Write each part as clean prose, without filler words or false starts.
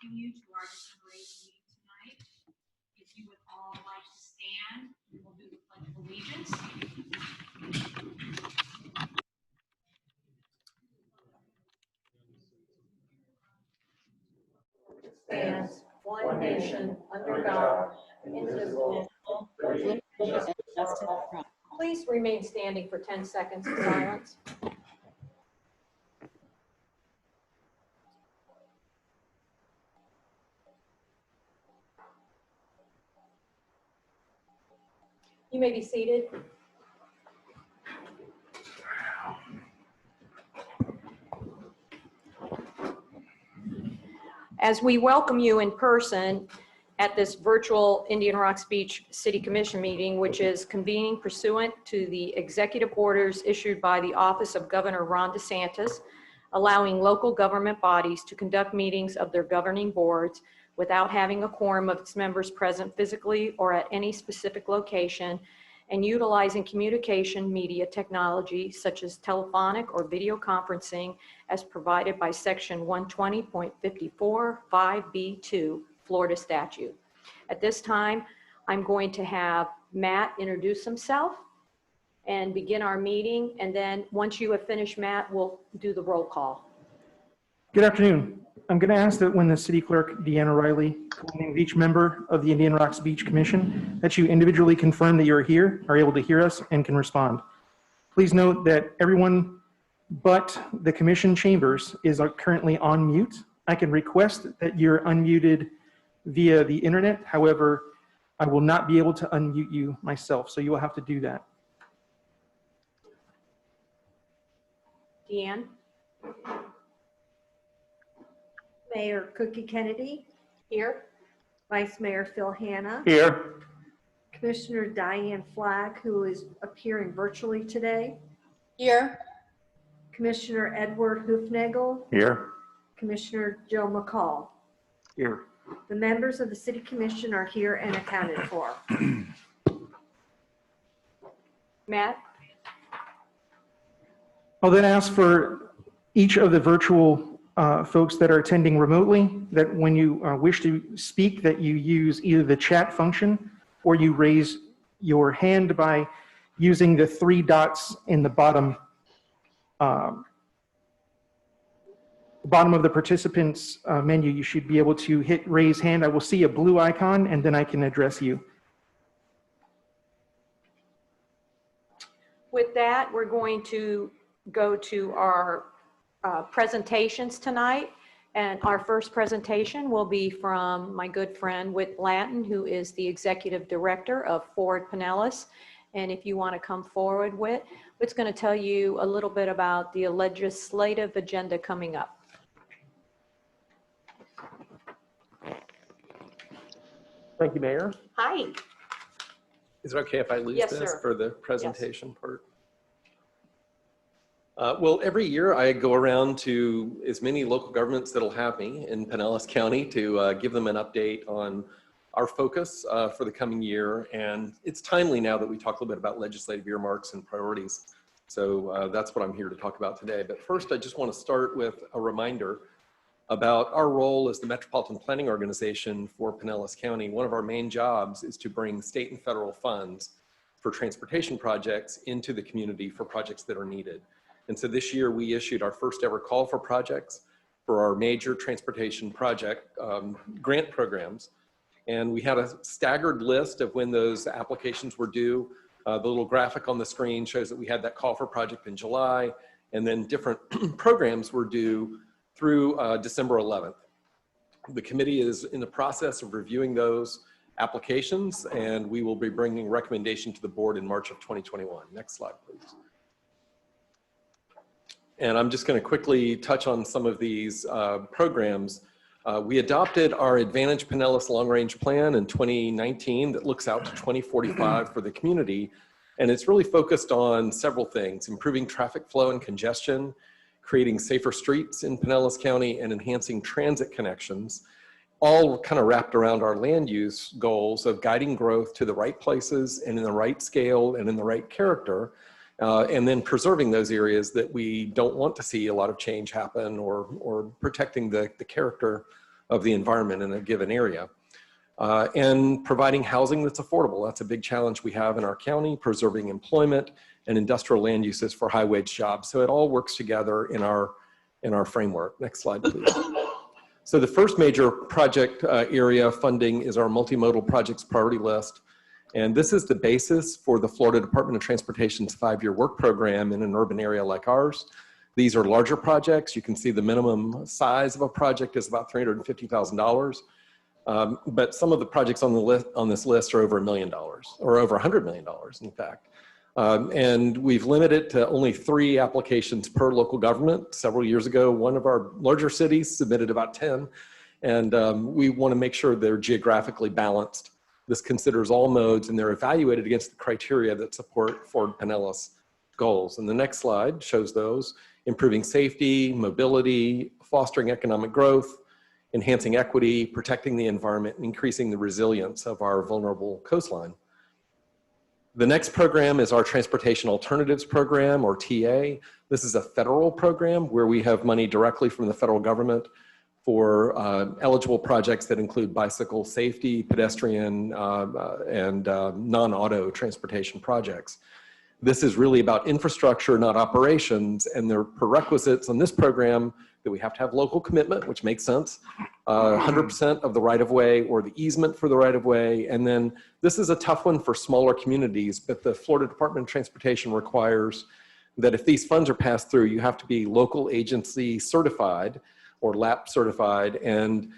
welcome you to our December 8th meeting tonight. If you would all like to stand, we will do the Pledge of Allegiance. Stands one nation under God, indivisible, with liberty and justice for all. Please remain standing for 10 seconds of silence. You may be seated. As we welcome you in person at this virtual Indian Rocks Beach City Commission meeting, which is convening pursuant to the executive orders issued by the Office of Governor Ron DeSantis, allowing local government bodies to conduct meetings of their governing boards without having a quorum of its members present physically or at any specific location, and utilizing communication media technology such as telephonic or video conferencing as provided by Section 120.54 5B2 Florida statute. At this time, I'm going to have Matt introduce himself and begin our meeting, and then once you have finished, Matt, we'll do the roll call. Good afternoon. I'm going to ask that when the City Clerk, Deanna Riley, calling each member of the Indian Rocks Beach Commission, that you individually confirm that you're here, are able to hear us, and can respond. Please note that everyone but the Commission chambers is currently on mute. I can request that you're unmuted via the internet. However, I will not be able to unmute you myself, so you will have to do that. Deanne? Mayor Cookie Kennedy, Here. Vice Mayor Phil Hanna, Here. Commissioner Diane Flagg, who is appearing virtually today, Here. Commissioner Edward Hoofnagel, Here. Commissioner Joe McCall. Here. The members of the City Commission are here and accounted for. Matt? I'll then ask for each of the virtual folks that are attending remotely that when you wish to speak, that you use either the chat function or you raise your hand by using the 3 dots in the bottom of the participants menu. You should be able to hit raise hand. I will see a blue icon and then I can address you. With that, we're going to go to our presentations tonight. And our first presentation will be from my good friend Whit Blanton, who is the Executive Director of Forward Pinellas. And if you want to come forward, Whit, Whit's going to tell you a little bit about the legislative agenda coming up. Thank you, Mayor. Hi. Is it okay if I leave Yes, this sir. for the presentation part? Well, every year I go around to as many local governments that'll have me in Pinellas County to give them an update on our focus for the coming year. And it's timely now that we talk a little bit about legislative earmarks and priorities. So that's what I'm here to talk about today. But first, I just want to start with a reminder about our role as the Metropolitan Planning Organization for Pinellas County. One of our main jobs is to bring state and federal funds for transportation projects into the community for projects that are needed. And so this year we issued our first ever call for projects for our major transportation project grant programs. And we had a staggered list of when those applications were due. The little graphic on the screen shows that we had that call for project in July, and then different programs were due through December 11th. The committee is in the process of reviewing those applications, and we will be bringing recommendation to the board in March of 2021. Next slide, please. And I'm just going to quickly touch on some of these programs. We adopted our Advantage Pinellas Long Range Plan in 2019 that looks out to 2045 for the community. And it's really focused on several things: improving traffic flow and congestion, creating safer streets in Pinellas County, and enhancing transit connections, all kind of wrapped around our land use goals of guiding growth to the right places and in the right scale and in the right character. And then preserving those areas that we don't want to see a lot of change happen, or protecting the character of the environment in a given area. And providing housing that's affordable. That's a big challenge we have in our county, preserving employment and industrial land uses for high wage jobs. So it all works together in our framework. Next slide, please. So the first major project area funding is our multimodal projects priority list. And this is the basis for the Florida Department of Transportation's 5-year work program in an urban area like ours. These are larger projects. You can see the minimum size of a project is about $350,000. But some of the projects on this list are over $1 million, or over $100 million, in fact. And we've limited to only 3 applications per local government. Several years ago, one of our larger cities submitted about 10, and we want to make sure they're geographically balanced. This considers all modes, and they're evaluated against the criteria that support Ford Pinellas goals. And the next slide shows those: improving safety, mobility, fostering economic growth, enhancing equity, protecting the environment, and increasing the resilience of our vulnerable coastline. The next program is our Transportation Alternatives Program, or TA. This is a federal program where we have money directly from the federal government for eligible projects that include bicycle safety, pedestrian, and non-auto transportation projects. This is really about infrastructure, not operations, and there are prerequisites on this program that we have to have local commitment, which makes sense, 100% of the right-of-way or the easement for the right-of-way, and then this is a tough one for smaller communities, but the Florida Department of Transportation requires that if these funds are passed through, you have to be local agency certified or LAP certified, and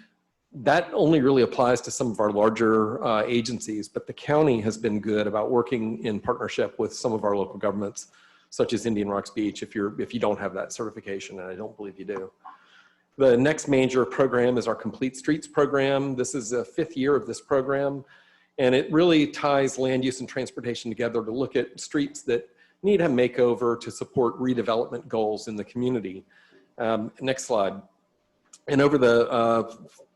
that only really applies to some of our larger agencies, but the county has been good about working in partnership with some of our local governments, such as Indian Rocks Beach, if you don't have that certification, and I don't believe you do. The next major program is our Complete Streets program. This is the 5th year of this program, and it really ties land use and transportation together to look at streets that need a makeover to support redevelopment goals in the community. Next slide. And over the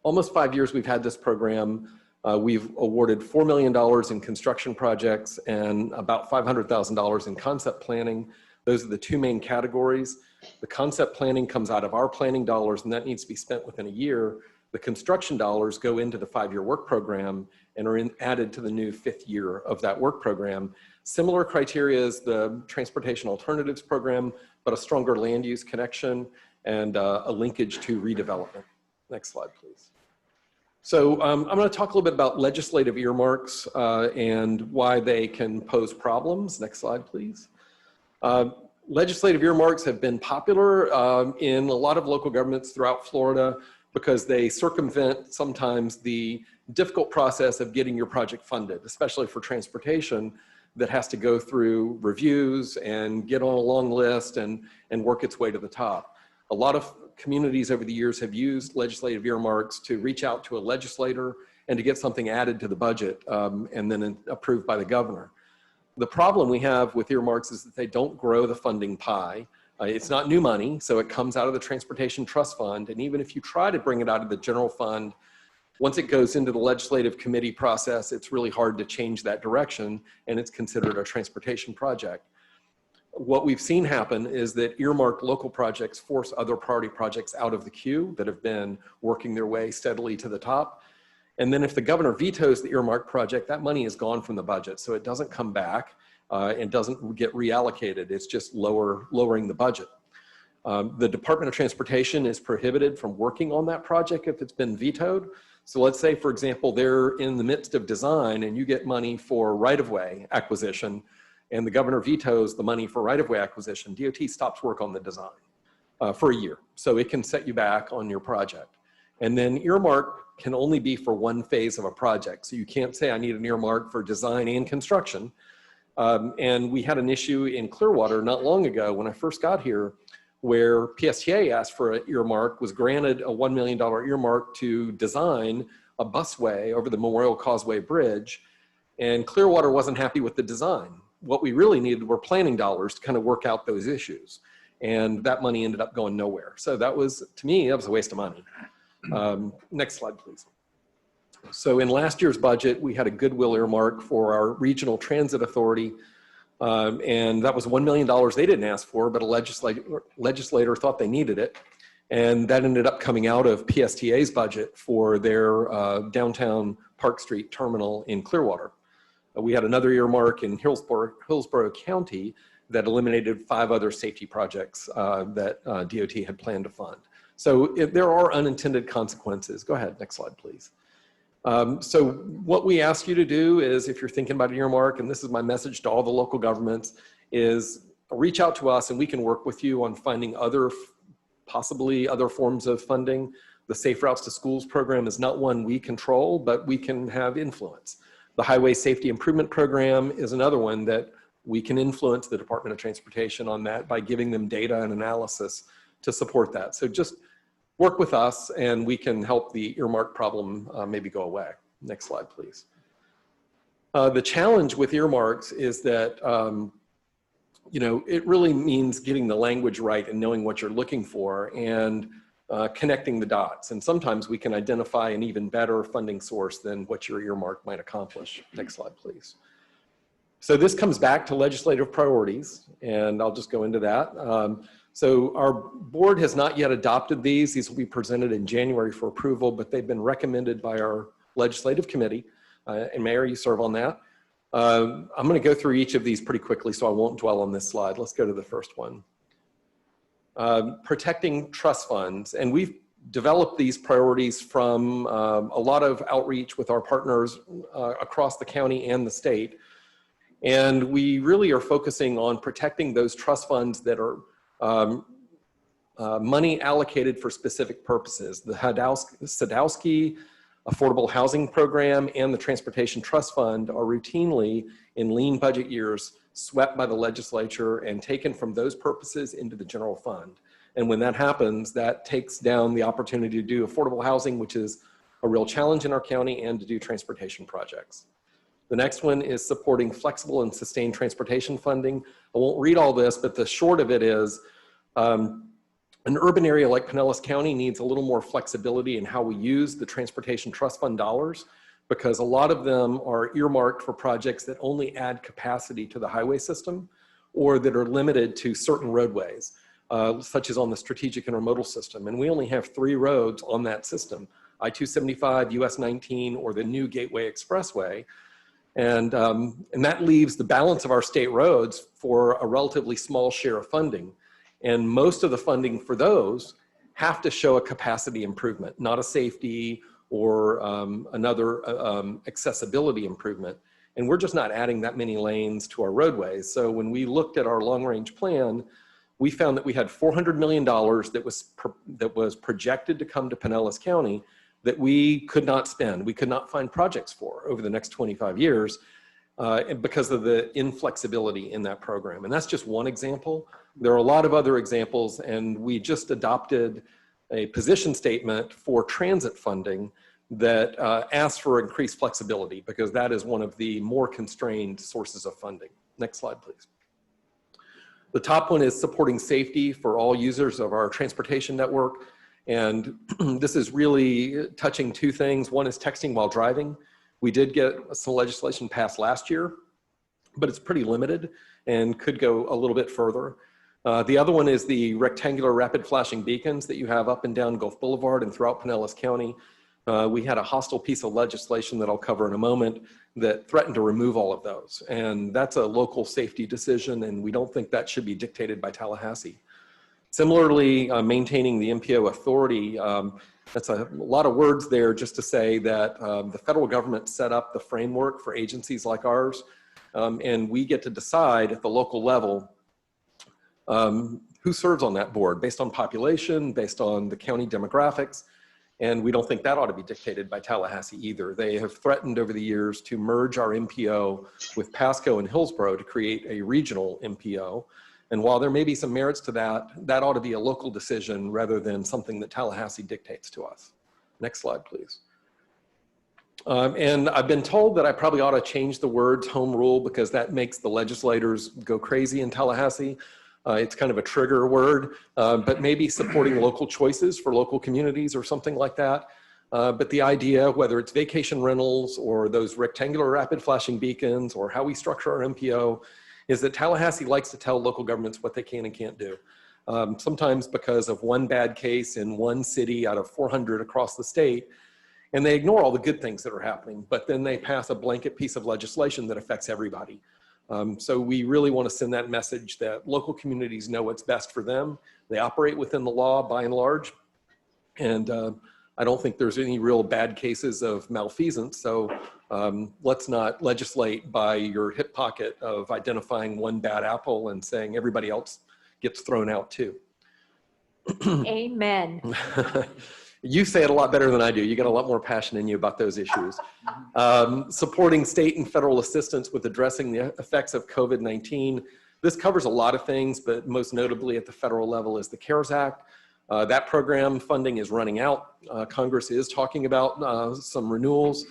almost 5 years we've had this program, we've awarded $4 million in construction projects and about $500,000 in concept planning. Those are the 2 main categories. The concept planning comes out of our planning dollars, and that needs to be spent within a year. The construction dollars go into the 5-year work program and are added to the new 5th year of that work program. Similar criteria as the Transportation Alternatives Program, but a stronger land use connection and a linkage to redevelopment. Next slide, please. So I'm going to talk a little bit about legislative earmarks and why they can pose problems. Next slide, please. Legislative earmarks have been popular in a lot of local governments throughout Florida because they circumvent sometimes the difficult process of getting your project funded, especially for transportation that has to go through reviews and get on a long list and work its way to the top. A lot of communities over the years have used legislative earmarks to reach out to a legislator and to get something added to the budget and then approved by the governor. The problem we have with earmarks is that they don't grow the funding pie. It's not new money, so it comes out of the Transportation Trust Fund, and even if you try to bring it out of the general fund, once it goes into the legislative committee process, it's really hard to change that direction, and it's considered a transportation project. What we've seen happen is that earmarked local projects force other priority projects out of the queue that have been working their way steadily to the top. And then if the governor vetoes the earmarked project, that money is gone from the budget. So it doesn't come back and doesn't get reallocated. It's just lowering the budget. The Department of Transportation is prohibited from working on that project if it's been vetoed. So let's say, for example, they're in the midst of design and you get money for right-of-way acquisition, and the governor vetoes the money for right-of-way acquisition, DOT stops work on the design for a year. So it can set you back on your project. And then earmark can only be for one phase of a project. So you can't say I need an earmark for design and construction. And we had an issue in Clearwater not long ago when I first got here, where PSTA asked for an earmark, was granted a $1 million earmark to design a busway over the Memorial Causeway Bridge, and Clearwater wasn't happy with the design. What we really needed were planning dollars to kind of work out those issues. And that money ended up going nowhere. So that was, to me, that was a waste of money. Next slide, please. So in last year's budget, we had a goodwill earmark for our regional transit authority. And that was $1 million they didn't ask for, but a legislator thought they needed it. And that ended up coming out of PSTA's budget for their downtown Park Street terminal in Clearwater. We had another earmark in Hillsborough County that eliminated 5 other safety projects that DOT had planned to fund. So there are unintended consequences. Go ahead, next slide, please. So what we ask you to do is, if you're thinking about an earmark, and this is my message to all the local governments, is reach out to us and we can work with you on finding possibly other forms of funding. The Safe Routes to Schools program is not one we control, but we can have influence. The Highway Safety Improvement Program is another one that we can influence the Department of Transportation on that by giving them data and analysis to support that. So just work with us and we can help the earmark problem maybe go away. Next slide, please. The challenge with earmarks is that you know, it really means getting the language right and knowing what you're looking for and connecting the dots. And sometimes we can identify an even better funding source than what your earmark might accomplish. Next slide, please. So this comes back to legislative priorities, and I'll just go into that. So our board has not yet adopted these. These will be presented in January for approval, but they've been recommended by our legislative committee. And Mayor, you serve on that. I'm going to go through each of these pretty quickly, so I won't dwell on this slide. Let's go to the first one. Protecting trust funds. And we've developed these priorities from a lot of outreach with our partners across the county and the state. And we really are focusing on protecting those trust funds that are money allocated for specific purposes. The Sadowski Affordable Housing Program and the Transportation Trust Fund are routinely in lean budget years swept by the legislature and taken from those purposes into the general fund. And when that happens, that takes down the opportunity to do affordable housing, which is a real challenge in our county, and to do transportation projects. The next one is supporting flexible and sustained transportation funding. I won't read all this, but the short of it is an urban area like Pinellas County needs a little more flexibility in how we use the Transportation Trust Fund dollars, because a lot of them are earmarked for projects that only add capacity to the highway system or that are limited to certain roadways, such as on the strategic intermodal system. And we only have 3 roads on that system, I-275, US 19, or the new Gateway Expressway. And that leaves the balance of our state roads for a relatively small share of funding. And most of the funding for those have to show a capacity improvement, not a safety or another accessibility improvement. And we're just not adding that many lanes to our roadways. So when we looked at our long-range plan, we found that we had $400 million that was projected to come to Pinellas County that we could not spend. We could not find projects for over the next 25 years because of the inflexibility in that program. And that's just one example. There are a lot of other examples, and we just adopted a position statement for transit funding that asks for increased flexibility, because that is one of the more constrained sources of funding. Next slide, please. The top one is supporting safety for all users of our transportation network. And this is really touching 2 things. One is texting while driving. We did get some legislation passed last year, but it's pretty limited and could go a little bit further. The other one is the rectangular rapid flashing beacons that you have up and down Gulf Boulevard and throughout Pinellas County. We had a hostile piece of legislation that I'll cover in a moment that threatened to remove all of those. And that's a local safety decision, and we don't think that should be dictated by Tallahassee. Similarly, maintaining the MPO authority, that's a lot of words there just to say that the federal government set up the framework for agencies like ours, and we get to decide at the local level who serves on that board based on population, based on the county demographics, and we don't think that ought to be dictated by Tallahassee either. They have threatened over the years to merge our MPO with Pasco and Hillsborough to create a regional MPO. And while there may be some merits to that, that ought to be a local decision rather than something that Tallahassee dictates to us. Next slide, please. And I've been told that I probably ought to change the words home rule because that makes the legislators go crazy in Tallahassee. It's kind of a trigger word, but maybe supporting local choices for local communities or something like that. But the idea, whether it's vacation rentals or those rectangular rapid flashing beacons or how we structure our MPO, is that Tallahassee likes to tell local governments what they can and can't do. sometimes because of one bad case in one city out of 400 across the state. And they ignore all the good things that are happening, but then they pass a blanket piece of legislation that affects everybody. So we really want to send that message that local communities know what's best for them. They operate within the law by and large. And I don't think there's any real bad cases of malfeasance. So let's not legislate by your hip pocket of identifying one bad apple and saying everybody else gets thrown out too. Amen. You say it a lot better than I do. You got a lot more passion in you about those issues. Supporting state and federal assistance with addressing the effects of COVID-19. This covers a lot of things, but most notably at the federal level is the CARES Act. That program funding is running out. Congress is talking about some renewals,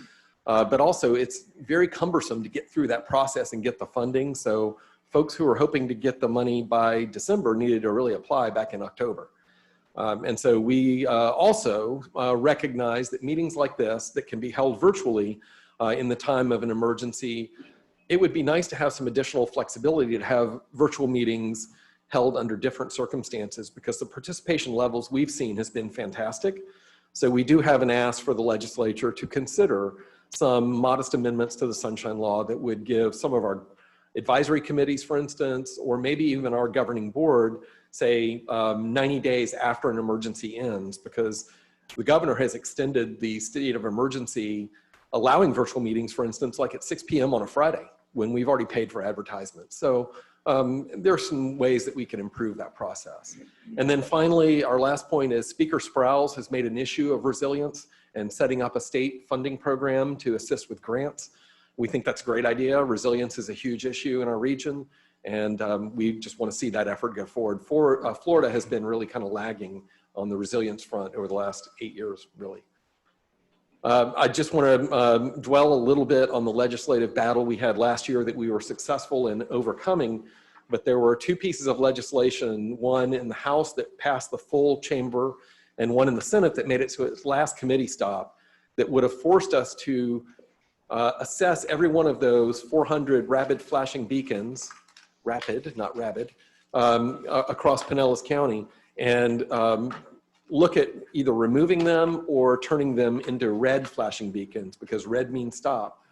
but also it's very cumbersome to get through that process and get the funding. So folks who are hoping to get the money by December needed to really apply back in October. And so we also recognize that meetings like this that can be held virtually in the time of an emergency, it would be nice to have some additional flexibility to have virtual meetings held under different circumstances, because the participation levels we've seen has been fantastic. So we do have an ask for the legislature to consider some modest amendments to the Sunshine Law that would give some of our advisory committees, for instance, or maybe even our governing board, say 90 days after an emergency ends, because the governor has extended the state of emergency, allowing virtual meetings, for instance, like at 6 p.m. on a Friday when we've already paid for advertisements. So there are some ways that we can improve that process. And then finally, our last point is Speaker Sprowls has made an issue of resilience and setting up a state funding program to assist with grants. We think that's a great idea. Resilience is a huge issue in our region, and we just want to see that effort go forward. Florida has been really kind of lagging on the resilience front over the last 8 years, really. I just want to dwell a little bit on the legislative battle we had last year that we were successful in overcoming, but there were two pieces of legislation, one in the House that passed the full chamber and one in the Senate that made it to its last committee stop, that would have forced us to assess every one of those 400 rapid flashing beacons, rapid, not rabid, across Pinellas County, and look at either removing them or turning them into red flashing beacons, because red means stop.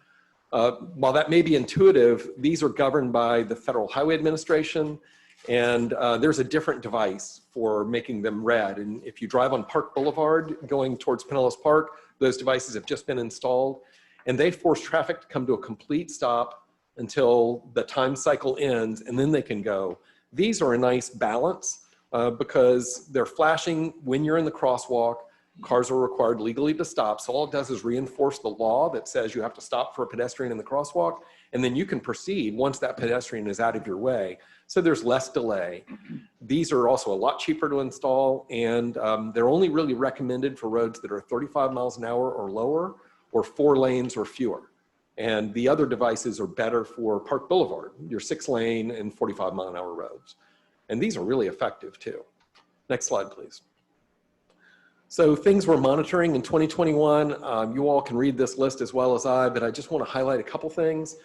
While that may be intuitive, these are governed by the Federal Highway Administration, and there's a different device for making them red. And if you drive on Park Boulevard going towards Pinellas Park, those devices have just been installed, and they force traffic to come to a complete stop until the time cycle ends, and then they can go. These are a nice balance because they're flashing when you're in the crosswalk. Cars are required legally to stop. So all it does is reinforce the law that says you have to stop for a pedestrian in the crosswalk, and then you can proceed once that pedestrian is out of your way. So there's less delay. These are also a lot cheaper to install, and they're only really recommended for roads that are 35 miles an hour or lower, or 4 lanes or fewer. And the other devices are better for Park Boulevard, your 6-lane and 45-mile-an-hour roads. And these are really effective too. Next slide, please. So things we're monitoring in 2021, you all can read this list as well as I, but I just want to highlight a couple things.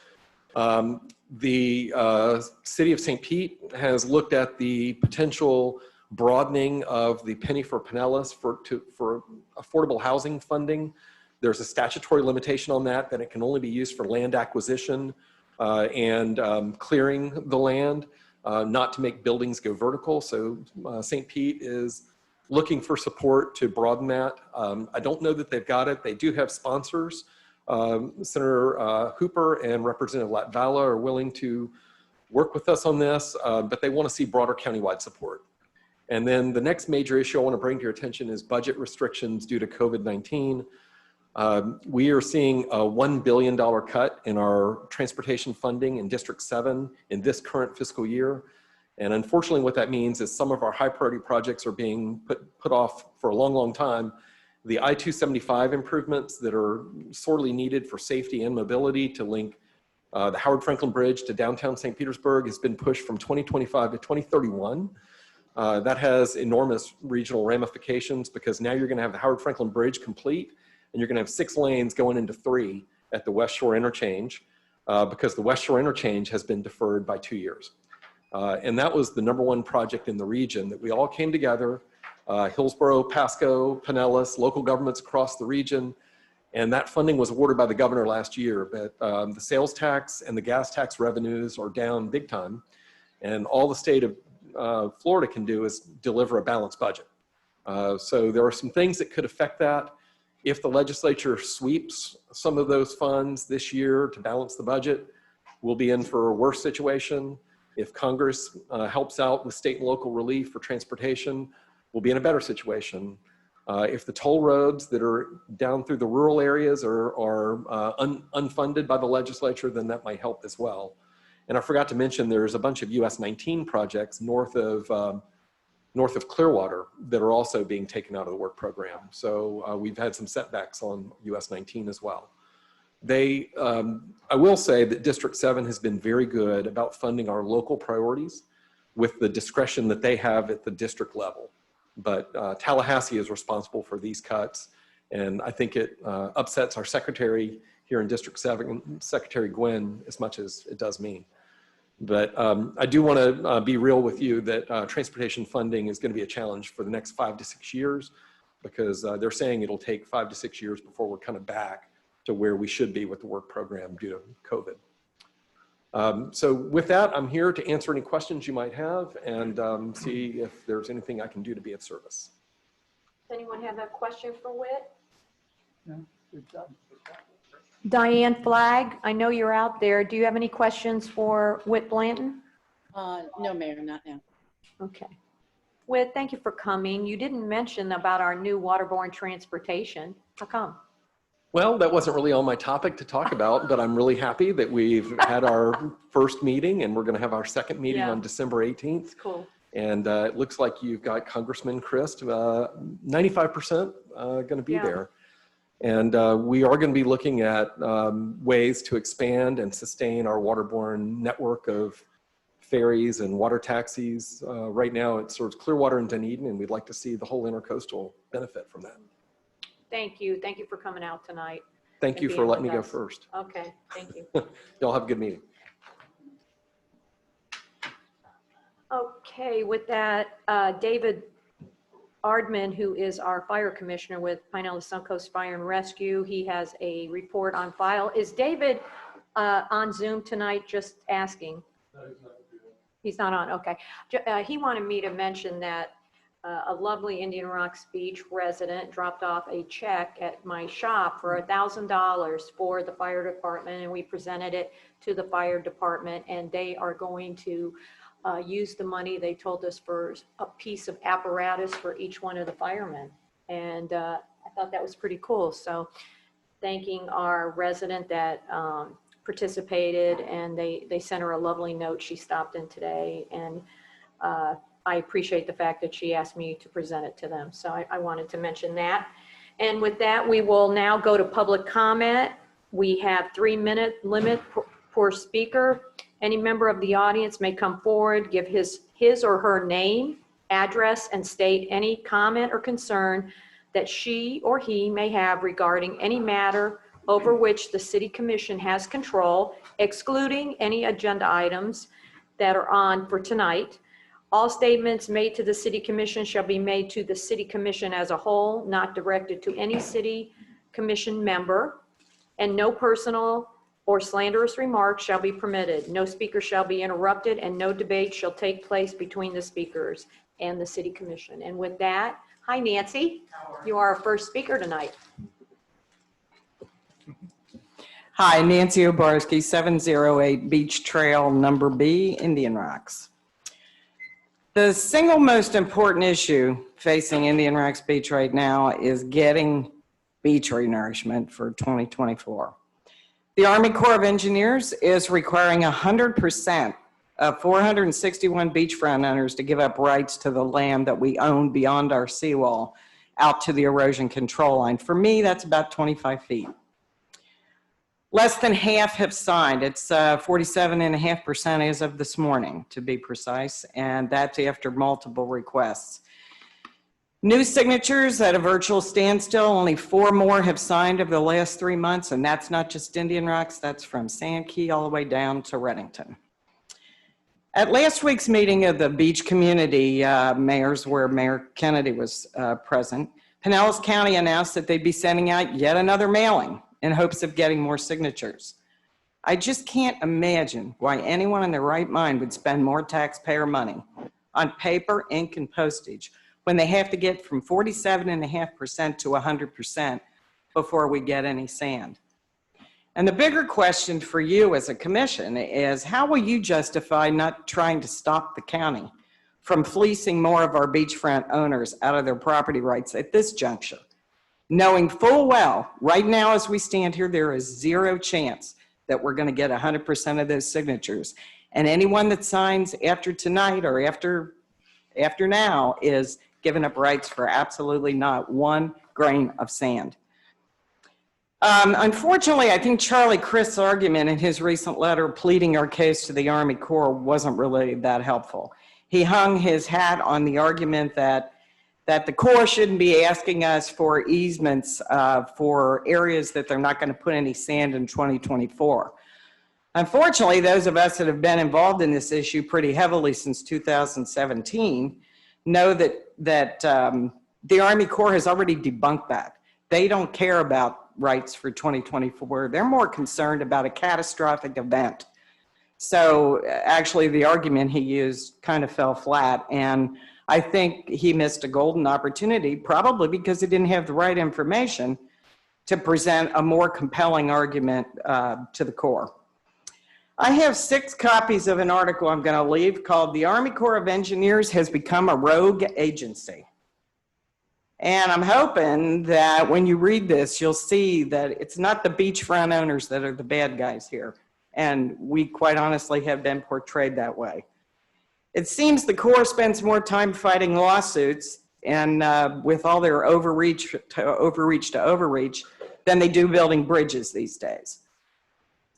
The City of St. Pete has looked at the potential broadening of the Penny for Pinellas for affordable housing funding. There's a statutory limitation on that it can only be used for land acquisition and clearing the land, not to make buildings go vertical. So St. Pete is looking for support to broaden that. I don't know that they've got it. They do have sponsors. Senator Hooper and Representative Latvala are willing to work with us on this, but they want to see broader countywide support. And then the next major issue I want to bring to your attention is budget restrictions due to COVID-19. We are seeing a $1 billion cut in our transportation funding in District 7 in this current fiscal year. And unfortunately, what that means is some of our high priority projects are being put off for a long, long time. The I-275 improvements that are sorely needed for safety and mobility to link the Howard Franklin Bridge to downtown St. Petersburg has been pushed from 2025 to 2031. That has enormous regional ramifications, because now you're going to have the Howard Franklin Bridge complete, and you're going to have 6 lanes going into 3 at the West Shore Interchange, because the West Shore Interchange has been deferred by 2 years. And that was the #1 project in the region that we all came together, Hillsborough, Pasco, Pinellas, local governments across the region. And that funding was awarded by the governor last year, but the sales tax and the gas tax revenues are down big time. And all the state of Florida can do is deliver a balanced budget. So there are some things that could affect that. If the legislature sweeps some of those funds this year to balance the budget, we'll be in for a worse situation. If Congress helps out with state and local relief for transportation, we'll be in a better situation. If the toll roads that are down through the rural areas are unfunded by the legislature, then that might help as well. And I forgot to mention there's a bunch of US 19 projects north of Clearwater that are also being taken out of the work program. So we've had some setbacks on US 19 as well. I will say that District 7 has been very good about funding our local priorities with the discretion that they have at the district level. But Tallahassee is responsible for these cuts. And I think it upsets our secretary here in District 7, Secretary Gwynn, as much as it does me. But I do want to be real with you that transportation funding is going to be a challenge for the next 5 to 6 years, because they're saying it'll take 5 to 6 years before we're kind of back to where we should be with the work program due to COVID. So with that, I'm here to answer any questions you might have and see if there's anything I can do to be of service. Does anyone have a question for Whit? No, good job. Diane Flagg, I know you're out there. Do you have any questions for Whit Blanton? No, Mayor, not now. Okay. Whit, thank you for coming. You didn't mention about our new waterborne transportation. How come? Well, that wasn't really on my topic to talk about, but I'm really happy that we've had our first meeting and we're going to have our second meeting Yeah. on December 18th. Cool. And it looks like you've got Congressman Christ, 95% going to be Yeah. there. And we are going to be looking at ways to expand and sustain our waterborne network of ferries and water taxis. Right now it serves Clearwater and Dunedin, and we'd like to see the whole intercoastal benefit from that. Thank you. Thank you for coming out tonight. Thank And you for being letting me with go us. first. Okay, thank you. Y'all have a good meeting. Okay, with that, David Ardman, who is our fire commissioner with Pinellas Suncoast Fire and Rescue, he has a report on file. Is David on Zoom tonight? Just asking. He's not on, okay. He wanted me to mention that a lovely Indian Rocks Beach resident dropped off a check at my shop for $1,000 for the fire department, and we presented it to the fire department, and they are going to use the money, they told us, for a piece of apparatus for each one of the firemen. And I thought that was pretty cool. So thanking our resident that participated, and they sent her a lovely note. She stopped in today, and I appreciate the fact that she asked me to present it to them. So I wanted to mention that. And with that, we will now go to public comment. We have 3-minute limit per speaker. Any member of the audience may come forward, give his or her name, address, and state any comment or concern that she or he may have regarding any matter over which the City Commission has control, excluding any agenda items that are on for tonight. All statements made to the City Commission shall be made to the City Commission as a whole, not directed to any City Commission member, and no personal or slanderous remarks shall be permitted. No speaker shall be interrupted, and no debate shall take place between the speakers and the City Commission. And with that, hi Nancy, you are our first speaker tonight. Hi, Nancy Obarski, 708 Beach Trail, number B, Indian Rocks. The single most important issue facing Indian Rocks Beach right now is getting beach renourishment for 2024. The Army Corps of Engineers is requiring 100% of 461 beachfront owners to give up rights to the land that we own beyond our seawall out to the erosion control line. For me, that's about 25 feet. Less than half have signed. It's 47.5% as of this morning, to be precise, and that's after multiple requests. New signatures at a virtual standstill, only 4 more have signed over the last 3 months, and that's not just Indian Rocks, that's from Sand Key all the way down to Reddington. At last week's meeting of the beach community mayors, where Mayor Kennedy was present, Pinellas County announced that they'd be sending out yet another mailing in hopes of getting more signatures. I just can't imagine why anyone in their right mind would spend more taxpayer money on paper, ink, and postage when they have to get from 47.5% to 100% before we get any sand. And the bigger question for you as a commission is, how will you justify not trying to stop the county from fleecing more of our beachfront owners out of their property rights at this juncture, knowing full well, right now as we stand here, there is zero chance that we're going to get 100% of those signatures. And anyone that signs after tonight or after now is giving up rights for absolutely not one grain of sand. Unfortunately, I think Charlie Crist's argument in his recent letter pleading our case to the Army Corps wasn't really that helpful. He hung his hat on the argument that the Corps shouldn't be asking us for easements for areas that they're not going to put any sand in 2024. Unfortunately, those of us that have been involved in this issue pretty heavily since 2017 know that the Army Corps has already debunked that. They don't care about rights for 2024. They're more concerned about a catastrophic event. So actually the argument he used kind of fell flat, and I think he missed a golden opportunity, probably because he didn't have the right information to present a more compelling argument to the Corps. I have 6 copies of an article I'm going to leave called "The Army Corps of Engineers Has Become a Rogue Agency." And I'm hoping that when you read this, you'll see that it's not the beachfront owners that are the bad guys here. And we quite honestly have been portrayed that way. It seems the Corps spends more time fighting lawsuits and with all their overreach than they do building bridges these days.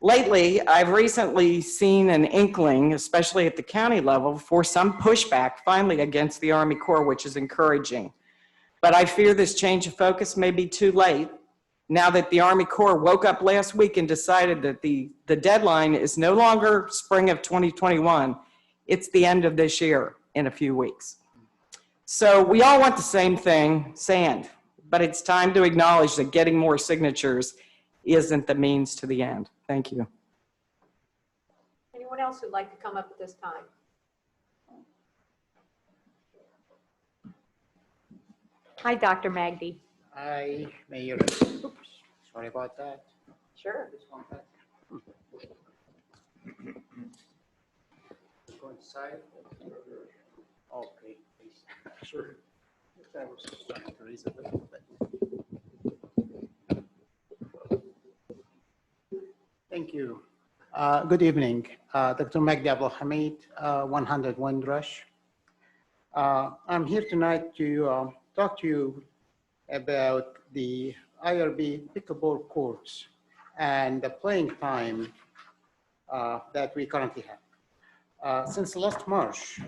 Lately, I've recently seen an inkling, especially at the county level, for some pushback finally against the Army Corps, which is encouraging. But I fear this change of focus may be too late now that the Army Corps woke up last week and decided that the deadline is no longer spring of 2021. It's the end of this year in a few weeks. So we all want the same thing, sand, but it's time to acknowledge that getting more signatures isn't the means to the end. Thank you. Anyone else who'd like to come up at this time? Hi, Dr. Magdi. Hi, Mayor. Oops, sorry about that. Sure. This one back. Go inside. Okay, please. Sure. I was trying to raise it a little bit. Thank you. Good evening. Dr. Magdi Abdulhamid, 101 Rush. I'm here tonight to talk to you about the IRB pickleball courts and the playing time that we currently have. Since last March,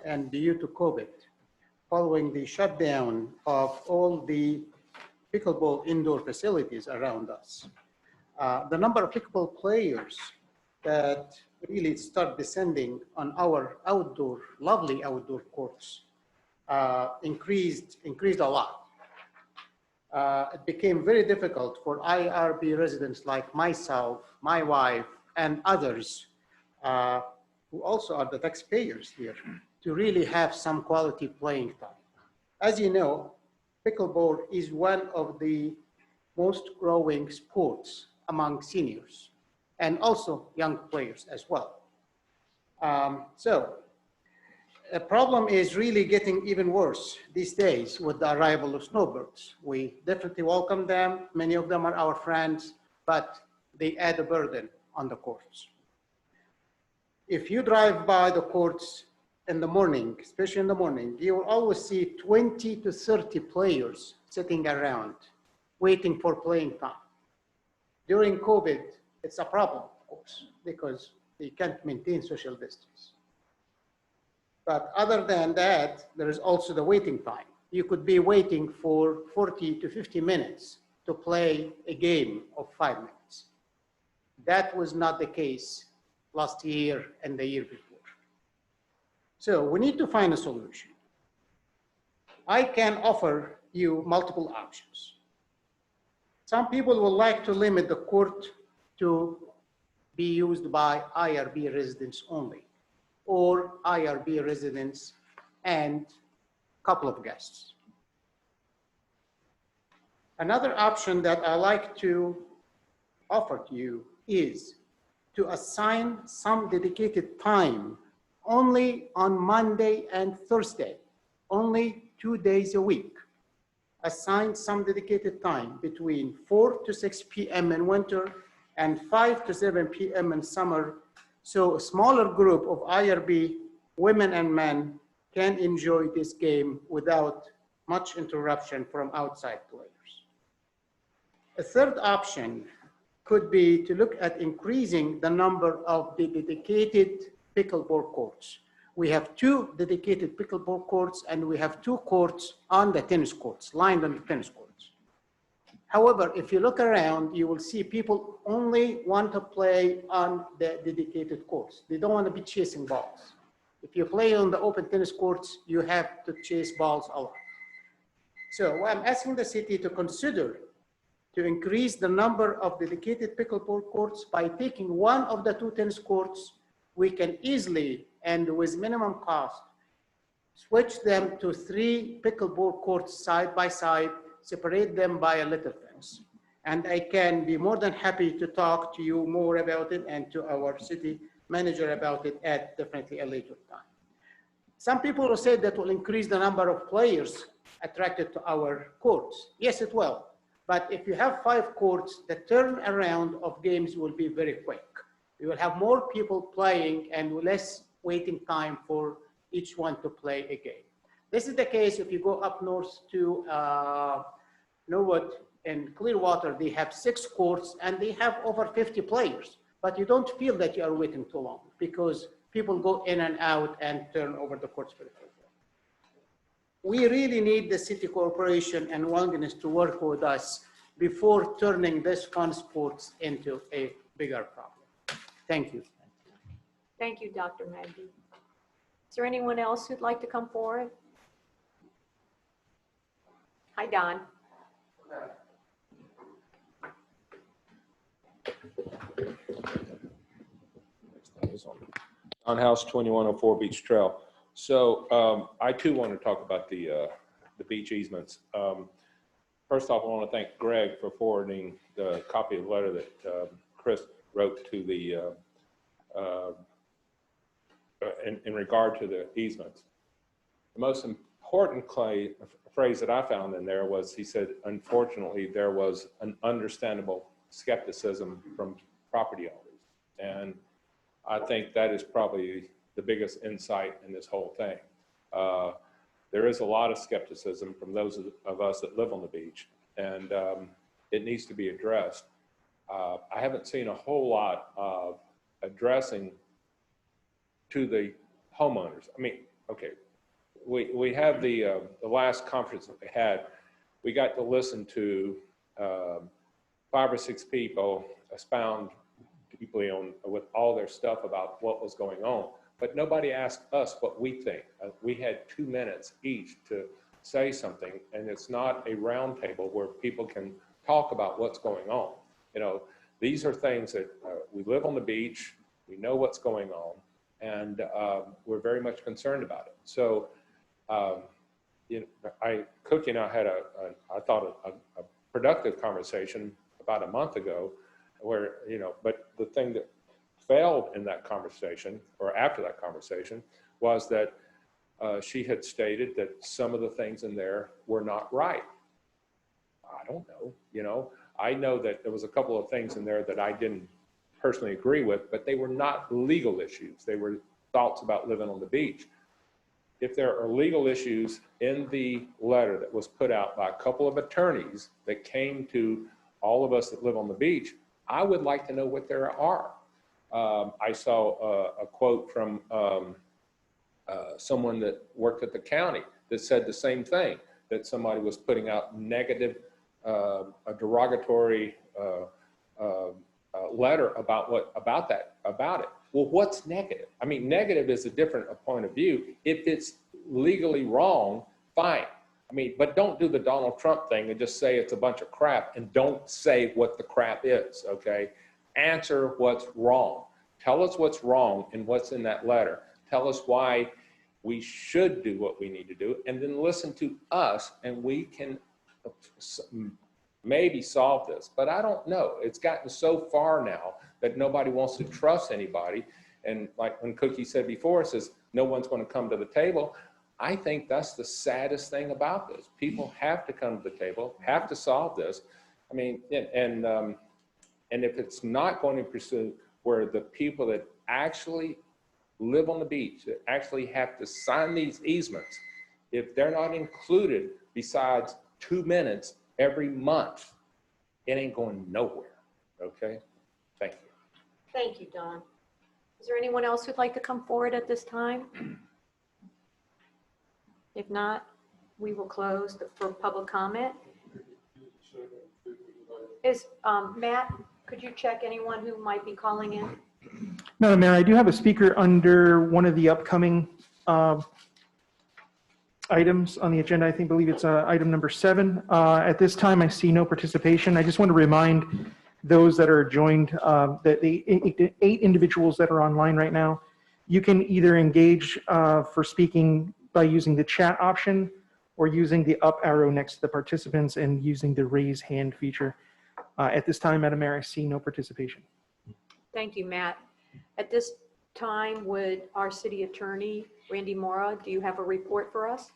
and due to COVID, following the shutdown of all the pickleball indoor facilities around us, the number of pickleball players that really start descending on our outdoor, lovely outdoor courts increased a lot. It became very difficult for IRB residents like myself, my wife, and others who also are the taxpayers here to really have some quality playing time. As you know, pickleball is one of the most growing sports among seniors and also young players as well. So the problem is really getting even worse these days with the arrival of snowbirds. We definitely welcome them. Many of them are our friends, but they add a burden on the courts. If you drive by the courts in the morning, especially in the morning, you will always see 20 to 30 players sitting around waiting for playing time. During COVID, it's a problem, of course, because they can't maintain social distance. But other than that, there is also the waiting time. You could be waiting for 40 to 50 minutes to play a game of 5 minutes. That was not the case last year and the year before. So we need to find a solution. I can offer you multiple options. Some people would like to limit the court to be used by IRB residents only, or IRB residents and a couple of guests. Another option that I like to offer to you is to assign some dedicated time only on Monday and Thursday, only 2 days a week. Assign some dedicated time between 4 to 6 p.m. in winter and 5 to 7 p.m. in summer, so a smaller group of IRB women and men can enjoy this game without much interruption from outside players. A third option could be to look at increasing the number of the dedicated pickleball courts. We have 2 dedicated pickleball courts, and we have 2 courts on the tennis courts, lined on the tennis courts. However, if you look around, you will see people only want to play on the dedicated courts. They don't want to be chasing balls. If you play on the open tennis courts, you have to chase balls a lot. So I'm asking the city to consider to increase the number of dedicated pickleball courts by taking one of the 2 tennis courts. We can easily and with minimum cost switch them to 3 pickleball courts side by side, separate them by a little fence. And I can be more than happy to talk to you more about it and to our city manager about it at definitely a later time. Some people will say that will increase the number of players attracted to our courts. Yes, it will. But if you have 5 courts, the turnaround of games will be very quick. You will have more people playing and less waiting time for each one to play a game. This is the case if you go up north to Norwood and Clearwater. They have 6 courts and they have over 50 players, but you don't feel that you are waiting too long because people go in and out and turn over the courts very quickly. We really need the city corporation and willingness to work with us before turning this fun sports into a bigger problem. Thank you. Thank you, Dr. Magdi. Is there anyone else who'd like to come forward? Hi, Don. On House 2104 Beach Trail. So I too want to talk about the beach easements. First off, I want to thank Greg for forwarding the copy of the letter that Chris wrote to the in regard to the easements. The most important phrase that I found in there was, he said, unfortunately, there was an understandable skepticism from property owners. And I think that is probably the biggest insight in this whole thing. There is a lot of skepticism from those of us that live on the beach, and it needs to be addressed. I haven't seen a whole lot of addressing to the homeowners. I mean, okay, we have the last conference that we had, we got to listen to 5 or 6 people expound deeply on with all their stuff about what was going on, but nobody asked us what we think. We had 2 minutes each to say something, and it's not a round table where people can talk about what's going on. You know, these are things that we live on the beach, we know what's going on, and we're very much concerned about it. So, you know, Cookie and I had I thought a productive conversation about a month ago, where, you know, but the thing that failed in that conversation, or after that conversation, was that she had stated that some of the things in there were not right. I don't know, you know, I know that there was a couple of things in there that I didn't personally agree with, but they were not legal issues. They were thoughts about living on the beach. If there are legal issues in the letter that was put out by a couple of attorneys that came to all of us that live on the beach, I would like to know what there are. I saw a quote from someone that worked at the county that said the same thing, that somebody was putting out negative, a derogatory letter about it. Well, what's negative? I I mean, negative is a different point of view. If it's legally wrong, fine. I mean, but don't do the Donald Trump thing and just say it's a bunch of crap and don't say what the crap is, okay? Answer what's wrong. Tell us what's wrong and what's in that letter. Tell us why we should do what we need to do, and then listen to us, and we can maybe solve this. But I don't know. It's gotten so far now that nobody wants to trust anybody. And like when Cookie said before, it says no one's going to come to the table. I think that's the saddest thing about this. People have to come to the table, have to solve this. I mean, and if it's not going to pursue where the people that actually live on the beach, that actually have to sign these easements, if they're not included besides 2 minutes every month, it ain't going nowhere, okay? Thank you. Thank you, Don. Is there anyone else who'd like to come forward at this time? If not, we will close for public comment. Is, Matt, could you check anyone who might be calling in? Madam Mayor, I do have a speaker under one of the upcoming items on the agenda. I believe it's item number 7. At this time, I see no participation. I just want to remind those that are joined, that the 8 individuals that are online right now, you can either engage for speaking by using the chat option or using the up arrow next to the participants and using the raise hand feature. At this time, Madam Mayor, I see no participation. Thank you, Matt. At this time, would our city attorney, Randy Mora, do you have a report for us?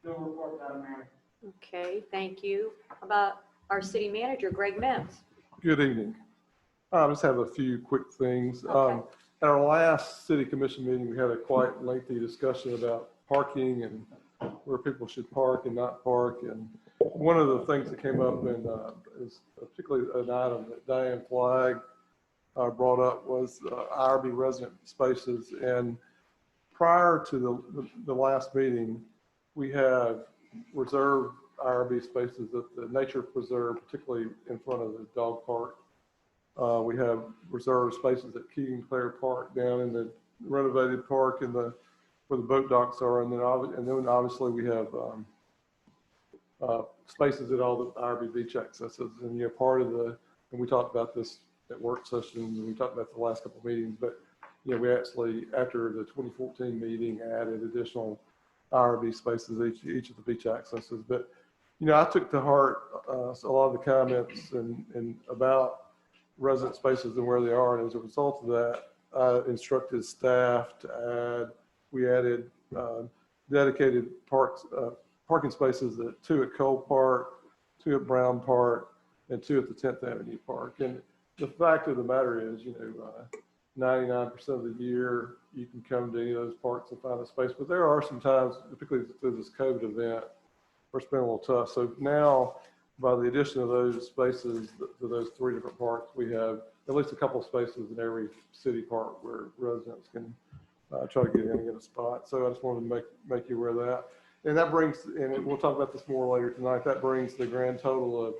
No report, Madam Mayor. Okay, thank you. How about our city manager, Greg Mims? Good evening. I just have a few quick things. Okay. At our last city commission meeting, we had a quite lengthy discussion about parking and where people should park and not park. And one of the things that came up and is particularly an item that Diane Flagg brought up was IRB resident spaces. And prior to the last meeting, we have reserved IRB spaces at the Nature Preserve, particularly in front of the dog park. We have reserved spaces at Keegan Clare Park down in the renovated park in the where the boat docks are, and then obviously we have spaces at all the IRB beach accesses. And you know, part of the, and we talked about this at work sessions, and we talked about the last couple of meetings, but you know, we actually after the 2014 meeting added additional IRB spaces each of the beach accesses. But you know, I took to heart a lot of the comments and about resident spaces and where they are, and as a result of that, I instructed staff to add. We added dedicated parking spaces at 2 at Cole Park, 2 at Brown Park, and 2 at the 10th Avenue Park. And the fact of the matter is, you know, 99% of the year you can come to any of those parks and find a space, but there are some times, particularly through this COVID event, where it's been a little tough. So now, by the addition of those spaces to those 3 different parks, we have at least a couple of spaces in every city park where residents can try to get in and get a spot. So I just wanted to make you aware of that. And that brings, and we'll talk about this more later tonight, that brings the grand total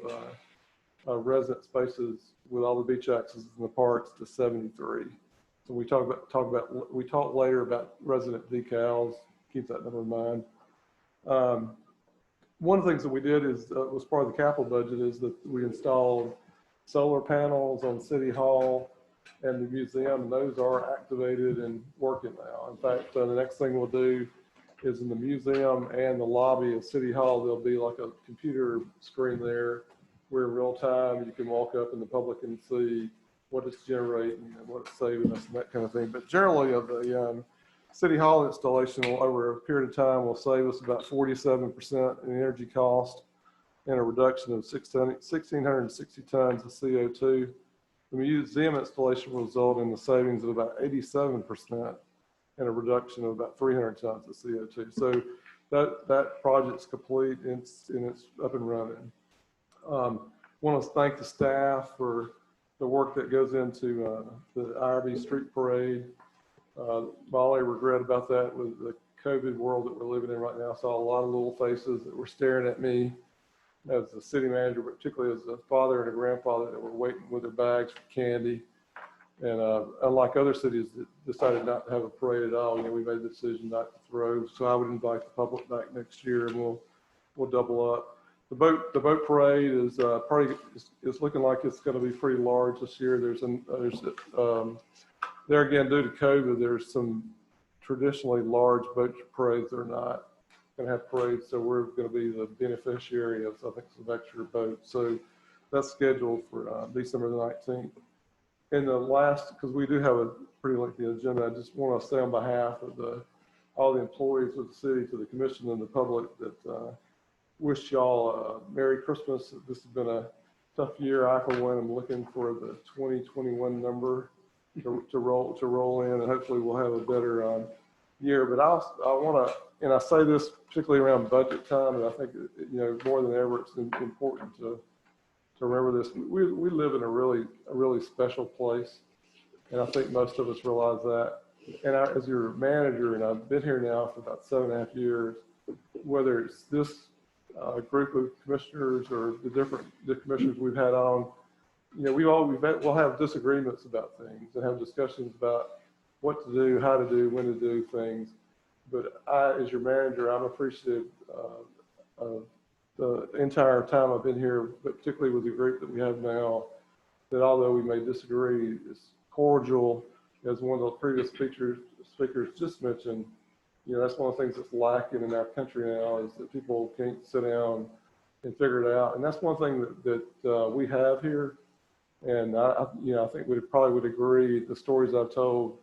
of resident spaces with all the beach accesses in the parks to 73. So we talk later about resident decals, keep that number in mind. One of the things that we did is, was part of the capital budget, is that we installed solar panels on City Hall and the museum, and those are activated and working now. In fact, the next thing we'll do is in the museum and the lobby of City Hall, there'll be like a computer screen there where in real time you can walk up and the public can see what it's generating and what it's saving us and that kind of thing. But generally, of the City Hall installation will, over a period of time, will save us about 47% in energy cost and a reduction of 1,660 tons of CO2. The museum installation will result in the savings of about 87% and a reduction of about 300 tons of CO2. So that project's complete and it's up and running. Want to thank the staff for the work that goes into the IRB Street Parade. My only regret about that was the COVID world that we're living in right now. I saw a lot of little faces that were staring at me as the city manager, but particularly as a father and a grandfather that were waiting with their bags for candy. And unlike other cities that decided not to have a parade at all, we made the decision not to throw. So I would invite the public back next year, and we'll double up. The boat parade is it's looking like it's going to be pretty large this year. There again, due to COVID, there's some traditionally large boat parades that are not going to have parades, so we're going to be the beneficiary of, I think, some extra boats. So that's scheduled for December the 19th. And the last, because we do have a pretty lengthy agenda, I just want to say on behalf of all the employees of the city, to the commission and the public, that wish y'all a Merry Christmas. This has been a tough year. I, for one, am looking for the 2021 number to roll in, and hopefully we'll have a better year. But I want to, and I say this particularly around budget time, and I think more than ever it's important to remember this. We live in a really special place, and I think most of us realize that. And as your manager, and I've been here now for about 7.5 years, whether it's this group of commissioners or the commissioners we've had on, we'll have disagreements about things and have discussions about what to do, how to do, when to do things. But I, as your manager, I'm appreciative of the entire time I've been here, but particularly with the group that we have now, that although we may disagree, it's cordial. As one of the previous speakers just mentioned, that's one of the things that's lacking in our country now, is that people can't sit down and figure it out. And that's one thing that we have here. And I think we probably would agree. The stories I've told,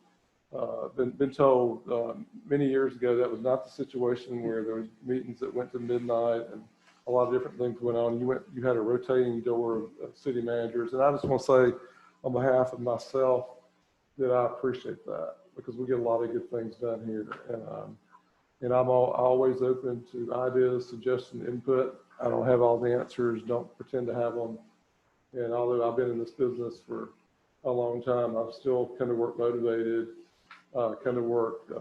been told many years ago, that was not the situation where there was meetings that went to midnight and a lot of different things went on. You had a rotating door of city managers. And I just want to say on behalf of myself that I appreciate that, because we get a lot of good things done here. And I'm always open to ideas, suggestions, input. I don't have all the answers, don't pretend to have them. And although I've been in this business for a long time, I'm still kind of work motivated, kind of work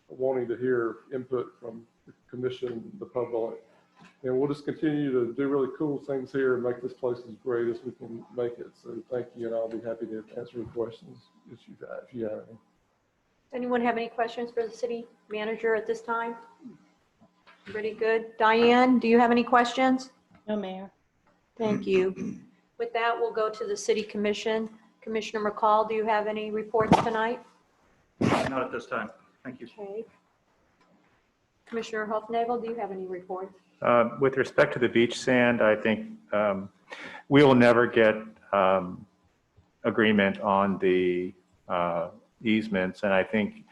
wanting to hear input from the commission, the public. And we'll just continue to do really cool things here and make this place as great as we can make it. So thank you, and I'll be happy to answer any questions if you have any. Anyone have any questions for the city manager at this time? Pretty good. Diane, do you have any questions? No, Mayor. Thank you. With that, we'll go to the city commission. Commissioner McCall, do you have any reports tonight? Not at this time. Thank you. Okay. Commissioner Hufnagel, do you have any reports? With respect to the beach sand, I think we will never get agreement on the easements. And I think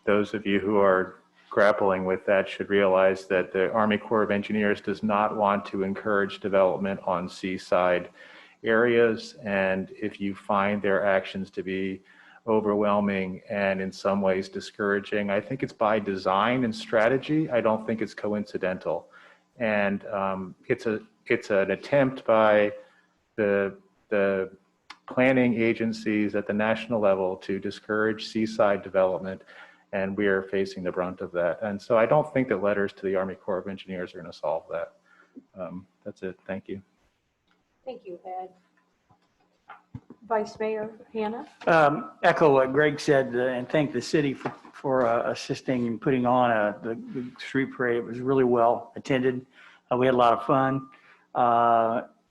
those of you who are grappling with that should realize that the Army Corps of Engineers does not want to encourage development on seaside areas. And if you find their actions to be overwhelming and in some ways discouraging, I think it's by design and strategy. I don't think it's coincidental. And it's an attempt by the planning agencies at the national level to discourage seaside development, and we are facing the brunt of that. And so I don't think that letters to the Army Corps of Engineers are going to solve that. That's it. Thank you. Thank you, Ed. Vice Mayor Hanna. Echo what Greg said, and thank the city for assisting in putting on the street parade. It was really well attended. We had a lot of fun.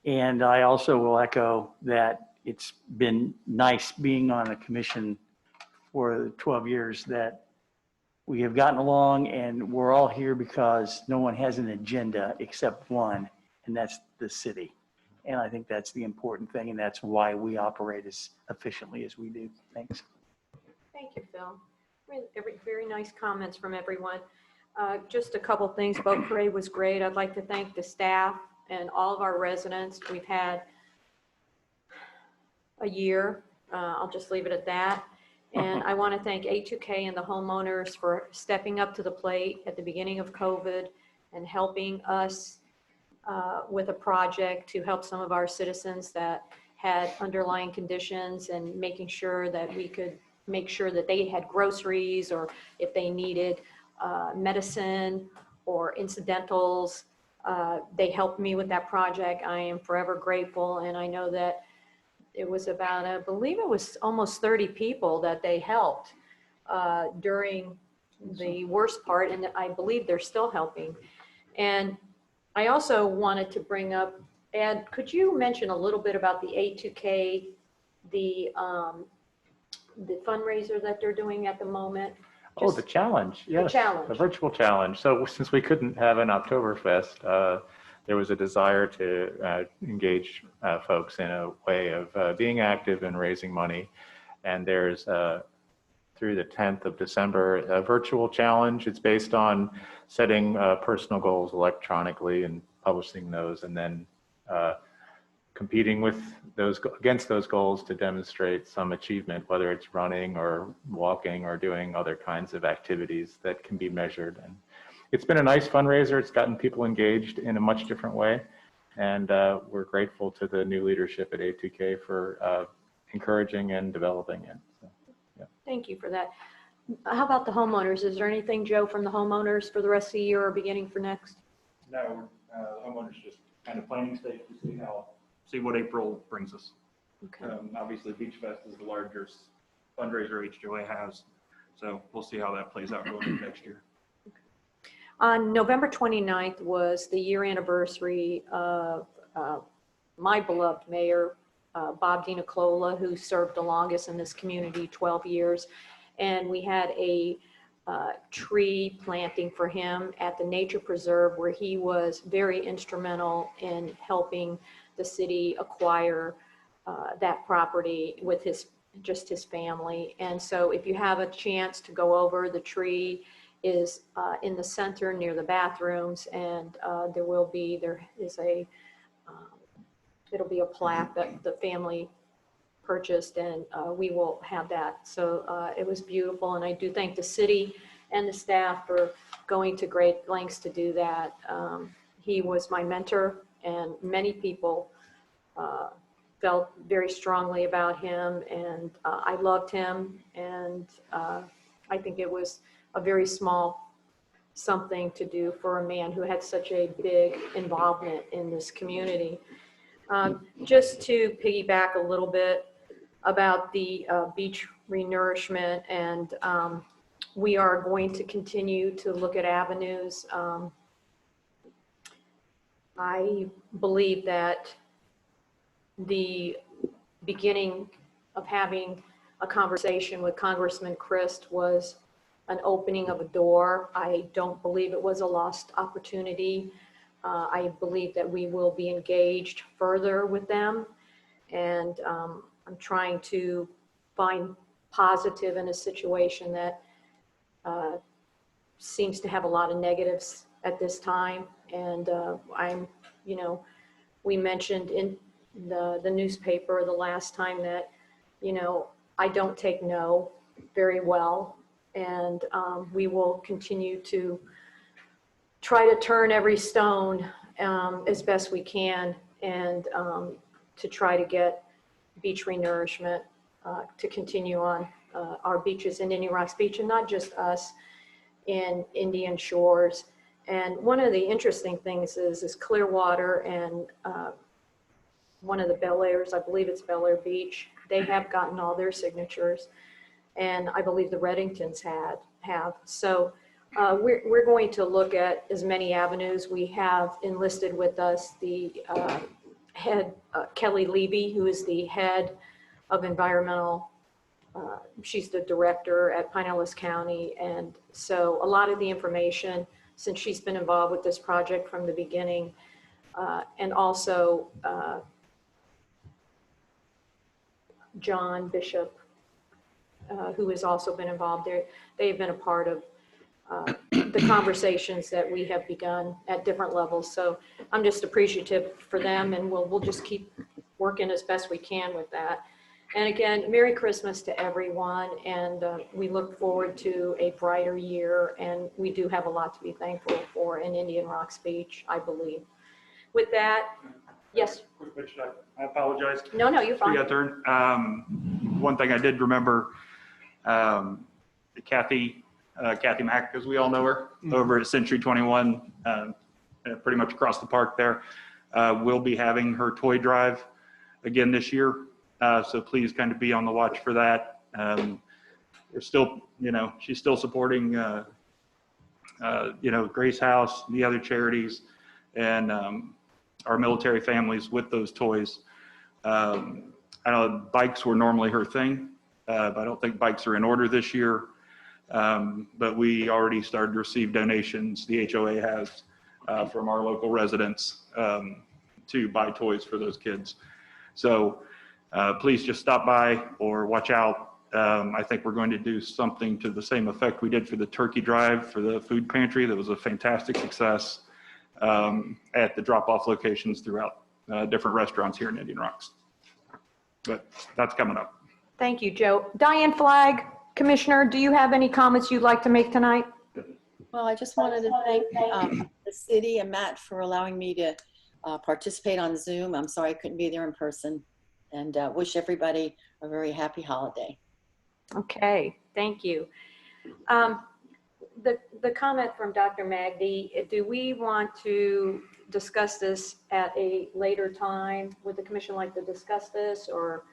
And I also will echo that it's been nice being on a commission for 12 years, that we have gotten along, and we're all here because no one has an agenda except one, and that's the city. And I think that's the important thing, and that's why we operate as efficiently as we do. Thanks. Thank you, Phil. Very nice comments from everyone. Just a couple things. Boat parade was great. I'd like to thank the staff and all of our residents. We've had a year. I'll just leave it at that. And I want to thank A2K and the homeowners for stepping up to the plate at the beginning of COVID and helping us with a project to help some of our citizens that had underlying conditions, and making sure that we could make sure that they had groceries, or if they needed medicine or incidentals. They helped me with that project. I am forever grateful, and I know that it was about, I believe it was almost 30 people that they helped during the worst part, and I believe they're still helping. And I also wanted to bring up, Ed, could you mention a little bit about the A2K, the fundraiser that they're doing at the moment? Oh, the challenge, yes. challenge. The virtual challenge. So since we couldn't have an Oktoberfest, there was a desire to engage folks in a way of being active and raising money. And there's, through the 10th of December, a virtual challenge. It's based on setting personal goals electronically and publishing those, and then competing with those against those goals to demonstrate some achievement, whether it's running or walking or doing other kinds of activities that can be measured. And it's been a nice fundraiser. It's gotten people engaged in a much different way. And we're grateful to the new leadership at A2K for encouraging and developing it. So, yeah. Thank you for that. How about the homeowners? Is there anything, Joe, from the homeowners for the rest of the year or beginning for next? No, the homeowners just kind of planning stage to see what April brings us. Okay. Obviously, Beach Fest is the largest fundraiser HOA has, so we'll see how that plays out going into next year. On November 29th was the year anniversary of my beloved mayor, Bob DiNicola, who served the longest in this community, 12 years. And we had a tree planting for him at the Nature Preserve, where he was very instrumental in helping the city acquire that property with his family. And so if you have a chance to go over, the tree is in the center near the bathrooms, and there is a it'll be a plaque that the family purchased, and we will have that. So it was beautiful, and I do thank the city and the staff for going to great lengths to do that. He was my mentor, and many people felt very strongly about him, and I loved him, and I think it was a very small something to do for a man who had such a big involvement in this community. Just to piggyback a little bit about the beach renourishment, and we are going to continue to look at avenues. I believe that the beginning of having a conversation with Congressman Christ was an opening of a door. I don't believe it was a lost opportunity. I believe that we will be engaged further with them, and I'm trying to find positive in a situation that seems to have a lot of negatives at this time. And we mentioned in the newspaper the last time that, I don't take no very well, and we will continue to try to turn every stone as best we can, and to try to get beach renourishment to continue on our beaches in Indian Rocks Beach, and not just us in Indian Shores. And one of the interesting things is Clearwater and one of the Bel Airs, I believe it's Bel Air Beach, they have gotten all their signatures, and I believe the Reddingtons have. So we're going to look at as many avenues. We have enlisted with us the head, Kelly Levy, who is the head of environmental, she's the director at Pinellas County. And so a lot of the information, since she's been involved with this project from the beginning, and also John Bishop, who has also been involved there, they've been a part of the conversations that we have begun at different levels. So I'm just appreciative for them, and we'll just keep working as best we can with that. And again, Merry Christmas to everyone, and we look forward to a brighter year, and we do have a lot to be thankful for in Indian Rocks Beach, I believe. With that, yes? I apologize. No, you're fine. We got turn. One thing I did remember, Kathy Mack, as we all know her, over at Century 21, pretty much across the park there, will be having her toy drive again this year. So please kind of be on the watch for that. We're still, she's still supporting, Grace House, the other charities, and our military families with those toys. I know bikes were normally her thing, but I don't think bikes are in order this year. But we already started to receive donations, the HOA has, from our local residents to buy toys for those kids. So please just stop by or watch out. I think we're going to do something to the same effect we did for the turkey drive for the food pantry. That was a fantastic success at the drop-off locations throughout different restaurants here in Indian Rocks. But that's coming up. Thank you, Joe. Diane Flagg, Commissioner, do you have any comments you'd like to make tonight? Well, I just wanted to thank the city and Matt for allowing me to participate on Zoom. I'm sorry I couldn't be there in person, and wish everybody a very happy holiday. Okay, thank you. The comment from Dr. Magdy, do we want to discuss this at a later time? Would the commission like to discuss this, or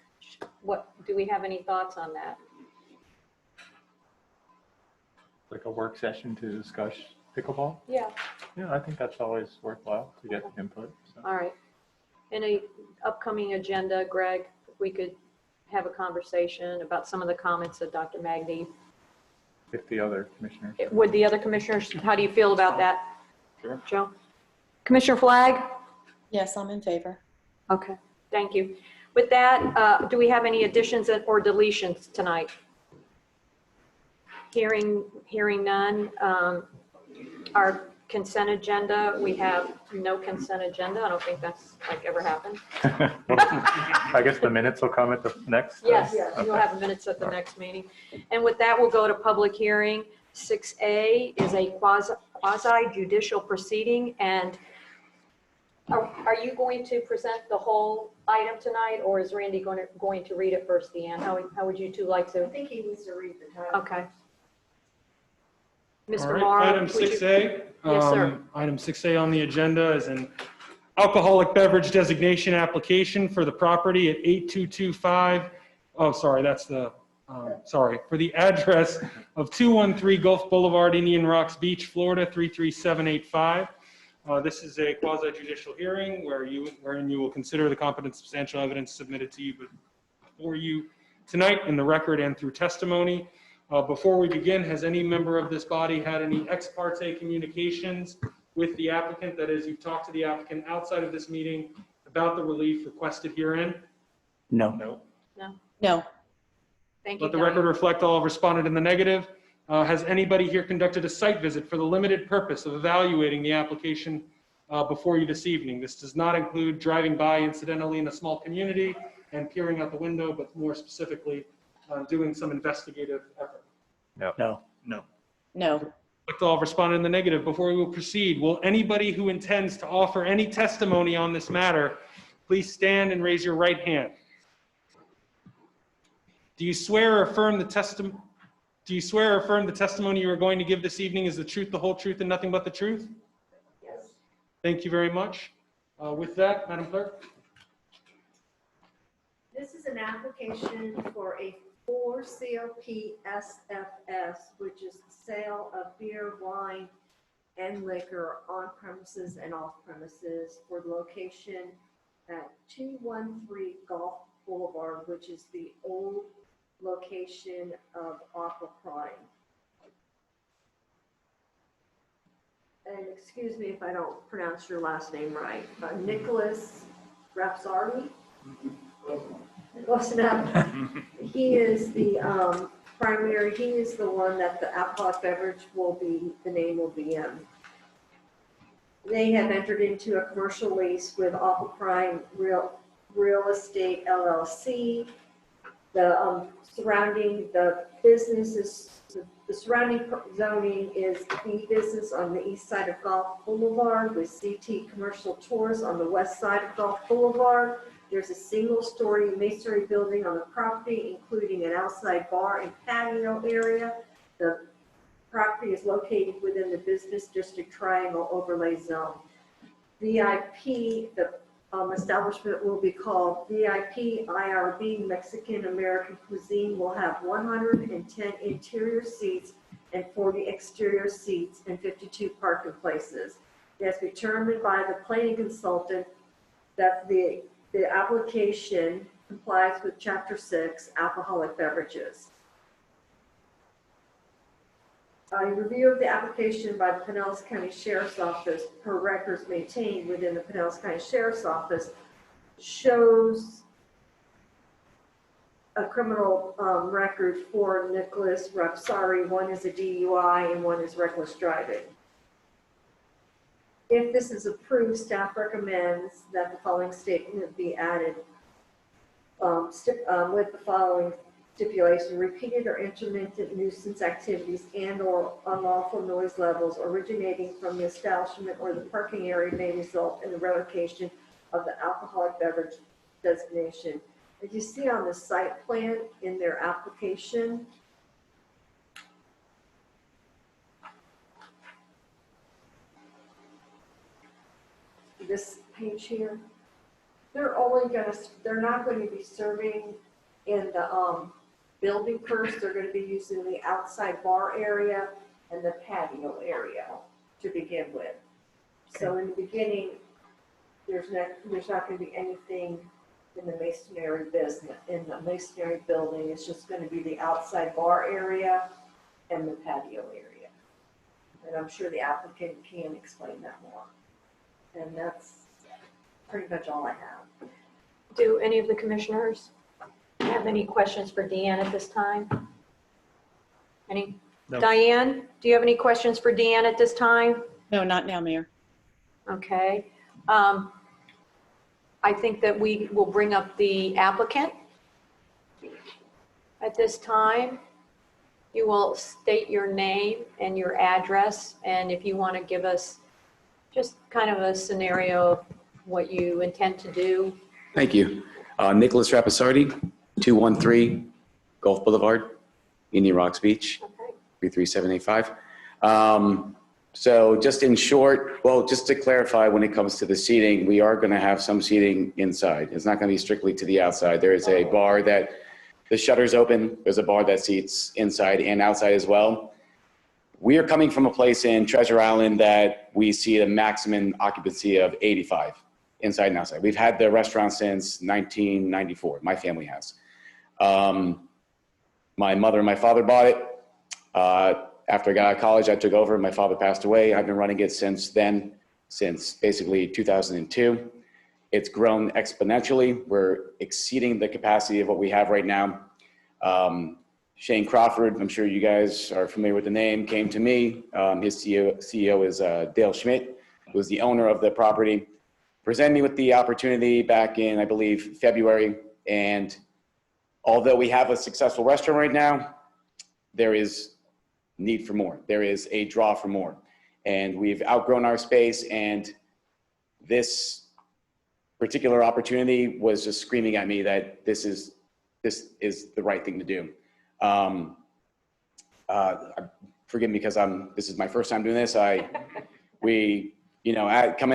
what? Do we have any thoughts on that? Like a work session to discuss pickleball? Yeah. Yeah, I think that's always worthwhile to get input. So. All right. In a upcoming agenda, Greg, if we could have a conversation about some of the comments that Dr. Magdy. If the other commissioners. Would the other commissioners, how do you feel about that? Sure. Joe? Commissioner Flagg? Yes, I'm in favor. Okay, thank you. With that, do we have any additions or deletions tonight? Hearing none. Our consent agenda, we have no consent agenda. I don't think that's ever happened. I guess the minutes will come at the next. Yes, Okay. you'll have minutes at the next meeting. And with that, we'll go to public hearing. 6A is a quasi judicial proceeding, and are you going to present the whole item tonight, or is Randy going to read it first, Deanne? How would you two like to? I think he needs to read the title. Okay. All Mr. right, Morrow. Item 6A. Yes, sir. Item 6A on the agenda is an alcoholic beverage designation application for the property at 8225. Oh, sorry, that's the, for the address of 213 Gulf Boulevard, Indian Rocks Beach, Florida, 33785. This is a quasi-judicial hearing wherein you will consider the competent substantial evidence submitted to you before you tonight in the record and through testimony. Before we begin, has any member of this body had any ex parte communications with the applicant? That is, you've talked to the applicant outside of this meeting about the relief requested herein? No. No. No. No. Thank you. Let the record reflect all have responded in the negative. Has anybody here conducted a site visit for the limited purpose of evaluating the application before you this evening? This does not include driving by incidentally in a small community and peering out the window, but more specifically, doing some investigative effort. No. No. No. No. Like to all have responded in the negative. Before we will proceed, will anybody who intends to offer any testimony on this matter, please stand and raise your right hand. Do you swear or affirm the testimony? Do you swear or affirm the testimony you are going to give this evening is the truth, the whole truth, and nothing but the truth? Yes. Thank you very much. With that, Madam Clerk. This is an application for a 4 COP SFS, which is the sale of beer, wine, and liquor on premises and off premises for the location at 213 Gulf Boulevard, which is the old location of Aqua Prime. And excuse me if I don't pronounce your last name right. Nicholas Rapsardi? Close enough. He is the primary, he is the one that the alcoholic beverage will be, the name will be in. They have entered into a commercial lease with Aqua Prime Real Estate LLC. The surrounding, the businesses, the surrounding zoning is the business on the east side of Gulf Boulevard with CT Commercial Tours on the west side of Gulf Boulevard. There's a single-story masonry building on the property, including an outside bar and patio area. The property is located within the Business District Triangle Overlay Zone. VIP, the establishment will be called VIP IRB Mexican American Cuisine. Will have 110 interior seats and 40 exterior seats and 52 parking places. It has determined by the planning consultant that the application complies with Chapter 6 alcoholic beverages. A review of the application by the Pinellas County Sheriff's Office per records maintained within the Pinellas County Sheriff's Office shows a criminal record for Nicholas Rapsari. One is a DUI and one is reckless driving. If this is approved, staff recommends that the following statement be added with the following stipulation: repeated or intermittent nuisance activities and/or unlawful noise levels originating from the establishment or the parking area may result in the revocation of the alcoholic beverage designation. As you see on the site plan in their application, this page here, they're not going to be serving in the building first. They're going to be using the outside bar area and the patio area to begin with. So in the beginning, there's not going to be anything in the masonry business, in the masonry building. It's just going to be the outside bar area and the patio area. And I'm sure the applicant can explain that more. And that's pretty much all I have. Do any of the commissioners have any questions for Deanne at this time? Any? No. Diane, do you have any questions for Deanne at this time? No, not now, Mayor. Okay. I think that we will bring up the applicant. At this time, you will state your name and your address, and if you want to give us just kind of a scenario of what you intend to do. Thank you. Nicholas Rapasardi, 213 Gulf Boulevard, Indian Rocks Beach, 33785. So just in short, well, just to clarify, when it comes to the seating, we are going to have some seating inside. It's not going to be strictly to the outside. There is a bar that the shutters open. There's a bar that seats inside and outside as well. We are coming from a place in Treasure Island that we see a maximum occupancy of 85 inside and outside. We've had the restaurant since 1994. My family has. My mother and my father bought it. After I got out of college, I took over. My father passed away. I've been running it since then, since basically 2002. It's grown exponentially. We're exceeding the capacity of what we have right now. Shane Crawford, I'm sure you guys are familiar with the name, came to me. His CEO is Dale Schmidt, who is the owner of the property. Presented me with the opportunity back in, I believe, February. And although we have a successful restaurant right now, there is need for more. There is a draw for more. And we've outgrown our space, and this particular opportunity was just screaming at me that this is the right thing to do. Forgive me because this is my first time doing this. Coming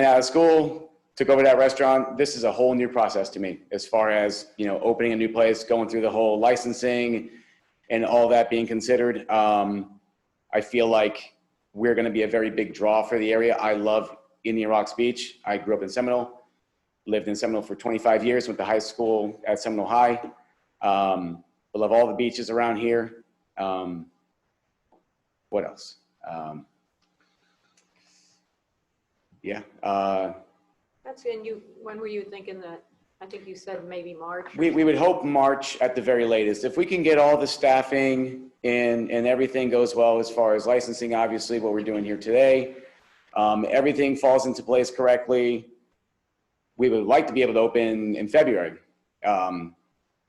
out of school, took over that restaurant. This is a whole new process to me as far as, opening a new place, going through the whole licensing and all that being considered. I feel like we're going to be a very big draw for the area. I love Indian Rocks Beach. I grew up in Seminole, lived in Seminole for 25 years, went to high school at Seminole High. I love all the beaches around here. What else? That's good. When were you thinking that? I think you said maybe March. We would hope March at the very latest. If we can get all the staffing and everything goes well as far as licensing, obviously what we're doing here today, everything falls into place correctly, we would like to be able to open in February.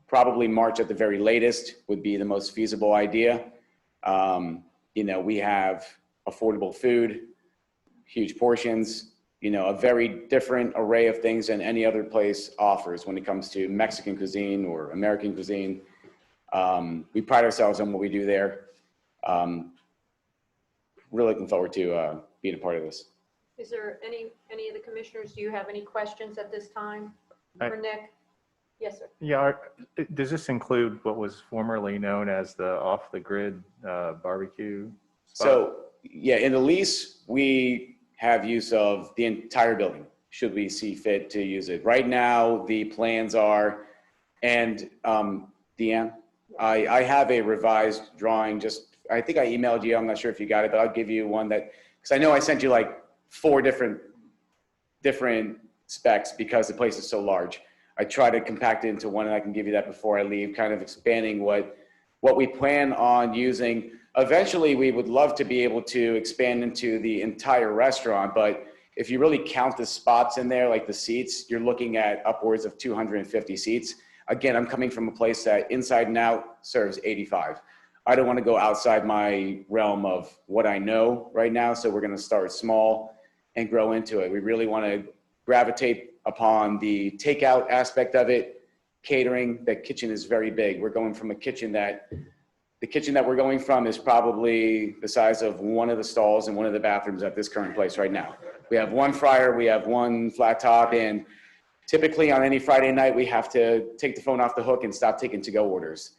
Probably March at the very latest would be the most feasible idea. We have affordable food, huge portions, a very different array of things than any other place offers when it comes to Mexican cuisine or American cuisine. We pride ourselves on what we do there. Really looking forward to being a part of this. Is there any of the commissioners, do you have any questions at this time for Nick? Yes, sir. Yeah, does this include what was formerly known as the off-the-grid barbecue spot? So, yeah, in the lease, we have use of the entire building, should we see fit to use it. Right now, the plans are, and Deanne, I have a revised drawing, I think I emailed you, I'm not sure if you got it, but I'll give you one that, because I know I sent you like 4 different specs because the place is so large. I try to compact it into one, and I can give you that before I leave, kind of expanding what we plan on using. Eventually, we would love to be able to expand into the entire restaurant, but if you really count the spots in there, like the seats, you're looking at upwards of 250 seats. Again, I'm coming from a place that inside and out serves 85. I don't want to go outside my realm of what I know right now, so we're going to start small and grow into it. We really want to gravitate upon the takeout aspect of it, catering. The kitchen is very big. We're going from the kitchen that we're going from is probably the size of one of the stalls and one of the bathrooms at this current place right now. We have 1 fryer, we have 1 flat top, and typically on any Friday night, we have to take the phone off the hook and stop taking to-go orders.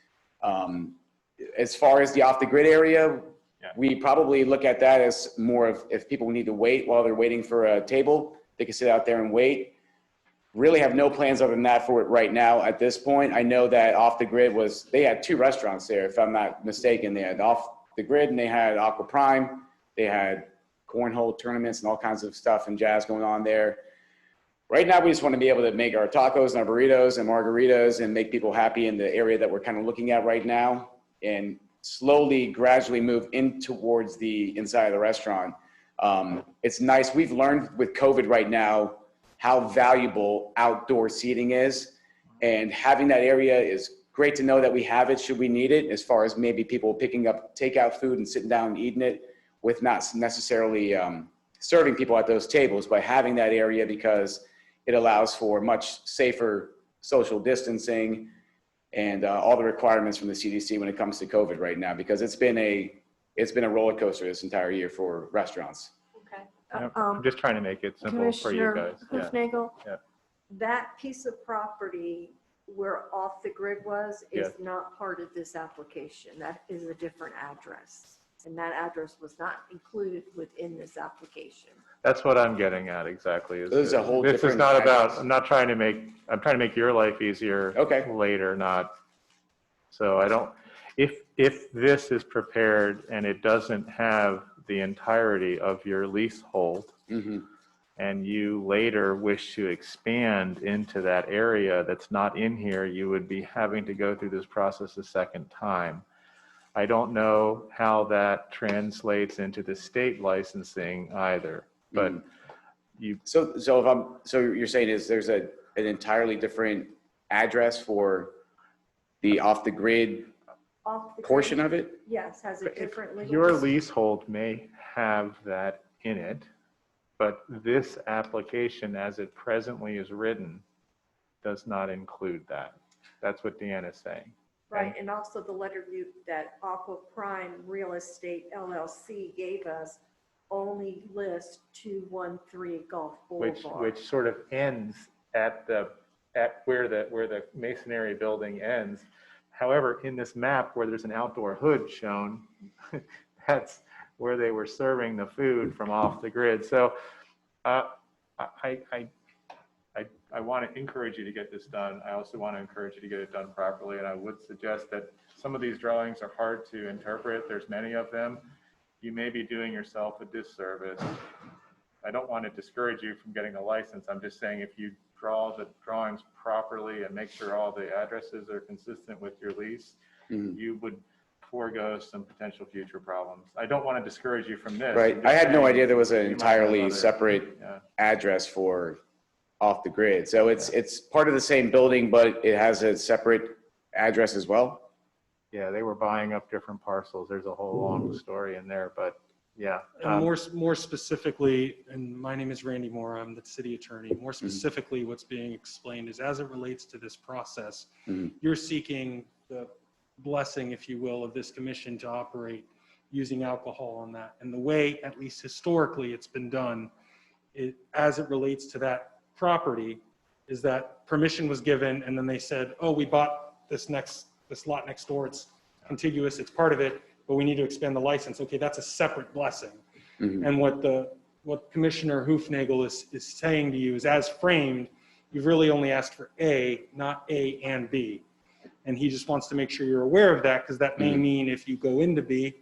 As far as the off-the-grid area, we probably look at that as more of if people need to wait while they're waiting for a table, they can sit out there and wait. Really have no plans other than that for it right now at this point. I know that Off the Grid they had 2 restaurants there, if I'm not mistaken. They had Off the Grid and they had Aqua Prime. They had cornhole tournaments and all kinds of stuff and jazz going on there. Right now, we just want to be able to make our tacos and our burritos and margaritas and make people happy in the area that we're kind of looking at right now, and slowly, gradually move in towards the inside of the restaurant. It's nice. We've learned with COVID right now how valuable outdoor seating is, and having that area is great to know that we have it should we need it, as far as maybe people picking up takeout food and sitting down and eating it with not necessarily serving people at those tables, but having that area because it allows for much safer social distancing and all the requirements from the CDC when it comes to COVID right now, because it's been a roller coaster this entire year for restaurants. Okay. I'm just trying to make it simple for you guys. Commissioner Yeah. Hoofnagel, Yeah. that piece of property where Off the Grid was is Yes. not part of this application. That is a different address. And that address was not included within this application. That's what I'm getting at exactly. There's a whole This is different not about, address. I'm trying to make your life easier later, not, so I don't, if this is prepared and it doesn't have the entirety of your leasehold, and you later wish to expand into that area that's not in here, you would be having to go through this process a second time. I don't know how that translates into the state licensing either, but you. So you're saying there's an entirely different address for the Off the Grid portion of it? Yes, has a different legal. Your leasehold may have that in it, but this application as it presently is written does not include that. That's what Deanna is saying. Right, and also the letter that Aqua Prime Real Estate LLC gave us only lists 213 Gulf Boulevard. Which sort of ends at where the masonry building ends. However, in this map where there's an outdoor hood shown, that's where they were serving the food from Off the Grid. So I want to encourage you to get this done. I also want to encourage you to get it done properly. And I would suggest that some of these drawings are hard to interpret. There's many of them. You may be doing yourself a disservice. I don't want to discourage you from getting a license. I'm just saying if you draw the drawings properly and make sure all the addresses are consistent with your lease, you would forego some potential future problems. I don't want to discourage you from this. Right. I had no idea there was an entirely separate address for Off the Grid. So it's part of the same building, but it has a separate address as well? Yeah, they were buying up different parcels. There's a whole long story in there, but yeah. And more specifically, and my name is Randy Moore, I'm the city attorney. More specifically, what's being explained is as it relates to this process, you're seeking the blessing, if you will, of this commission to operate using alcohol on that. And the way, at least historically, it's been done as it relates to that property, is that permission was given, and then they said, oh, we bought this lot next door, it's contiguous, it's part of it, but we need to expand the license. Okay, that's a separate blessing. And what Commissioner Hoofnagel is saying to you is, as framed, you've really only asked for A, not A and B. And he just wants to make sure you're aware of that, because that may mean if you go into B,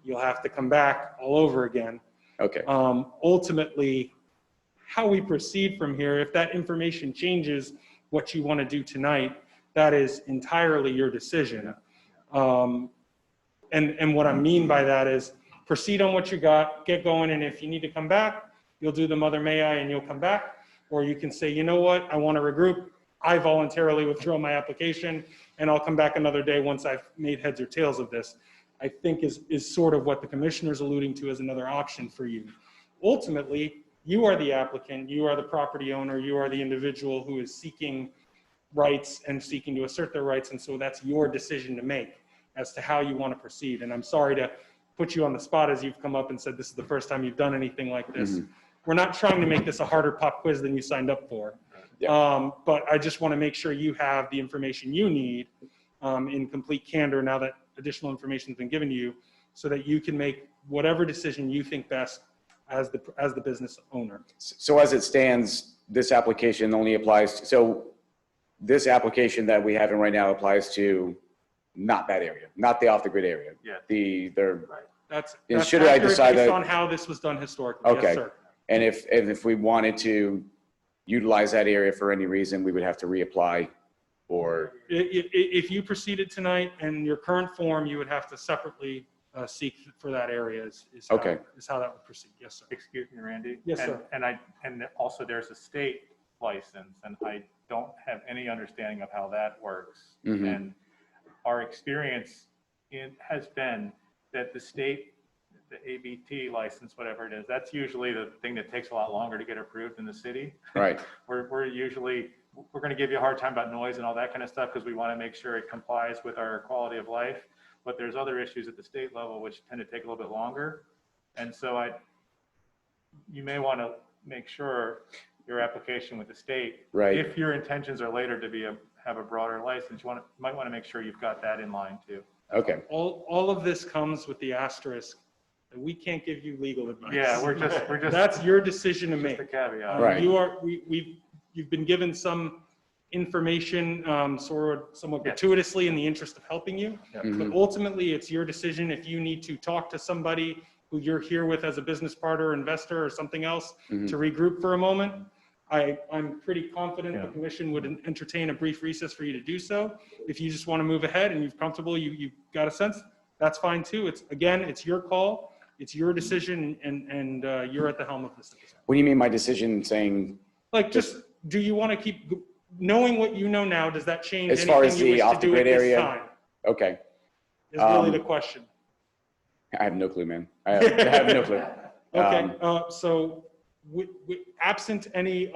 you'll have to come back all over again. Okay. Ultimately, how we proceed from here, if that information changes what you want to do tonight, that is entirely your decision. And what I mean by that is, proceed on what you got, get going, and if you need to come back, you'll do the Mother May I and you'll come back. Or you can say, you know what, I want to regroup. I voluntarily withdraw my application, and I'll come back another day once I've made heads or tails of this. I think is sort of what the commissioner's alluding to as another option for you. Ultimately, you are the applicant, you are the property owner, you are the individual who is seeking rights and seeking to assert their rights, and so that's your decision to make as to how you want to proceed. And I'm sorry to put you on the spot as you've come up and said this is the first time you've done anything like this. We're not trying to make this a harder pop quiz than you signed up for. But I just want to make sure you have the information you need in complete candor now that additional information has been given to you, so that you can make whatever decision you think best as the business owner. So as it stands, this application only applies, so this application that we have in right now applies to not that area, not the off-the-grid area. Yeah. That's should I accurate decide based that? on how this was done historically. Okay. Yes, sir. And if we wanted to utilize that area for any reason, we would have to reapply, or? If you proceeded tonight in your current form, you would have to separately seek for that area is how that would proceed. Yes, sir. Excuse me, Randy. Yes, sir. And also there's a state license, and I don't have any understanding of how that works. And our experience has been that the state, the ABT license, whatever it is, that's usually the thing that takes a lot longer to get approved in the city. Right. We're going to give you a hard time about noise and all that kind of stuff, because we want to make sure it complies with our quality of life. But there's other issues at the state level which tend to take a little bit longer. And so you may want to make sure your application with the state, right, if your intentions are later to have a broader license, you might want to make sure you've got that in line too. Okay. All of this comes with the asterisk that we can't give you legal advice. Yeah, we're just that's your decision to make. The caveat. Right. You've been given some information somewhat gratuitously in the interest of helping you, but ultimately it's your decision. If you need to talk to somebody who you're here with as a business partner, investor, or something else to regroup for a moment, I'm pretty confident the commission would entertain a brief recess for you to do so. If you just want to move ahead and you're comfortable, you've got a sense, that's fine too. It's your call, it's your decision, and you're at the helm of this. What do you mean my decision saying? Like, just, do you want to keep, knowing what you know now, does that change As far as anything you the wish to do at off-the-grid this area? time? Okay. Is really the question. I have no clue, man. I have no clue. Okay, so absent any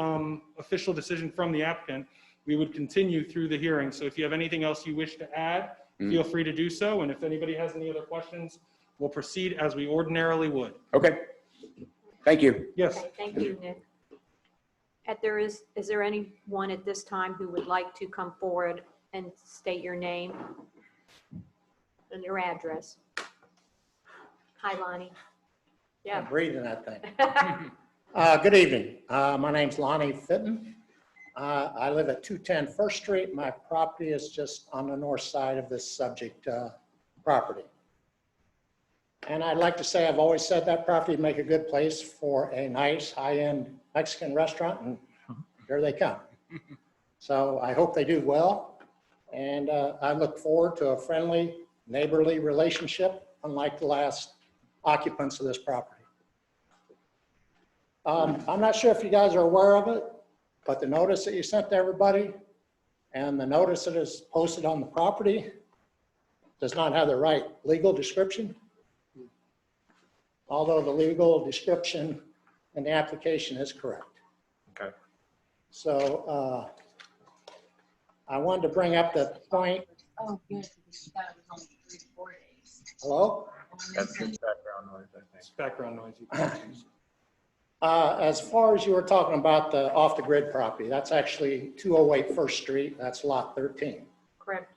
official decision from the applicant, we would continue through the hearing. So if you have anything else you wish to add, feel free to do so. And if anybody has any other questions, we'll proceed as we ordinarily would. Okay. Thank you. Yes. Thank you, Nick. Is there anyone at this time who would like to come forward and state your name and your address? Hi, Lonnie. Yeah. Breathing, I think. Good evening. My name's Lonnie Fitton. I live at 210 First Street. My property is just on the north side of this subject property. And I'd like to say, I've always said that property would make a good place for a nice high-end Mexican restaurant, and here they come. So I hope they do well. And I look forward to a friendly, neighborly relationship, unlike the last occupants of this property. I'm not sure if you guys are aware of it, but the notice that you sent to everybody and the notice that is posted on the property does not have the right legal description, although the legal description in the application is correct. Okay. So I wanted to bring up the point. Oh, good. That was only 3 to 4 days. Hello? That's background noise, I think. It's background noise. You can use. As far as you were talking about the off-the-grid property, that's actually 208 First Street. That's lot 13. Correct.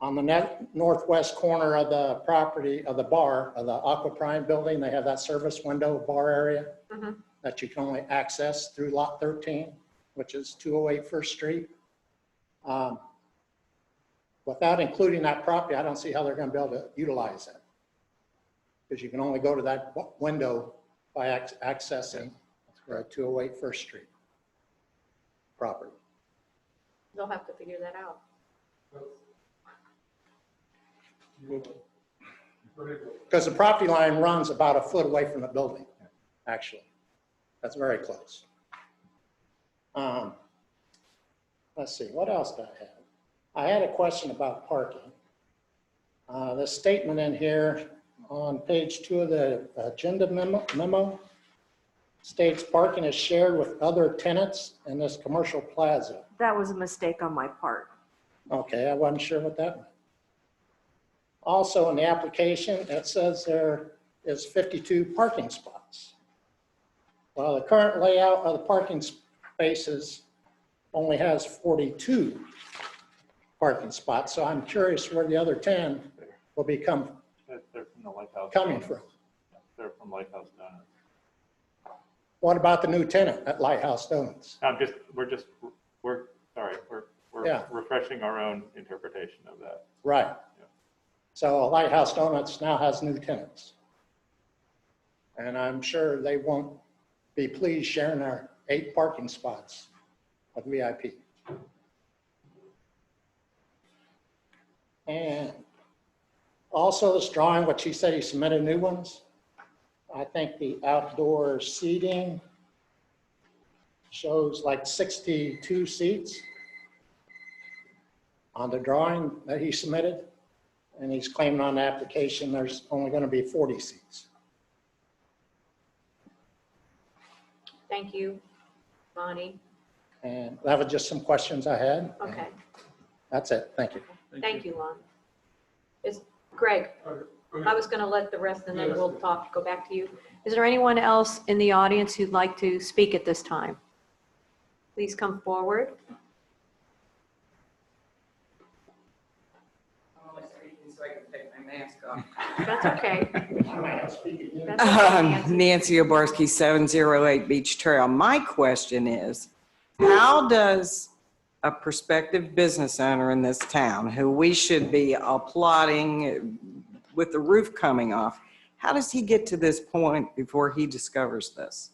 On the northwest corner of the property, of the bar, of the Aqua Prime building, they have that service window bar area Mhm. that you can only access through lot 13, which is 208 First Street. Without including that property, I don't see how they're going to be able to utilize it. Because you can only go to that window by accessing 208 First Street property. They'll have to figure that out. Because the property line runs about a foot away from the building, actually. That's very close. Let's see, what else did I have? I had a question about parking. The statement in here on page 2 of the agenda memo states parking is shared with other tenants in this commercial plaza. That was a mistake on my part. Okay, I wasn't sure what that meant. Also in the application, it says there is 52 parking spots. Well, the current layout of the parking spaces only has 42 parking spots, so I'm curious where the other 10 will be coming They're from the Lighthouse. from. They're from Lighthouse Donuts. What about the new tenant at Lighthouse Donuts? We're Yeah. refreshing our own interpretation of that. Right. So Lighthouse Donuts now has new tenants. And I'm sure they won't be pleased sharing our 8 parking spots with VIP. And also this drawing, what he said he submitted new ones. I think the outdoor seating shows like 62 seats on the drawing that he submitted. And he's claiming on the application there's only going to be 40 seats. Thank you, Bonnie. And that was just some questions I had. Okay, That's it. Thank you. thank you, Lon. Is Greg, I was going to let the rest and then we'll go back to you. Is there anyone else in the audience who'd like to speak at this time? Please come forward. So I can take my mask off. That's okay. That's okay, Nancy Obarski, 708 Beach Trail. My question is, how does a prospective business owner in this town, who we should be applauding with the roof coming off, how does he get to this point before he discovers this?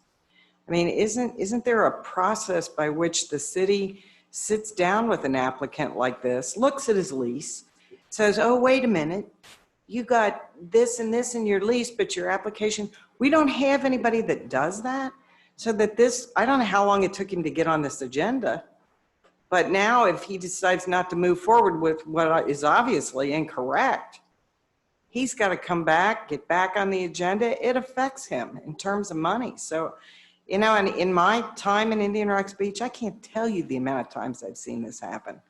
I mean, isn't there a process by which the city sits down with an applicant like this, looks at his lease, says, oh, wait a minute, you got this and this in your lease, but your application, we don't have anybody that does that. So that this, I don't know how long it took him to get on this agenda, but now if he decides not to move forward with what is obviously incorrect, he's got to come back, get back on the agenda. It affects him in terms of money. So, you know, and in my time in Indian Rocks Beach, I can't tell you the amount of times I've seen this happen.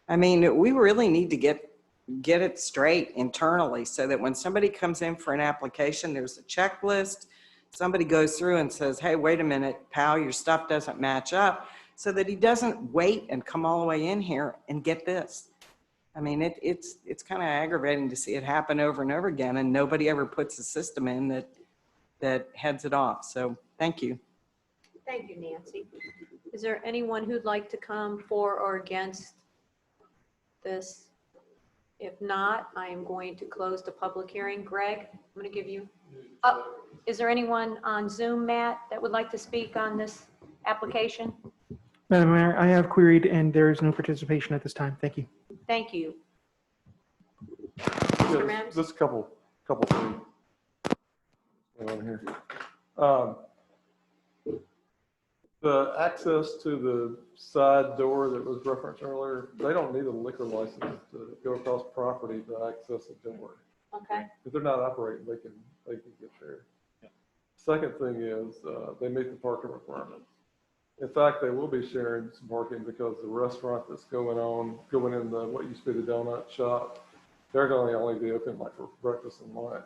I mean, we really need to get it straight internally so that when somebody comes in for an application, there's a checklist. Somebody goes through and says, hey, wait a minute, pal, your stuff doesn't match up, so that he doesn't wait and come all the way in here and get this. I mean, it's kind of aggravating to see it happen over and over again, and nobody ever puts a system in that heads it off. So thank you. Thank you, Nancy. Is there anyone who'd like to come for or against this? If not, I am going to close the public hearing. Greg, I'm going to give you, is there anyone on Zoom, Matt, that would like to speak on this application? Madam Mayor, I have queried and there is no participation at this time. Thank you. Thank you. Yeah, just a couple things on here. The access to the side door that was referenced earlier, they don't need a liquor license to go across property to access the door. Okay. If they're not operating, they can get there. Second thing is, they meet the parking requirements. In fact, they will be sharing some parking because the restaurant that's going in the, what used to be the donut shop, they're going to only be open like for breakfast and lunch.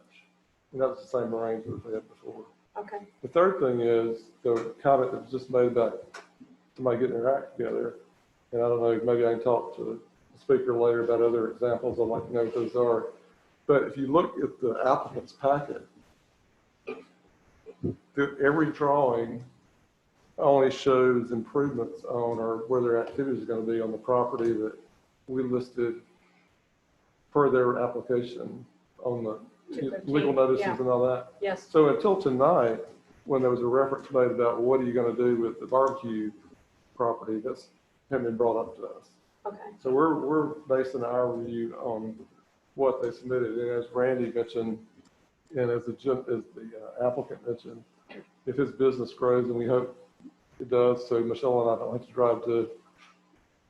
And that was the same arrangement they had before. Okay. The third thing is the comment that was just made about somebody getting their act together. And I don't know, maybe I can talk to the speaker later about other examples. I'd like to know what those are. But if you look at the applicant's packet, every drawing only shows improvements on or where their activities are going to be on the property that we listed per their application on the legal notices and all that. Yes. So until tonight, when there was a reference made about what are you going to do with the barbecue property, that's hadn't been brought up to us. Okay. So we're basing our review on what they submitted. And as Randy mentioned, and as the applicant mentioned, if his business grows, and we hope it does, so Michelle and I don't have to drive to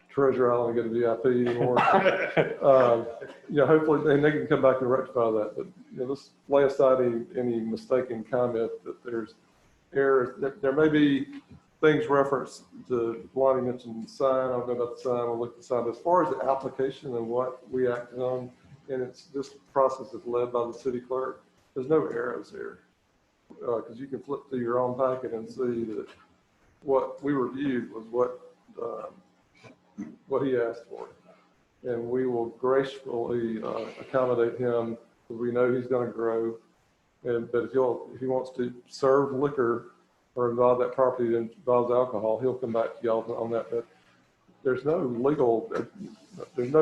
Treasure Island and get a VIP anymore. Hopefully, and they can come back and rectify that. But let's lay aside any mistaken comment that there's errors. There may be things referenced to Lonnie mentioned the sign. I'll go about the sign. We'll look at the sign. But as far as the application and what we acted on, and this process is led by the city clerk, there's no arrows here. Because you can flip through your own packet and see that what we reviewed was what he asked for. And we will gracefully accommodate him because we know he's going to grow. But if he wants to serve liquor or involve that property that involves alcohol, he'll come back to y'all on that. But there's no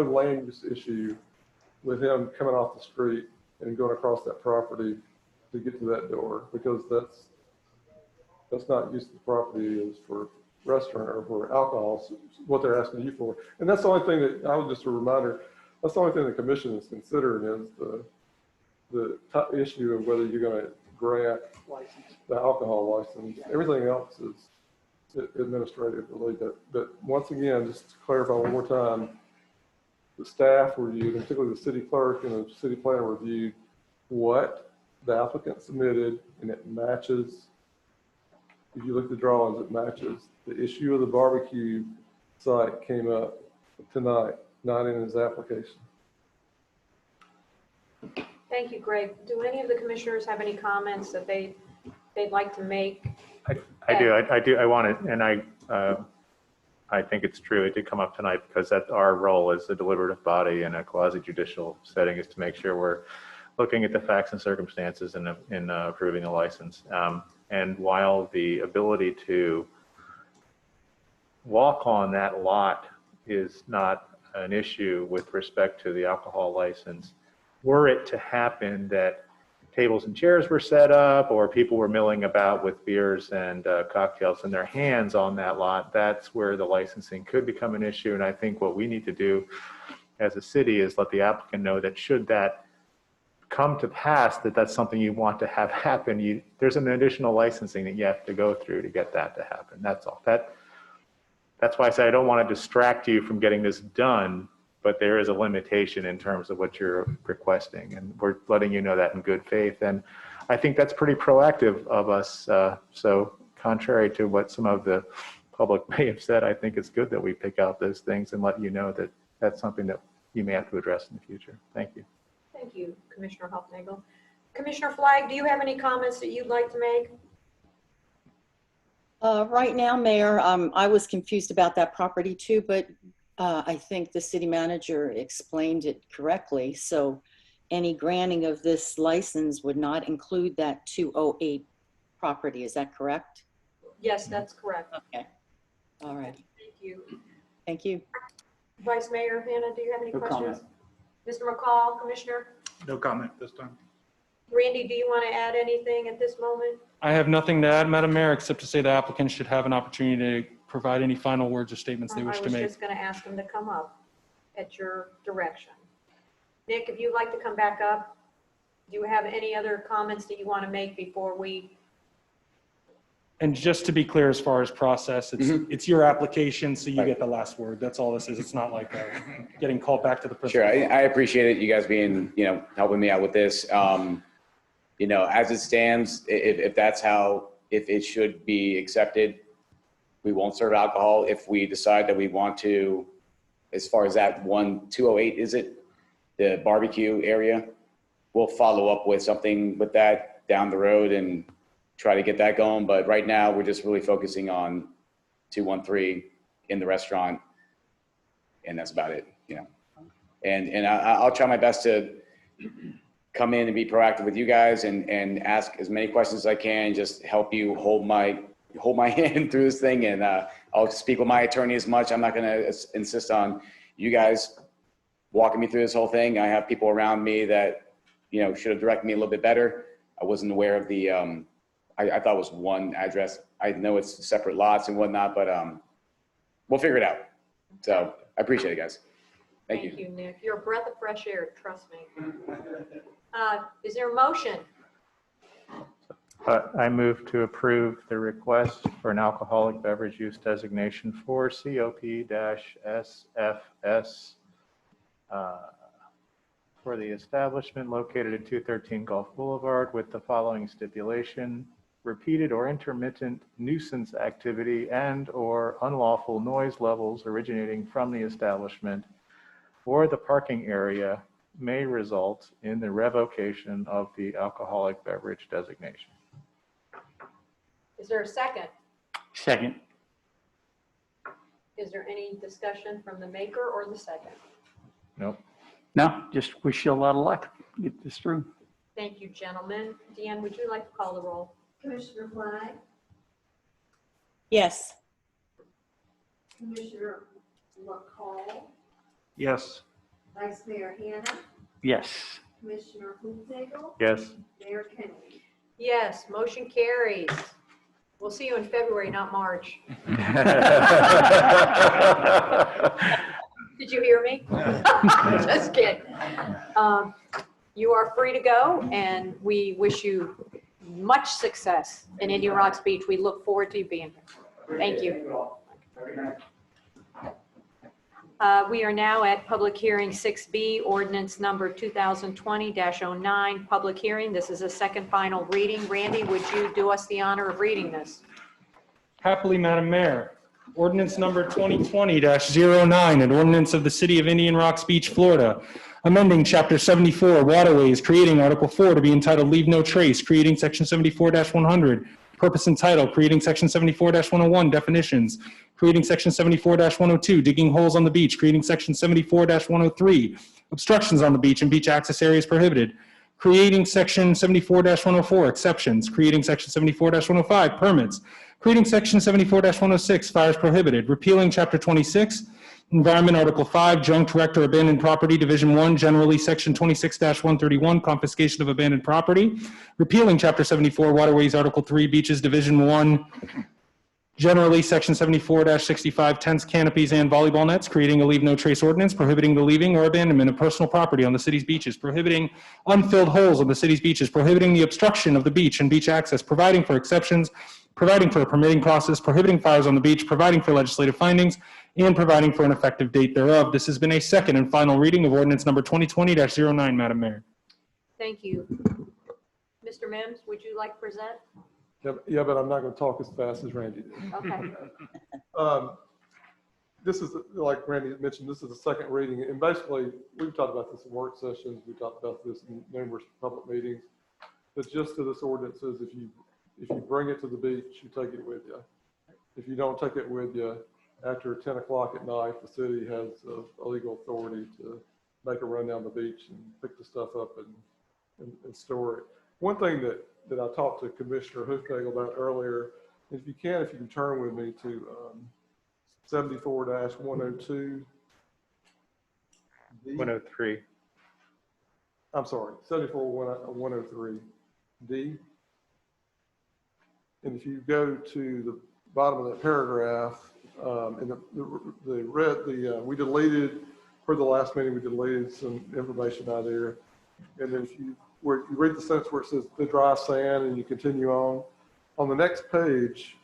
land use issue with him coming off the street and going across that property to get to that door, because that's not use of the property is for restaurant or for alcohol, what they're asking you for. And that's the only thing that I was just a reminder, that's the only thing the commission is considering is the issue of whether you're going to grant the alcohol license. Everything else is administrative related. But once again, just to clarify one more time, the staff reviewed, and particularly the city clerk and the city planner reviewed what the applicant submitted, and it matches. If you look at the drawings, it matches. The issue of the barbecue site came up tonight, not in his application. Thank you, Greg. Do any of the commissioners have any comments that they'd like to make? I do. I want it, and I think it's true. It did come up tonight because that's our role as a deliberative body in a quasi-judicial setting, is to make sure we're looking at the facts and circumstances in approving a license. And while the ability to walk on that lot is not an issue with respect to the alcohol license, were it to happen that tables and chairs were set up or people were milling about with beers and cocktails in their hands on that lot, that's where the licensing could become an issue. And I think what we need to do as a city is let the applicant know that should that come to pass, that's something you want to have happen, there's an additional licensing that you have to go through to get that to happen. That's all. That's why I say I don't want to distract you from getting this done, but there is a limitation in terms of what you're requesting, and we're letting you know that in good faith. And I think that's pretty proactive of us. So contrary to what some of the public may have said, I think it's good that we pick out those things and let you know that that's something that you may have to address in the future. Thank you. Thank you, Commissioner Hufnagel. Commissioner Flagg, do you have any comments that you'd like to make? Right now, Mayor, I was confused about that property too, but I think the city manager explained it correctly. So any granting of this license would not include that 208 property. Is that correct? Yes, that's correct. Okay. All right. Thank you. Thank you. Vice Mayor Hanna, do you have any No questions? comment. Mr. McCall, Commissioner? No comment this time. Randy, do you want to add anything at this moment? I have nothing to add, Madam Mayor, except to say the applicant should have an opportunity to provide any final words or statements they wish to I was make. just going to ask them to come up at your direction. Nick, if you'd like to come back up, do you have any other comments that you want to make before we? And just to be clear, as far as process, it's your application, so you get the last word. That's all this is. It's not like getting called back to the principal. Sure, I appreciate it. You guys being, helping me out with this. As it stands, if that's how, if it should be accepted, we won't serve alcohol. If we decide that we want to, as far as that 208, is it the barbecue area? We'll follow up with something with that down the road and try to get that going. But right now, we're just really focusing on 213 in the restaurant, and that's about it, you know. And I'll try my best to come in and be proactive with you guys and ask as many questions as I can, just help you hold my hand through this thing. And I'll speak with my attorney as much. I'm not going to insist on you guys walking me through this whole thing. I have people around me that, you know, should have directed me a little bit better. I wasn't aware of the, I thought it was one address. I know it's separate lots and whatnot, but we'll figure it out. So I appreciate it, guys. Thank you. Thank you, Nick. You're a breath of fresh air, trust me. Is there a motion? I move to approve the request for an alcoholic beverage use designation for COP-SFS for the establishment located at 213 Gulf Boulevard with the following stipulation: repeated or intermittent nuisance activity and or unlawful noise levels originating from the establishment or the parking area may result in the revocation of the alcoholic beverage designation. Is there a second? Second. Is there any discussion from the maker or the second? Nope. No, just wish you a lot of luck. Get this through. Thank you, gentlemen. Deanne, would you like to call the roll? Commissioner Fly, Yes. Commissioner McCall, Yes. Vice Mayor Hannah, Yes. Commissioner Hufnagel, Yes. Mayor Kennedy. Yes, motion carries. We'll see you in February, not March. Did you hear me? Just kidding. You are free to go, and we wish you much success in Indian Rocks Beach. We look forward to you being here. Thank you. We are now at public hearing 6B, ordinance number 2020-09, public hearing. This is a second final reading. Randy, would you do us the honor of reading this? Happily, Madam Mayor. Ordinance number 2020-09, an ordinance of the City of Indian Rocks Beach, Florida, amending Chapter 74, Waterways, creating Article 4 to be entitled Leave No Trace, creating Section 74-100, purpose and title, creating Section 74-101, definitions, creating Section 74-102, digging holes on the beach, creating Section 74-103, obstructions on the beach and beach access areas prohibited, creating Section 74-104, exceptions, creating Section 74-105, permits, creating Section 74-106, fires prohibited, repealing Chapter 26, Environment, Article 5, Junk, Wrecked, or Abandoned Property, Division 1, generally Section 26-131, Confiscation of Abandoned Property, repealing Chapter 74, Waterways, Article 3, Beaches, Division 1, generally Section 74-65, Tents, Canopies, and Volleyball Nets, creating a Leave No Trace ordinance, prohibiting the leaving or abandonment of personal property on the city's beaches, prohibiting unfilled holes on the city's beaches, prohibiting the obstruction of the beach and beach access, providing for exceptions, providing for a permitting process, prohibiting fires on the beach, providing for legislative findings, and providing for an effective date thereof. This has been a second and final reading of ordinance number 2020-09, Madam Mayor. Thank you. Mr. Mims, would you like to present? Yeah, but I'm not going to talk as fast as Randy did. Okay. This is, like Randy mentioned, this is the second reading. And basically, we've talked about this in work sessions. We talked about this in numerous public meetings. The gist of this ordinance is if you bring it to the beach, you take it with you. If you don't take it with you, after 10 o'clock at night, the city has a legal authority to make a run down the beach and pick the stuff up and store it. One thing that I talked to Commissioner Hufnagel about earlier, if you can turn with me to 74-102. 103. I'm sorry, 74-103 D. And if you go to the bottom of that paragraph, and we deleted, for the last meeting, we deleted some information out there. And then if you read the sentence where it says the dry sand and you continue on the next page,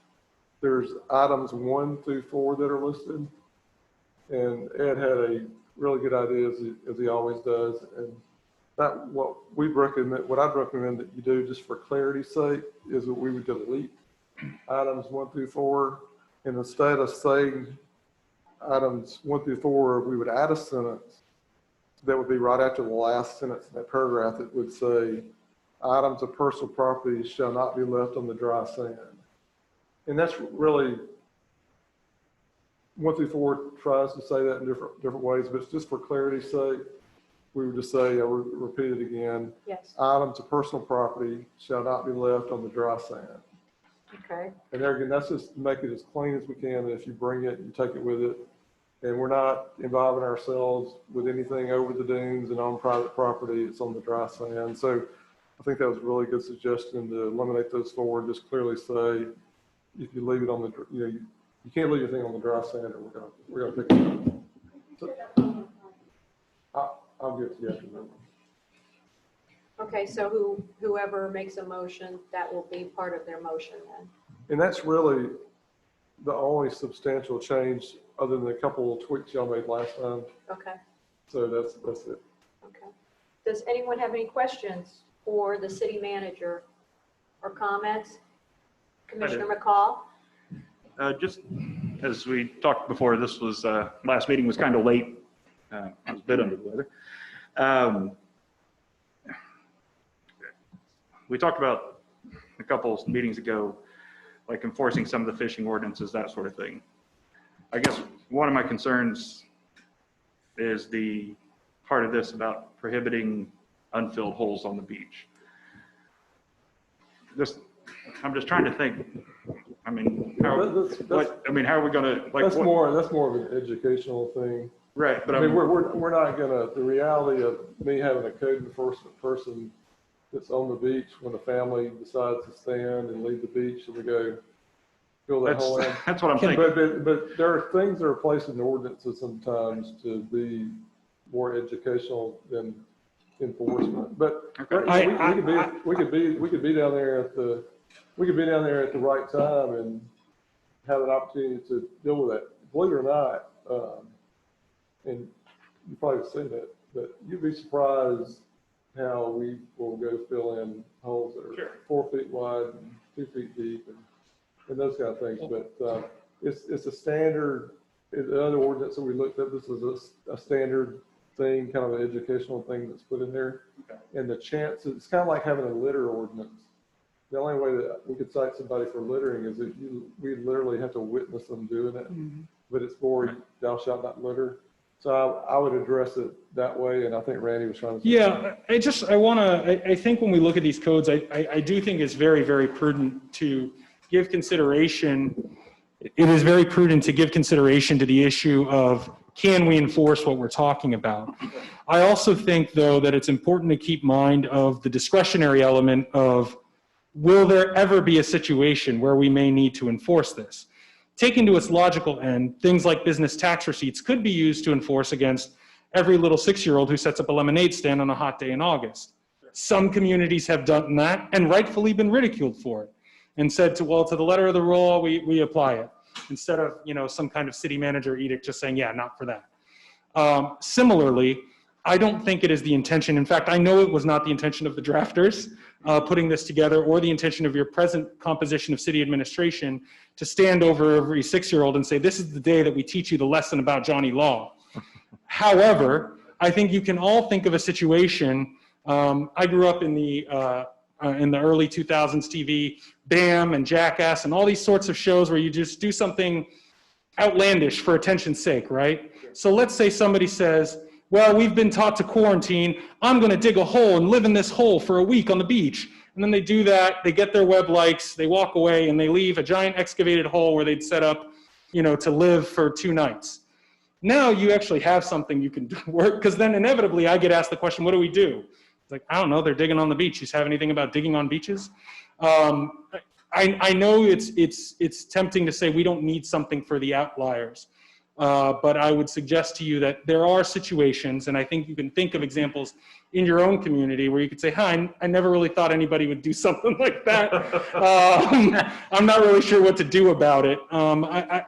there's items 1 through 4 that are listed. And Ed had a really good idea, as he always does. And that what I'd recommend that you do, just for clarity's sake, is that we would delete items 1 through 4. And instead of saying items 1 through 4, we would add a sentence that would be right after the last sentence in that paragraph that would say items of personal property shall not be left on the dry sand. And that's really, 1 through 4 tries to say that in different ways, but it's just for clarity's sake, we would just say, I'll repeat it again. Yes. Items of personal property shall not be left on the dry sand. Okay. And there again, that's just to make it as clean as we can. And if you bring it, you take it with it. And we're not involving ourselves with anything over the dunes and on private property. It's on the dry sand. So I think that was a really good suggestion to eliminate those 4 and just clearly say, if you leave it on the, you can't leave your thing on the dry sand, or we're gonna pick it up. So, I'll get to you after that. Okay, so whoever makes a motion, that will be part of their motion then. And that's really the only substantial change, other than a couple of tweaks y'all made last time. Okay, So that's it. okay. Does anyone have any questions for the city manager or comments? Commissioner McCall? Just as we talked before, this was, last meeting was kind of late. I was a bit under the weather. We talked about a couple of meetings ago, like enforcing some of the fishing ordinances, that sort of thing. I guess one of my concerns is the part of this about prohibiting unfilled holes on the beach. I'm just trying to think. I mean, how are we going to like? That's more of an educational thing, right? But I mean, we're not gonna. The reality of me having a code enforcement person that's on the beach when a family decides to stand and leave the beach, and we go fill that hole in. That's what I'm thinking. But there are things that are placed in ordinances sometimes to be more educational than enforcement. But we could be down there at the right time and have an opportunity to deal with that. Believe it or not, and you probably have seen it, but you'd be surprised how we will go fill in holes that are 4 feet wide and 2 feet deep and those kind of things. But it's a standard. The other ordinance that we looked at, this is a standard thing, kind of an educational thing that's put in there. And the chance, it's kind of like having a litter ordinance. The only way that we could cite somebody for littering is if we literally have to witness them doing it. Mm-hmm. But it's for thou shalt not litter. So I would address it that way, and I think Randy was trying to say Yeah, I think when we look at these codes, I do think it's very, very prudent to give consideration. It is very prudent to give consideration to the issue of, can we enforce what we're talking about? I also think, though, that it's important to keep mind of the discretionary element of, will there ever be a situation where we may need to enforce this? Taken to its logical end, things like business tax receipts could be used to enforce against every little 6-year-old who sets up a lemonade stand on a hot day in August. Some communities have done that and rightfully been ridiculed for it and said to the letter of the law, we apply it, instead of, some kind of city manager edict just saying, yeah, not for that. Similarly, I don't think it is the intention. In fact, I know it was not the intention of the drafters putting this together, or the intention of your present composition of city administration to stand over every 6-year-old and say, this is the day that we teach you the lesson about Johnny Law. However, I think you can all think of a situation. I grew up in the early 2000s TV, BAM and Jackass and all these sorts of shows where you just do something outlandish for attention's sake, right? So let's say somebody says, well, we've been taught to quarantine. I'm going to dig a hole and live in this hole for a week on the beach. And then they do that. They get their web likes. They walk away and they leave a giant excavated hole where they'd set up, to live for 2 nights. Now you actually have something you can work, because then inevitably I get asked the question, what do we do? It's like, I don't know. They're digging on the beach. You have anything about digging on beaches? I know it's tempting to say we don't need something for the outliers. But I would suggest to you that there are situations, and I think you can think of examples in your own community where you could say, hi, I never really thought anybody would do something like that. I'm not really sure what to do about it.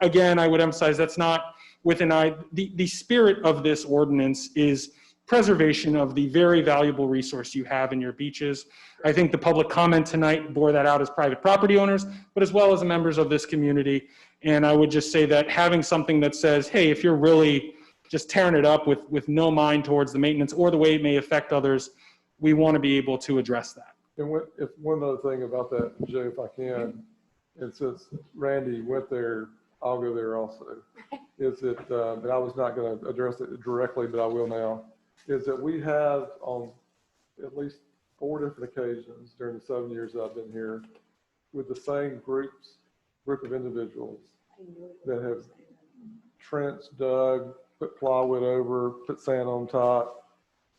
Again, I would emphasize that's not within the spirit of this ordinance is preservation of the very valuable resource you have in your beaches. I think the public comment tonight bore that out as private property owners, but as well as members of this community. And I would just say that having something that says, hey, if you're really just tearing it up with no mind towards the maintenance or the way it may affect others, we want to be able to address that. And if one other thing about that, Joe, if I can, and since Randy went there, I'll go there also. Is that, and I was not going to address it directly, but I will now, is that we have on at least 4 different occasions during the 7 years that I've been here with the same group of individuals that have trenched, dug, put plywood over, put sand on top.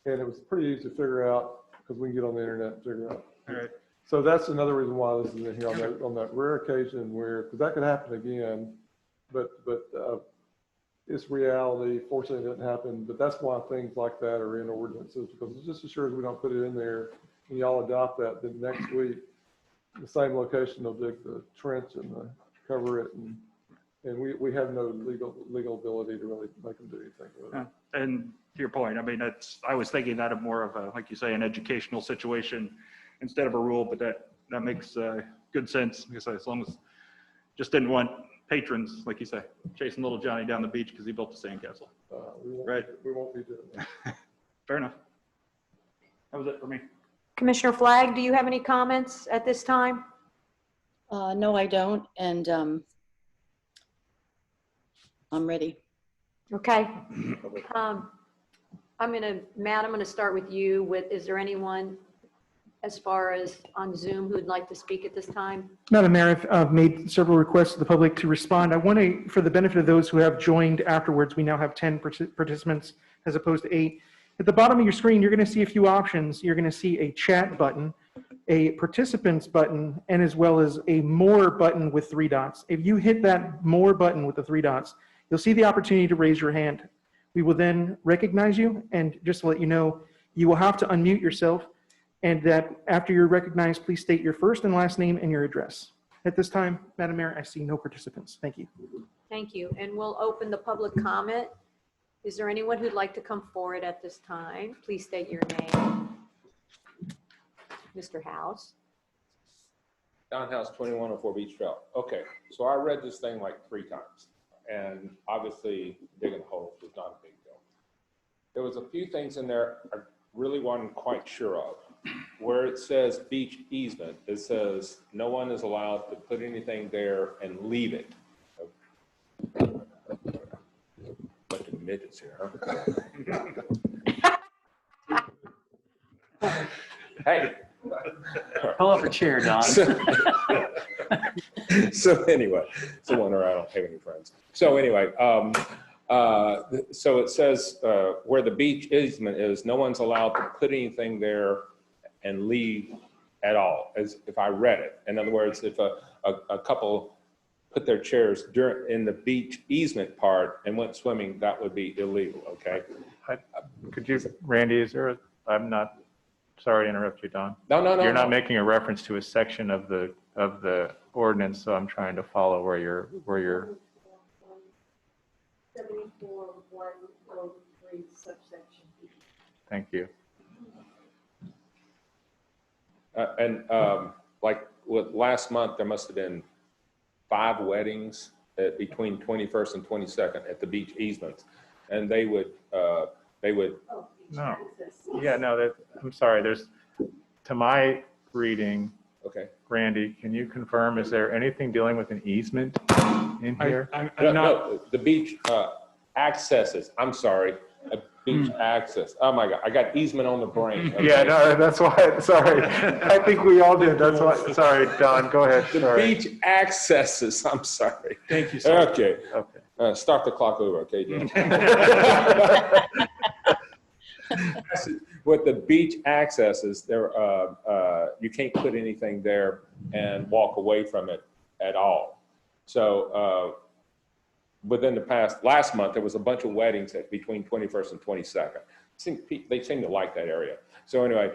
And it was pretty easy to figure out because we can get on the internet and figure out. All right. So that's another reason why this is in here on that rare occasion where, because that could happen again, but it's reality. Fortunately, it didn't happen, but that's why things like that are in ordinances, because it's just as sure as we don't put it in there and y'all adopt that, then next week, the same location, they'll dig the trench and cover it, and we have no legal ability to really make them do anything with it. And to your point, I mean, I was thinking that of more of a, like you say, an educational situation instead of a rule, but that makes good sense. Because as long as just didn't want patrons, like you say, chasing little Johnny down the beach because he built a sandcastle. Right. We won't be doing that. Fair enough. That was it for me. Commissioner Flagg, do you have any comments at this time? No, I don't, and I'm ready. Okay. Matt, I'm going to start with you. Is there anyone as far as on Zoom who would like to speak at this time? Madam Mayor, I've made several requests to the public to respond. I want to, for the benefit of those who have joined afterwards, we now have 10 participants as opposed to 8. At the bottom of your screen, you're going to see a few options. You're going to see a chat button, a participants button, and as well as a more button with 3 dots. If you hit that more button with the 3 dots, you'll see the opportunity to raise your hand. We will then recognize you, and just to let you know, you will have to unmute yourself, and that after you're recognized, please state your first and last name and your address. At this time, Madam Mayor, I see no participants. Thank you. Thank you. And we'll open the public comment. Is there anyone who'd like to come forward at this time? Please state your name. Mr. House. Don House, 2104 Beach Trail. Okay, so I read this thing like 3 times, and obviously digging holes was not a big deal. There was a few things in there I really wasn't quite sure of. Where it says beach easement, it says no one is allowed to put anything there and leave it. Bunch of midgets here, huh? Hey. Pull up a chair, Don. So anyway, it's a wonder I don't have any friends. So anyway, so it says where the beach easement is, no one's allowed to put anything there and leave at all, as if I read it. In other words, if a couple put their chairs in the beach easement part and went swimming, that would be illegal, okay? Could you, Randy, I'm not, sorry to interrupt you, Don. No. You're not making a reference to a section of the ordinance, so I'm trying to follow where you're. 74-103 subsection B. Thank you. Like with last month, there must have been 5 weddings between 21st and 22nd at the beach easements, and they would. No. Yeah, no. I'm sorry. To my reading. Okay. Randy, can you confirm? Is there anything dealing with an easement in here? No, the beach accesses. I'm sorry. A beach access. Oh my God, I got easement on the brain. Okay. Yeah, no, that's why. Sorry, I think we all did. That's why. Sorry, Don. Go ahead. The beach accesses. I'm sorry. Thank you, sir. Okay. Start the clock over, okay, Dan? With the beach accesses, there you can't put anything there and walk away from it at all. So within the last month, there was a bunch of weddings between 21st and 22nd. They seem to like that area. So anyway,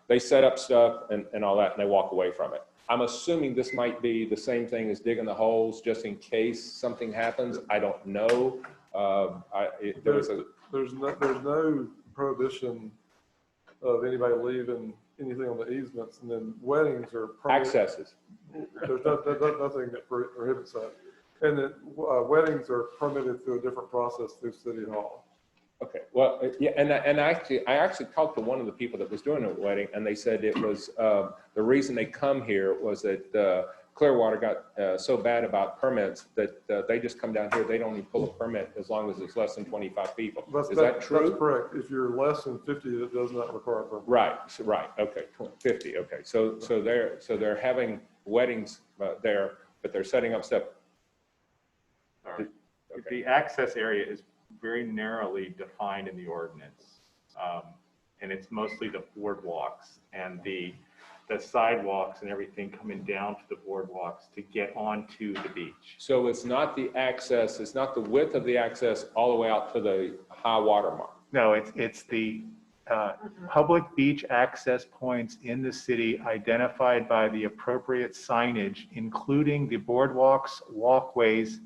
they set up stuff and all that, and they walk away from it. I'm assuming this might be the same thing as digging the holes just in case something happens. I don't know. There's no prohibition of anybody leaving anything on the easements, and then weddings are accesses. There's nothing that prohibits that, and then weddings are permitted through a different process through City Hall. Okay, well, yeah, and I actually talked to one of the people that was doing the wedding, and they said it was, the reason they come here was that Clearwater got so bad about permits that they just come down here, they don't even pull a permit as long as it's less than 25 people. Is that true? That's correct. If you're less than 50, it does not require a permit. Right, right, okay, 50, okay. So they're having weddings there, but they're setting up stuff. Sorry. The access area is very narrowly defined in the ordinance. And it's mostly the boardwalks and the sidewalks and everything coming down to the boardwalks to get onto the beach. So it's not the access, it's not the width of the access all the way out to the high water mark. No, it's the public beach access points in the city identified by the appropriate signage, including the boardwalks, walkways,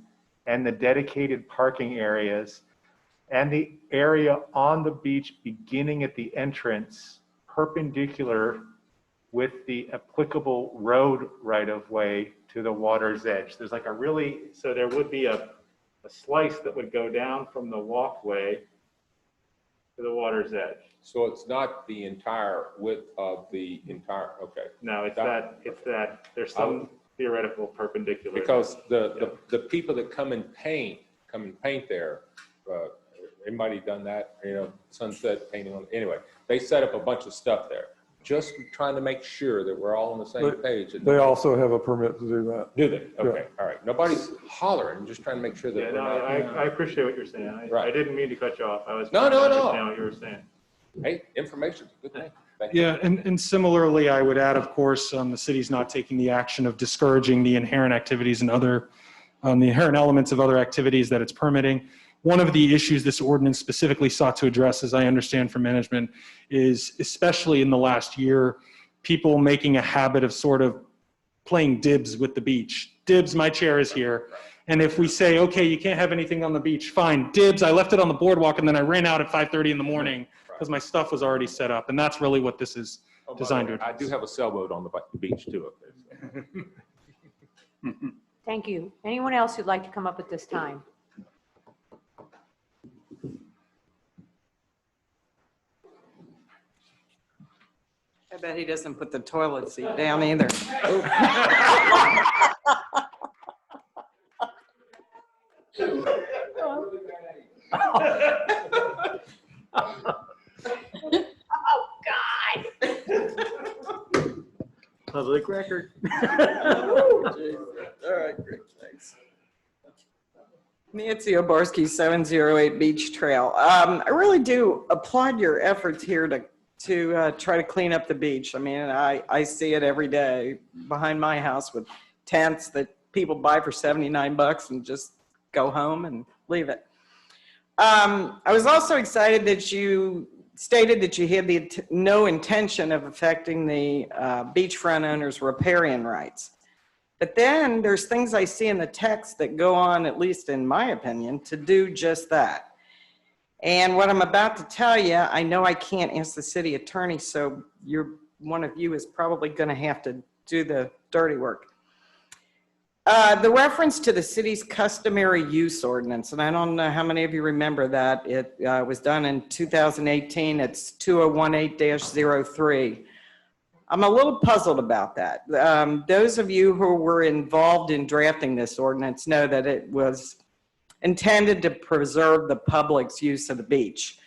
and the dedicated parking areas, and the area on the beach beginning at the entrance, perpendicular with the applicable road right-of-way to the water's edge. There's like so there would be a slice that would go down from the walkway to the water's edge. So it's not the entire width of the entire, okay. No, it's that, there's some theoretical perpendicular. Because the people that come and paint there, anybody done that, sunset painting on, anyway, they set up a bunch of stuff there. Just trying to make sure that we're all on the same page. They also have a permit to do that. Do they? Okay, all right. Nobody's hollering, just trying to make sure that we're not. I appreciate what you're saying. I didn't mean to cut you off. I was No. understand what you were saying. Hey, information's a good thing. Thank you. Yeah, and similarly, I would add, of course, the city's not taking the action of discouraging the inherent activities and the inherent elements of other activities that it's permitting. One of the issues this ordinance specifically sought to address, as I understand from management, is especially in the last year, people making a habit of sort of playing dibs with the beach. Dibs, my chair is here. And if we say, okay, you can't have anything on the beach, fine. Dibs, I left it on the boardwalk and then I ran out at 5:30 in the morning because my stuff was already set up. And that's really what this is designed to address. I do have a sailboat on the beach too up there. Thank you. Anyone else who'd like to come up at this time? I bet he doesn't put the toilet seat down either. Oh, God. Public record. All right, great, thanks. Nancy Obarski, 708 Beach Trail. I really do applaud your efforts here to try to clean up the beach. I mean, I see it every day behind my house with tents that people buy for $79 and just go home and leave it. I was also excited that you stated that you had no intention of affecting the beachfront owners' riparian rights. But then there's things I see in the text that go on, at least in my opinion, to do just that. And what I'm about to tell you, I know I can't ask the city attorney, so one of you is probably going to have to do the dirty work. The reference to the city's customary use ordinance, and I don't know how many of you remember that. It was done in 2018. It's 2018-03. I'm a little puzzled about that. Those of you who were involved in drafting this ordinance know that it was intended to preserve the public's use of the beach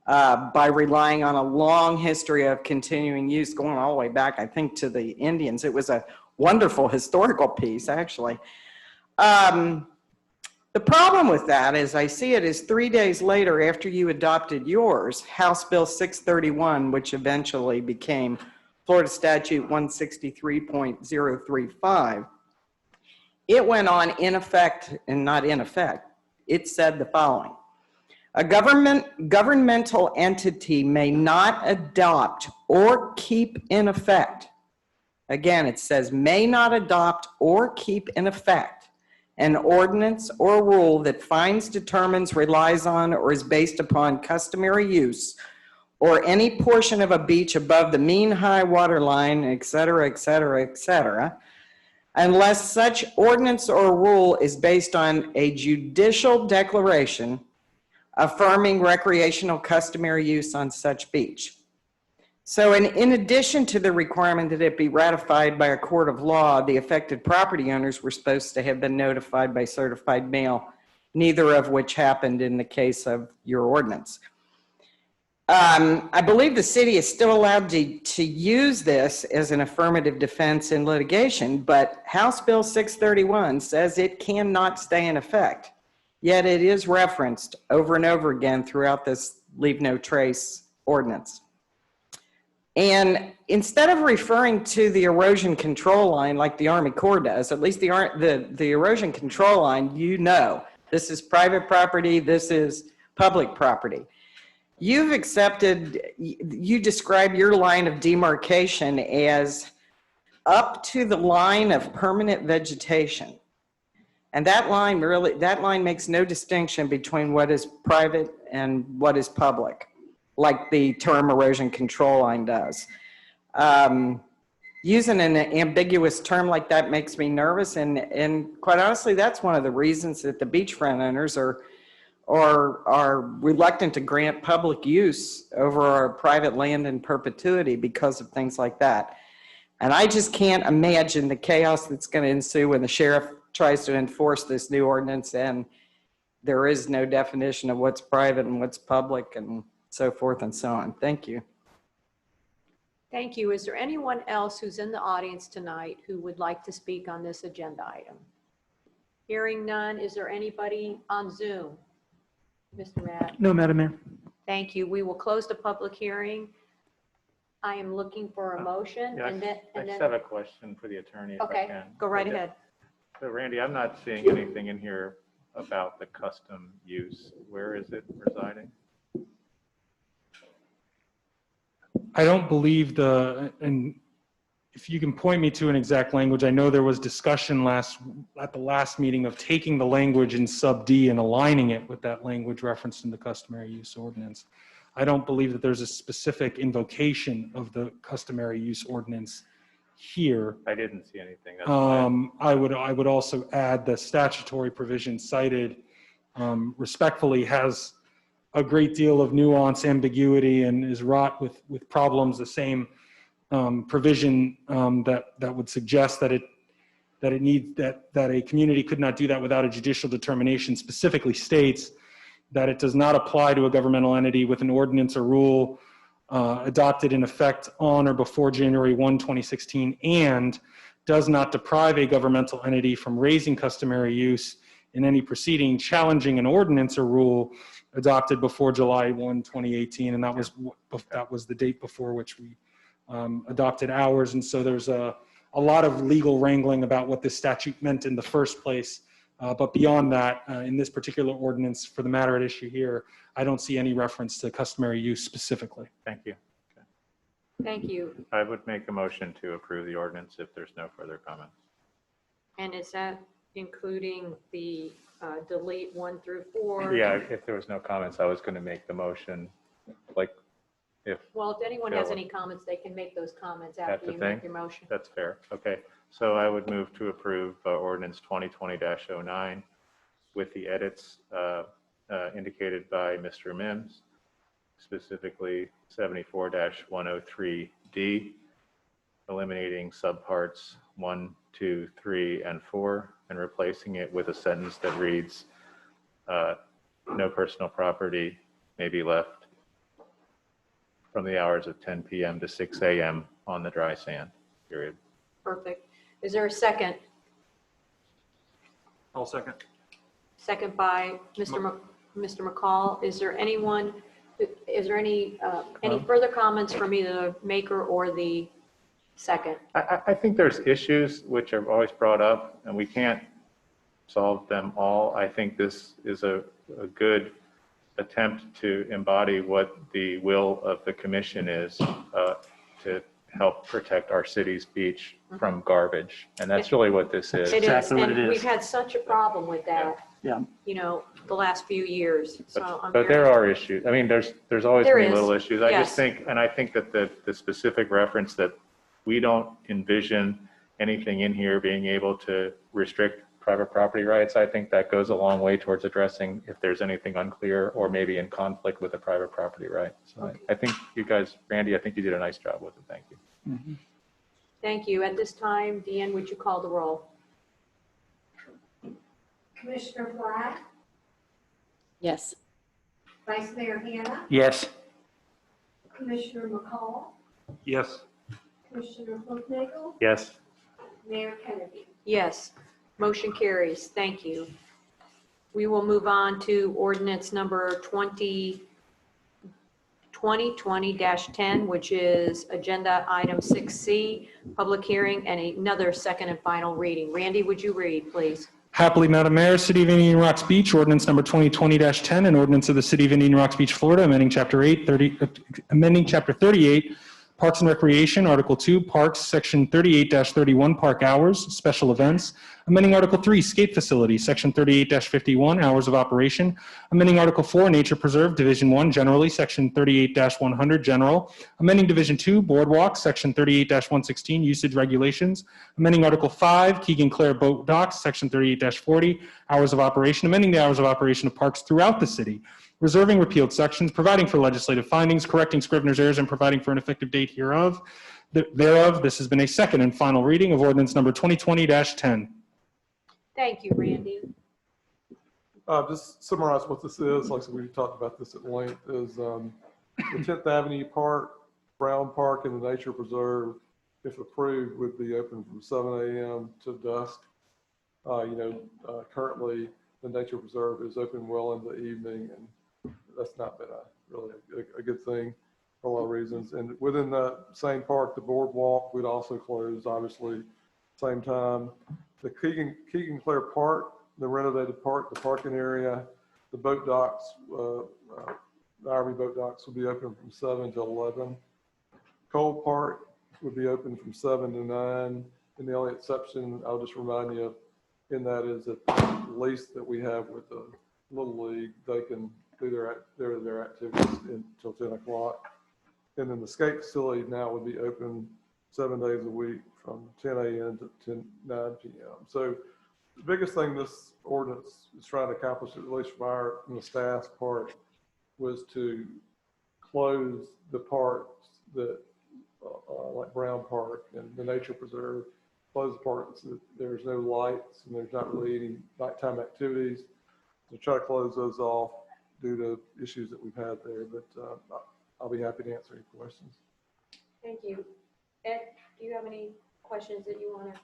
by relying on a long history of continuing use going all the way back, I think, to the Indians. It was a wonderful historical piece, actually. The problem with that, as I see it, is 3 days later after you adopted yours, House Bill 631, which eventually became Florida Statute 163.035, it went on in effect and not in effect. It said the following: a governmental entity may not adopt or keep in effect, again, it says may not adopt or keep in effect an ordinance or rule that finds, determines, relies on, or is based upon customary use or any portion of a beach above the mean high water line, et cetera, et cetera, et cetera, unless such ordinance or rule is based on a judicial declaration affirming recreational customary use on such beach. So in addition to the requirement that it be ratified by a court of law, the affected property owners were supposed to have been notified by certified mail, neither of which happened in the case of your ordinance. I believe the city is still allowed to use this as an affirmative defense in litigation, but House Bill 631 says it cannot stay in effect. Yet it is referenced over and over again throughout this Leave No Trace ordinance. And instead of referring to the erosion control line like the Army Corps does, at least the erosion control line, you know, this is private property, this is public property. You've accepted, you describe your line of demarcation as up to the line of permanent vegetation. And that line makes no distinction between what is private and what is public, like the term erosion control line does. Using an ambiguous term like that makes me nervous, and quite honestly, that's one of the reasons that the beachfront owners are reluctant to grant public use over our private land in perpetuity because of things like that. And I just can't imagine the chaos that's going to ensue when the sheriff tries to enforce this new ordinance and there is no definition of what's private and what's public and so forth and so on. Thank you. Thank you. Is there anyone else who's in the audience tonight who would like to speak on this agenda item? Hearing none, is there anybody on Zoom? Mr. Matt? No, Madam Mayor. Thank you. We will close the public hearing. I am looking for a motion Yeah, and then. I just have a question for the attorney if I Okay, can. go right ahead. So Randy, I'm not seeing anything in here about the custom use. Where is it residing? I don't believe and if you can point me to an exact language, I know there was discussion at the last meeting of taking the language in sub D and aligning it with that language referenced in the customary use ordinance. I don't believe that there's a specific invocation of the customary use ordinance here. I didn't see anything. That's fine. I would also add the statutory provision cited respectfully has a great deal of nuance, ambiguity, and is wrought with problems. The same provision that would suggest that a community could not do that without a judicial determination specifically states that it does not apply to a governmental entity with an ordinance or rule adopted in effect on or before January 1, 2016, and does not deprive a governmental entity from raising customary use in any proceeding challenging an ordinance or rule adopted before July 1, 2018, and that was the date before which we adopted ours. And so there's a lot of legal wrangling about what this statute meant in the first place. But beyond that, in this particular ordinance, for the matter at issue here, I don't see any reference to customary use specifically. Thank you. Okay. Thank you. I would make a motion to approve the ordinance if there's no further comments. And is that including the delete 1 through 4? Yeah, if there was no comments, I was going to make the motion. Like, Well, if anyone has any comments, they can make those comments after you make your motion. That's fair. Okay. So I would move to approve ordinance 2020-09 with the edits indicated by Mr. Mims, specifically 74-103D, eliminating subparts 1, 2, 3, and 4, and replacing it with a sentence that reads, no personal property may be left from the hours of 10 p.m. to 6 a.m. on the dry sand, period. Perfect. Is there a second? I'll second. Second by Mr. McCall. Is there any further comments from either the maker or the second? I think there's issues which are always brought up, and we can't solve them all. I think this is a good attempt to embody what the will of the commission is to help protect our city's beach from garbage. And that's really what this is. It is, and we've had such a problem with that, Yeah. you know, the last few years. So But there are issues. I mean, there's always There going to be is, little issues. I yes. just think, and I think that the specific reference that we don't envision anything in here being able to restrict private property rights, I think that goes a long way towards addressing if there's anything unclear or maybe in conflict with a private property right. So I think you guys, Randy, I think you did a nice job with it. Thank you. Thank you. At this time, Deanne, would you call the roll? Commissioner Black, Yes. Vice Mayor Hannah, Yes. Commissioner McCall, Yes. Commissioner Cliffnagel, Yes. Mayor Kennedy. Yes. Motion carries. Thank you. We will move on to ordinance number 2020-10, which is agenda item 6C, public hearing and another second and final reading. Randy, would you read, please? Happily, Madam Mayor, City of Indian Rocks Beach, ordinance number 2020-10, an ordinance of the City of Indian Rocks Beach, Florida, amending Chapter 38, Parks and Recreation, Article 2, Parks, Section 38-31, Park Hours, Special Events, amending Article 3, Skate Facility, Section 38-51, Hours of Operation, amending Article 4, Nature Preserve, Division 1, Generally, Section 38-100, General, amending Division 2, Boardwalk, Section 38-116, Usage Regulations, amending Article 5, Keegan Clare Boat Docks, Section 38-40, Hours of Operation, amending the hours of operation of parks throughout the city, reserving repealed sections, providing for legislative findings, correcting Scrivener's errors, and providing for an effective date thereof. This has been a second and final reading of ordinance number 2020-10. Thank you, Randy. Just summarize what this is, like we talked about this at length, is the 10th Avenue Park, Brown Park, and the Nature Preserve, if approved, would be open from 7 a.m. to dusk. Currently, the Nature Preserve is open well into the evening, and that's not been really a good thing for a lot of reasons. And within that same park, the boardwalk would also close, obviously, same time. The Keegan Clare Park, the renovated park, the parking area, the boat docks, the RV boat docks will be open from 7 to 11. Cole Park would be open from 7 to 9. And the only exception, I'll just remind you of, in that is that the lease that we have with the Little League, they can do their activities until 10 o'clock. And then the skate facility now would be open 7 days a week from 10 a.m. to 9 p.m. So the biggest thing this ordinance is trying to accomplish, at least from the staff's part, was to close the parks that, like Brown Park and the Nature Preserve, close the parks that there's no lights and there's not really any nighttime activities. To try to close those off due to issues that we've had there, but I'll be happy to answer any questions. Thank you. Ed, do you have any questions that you want to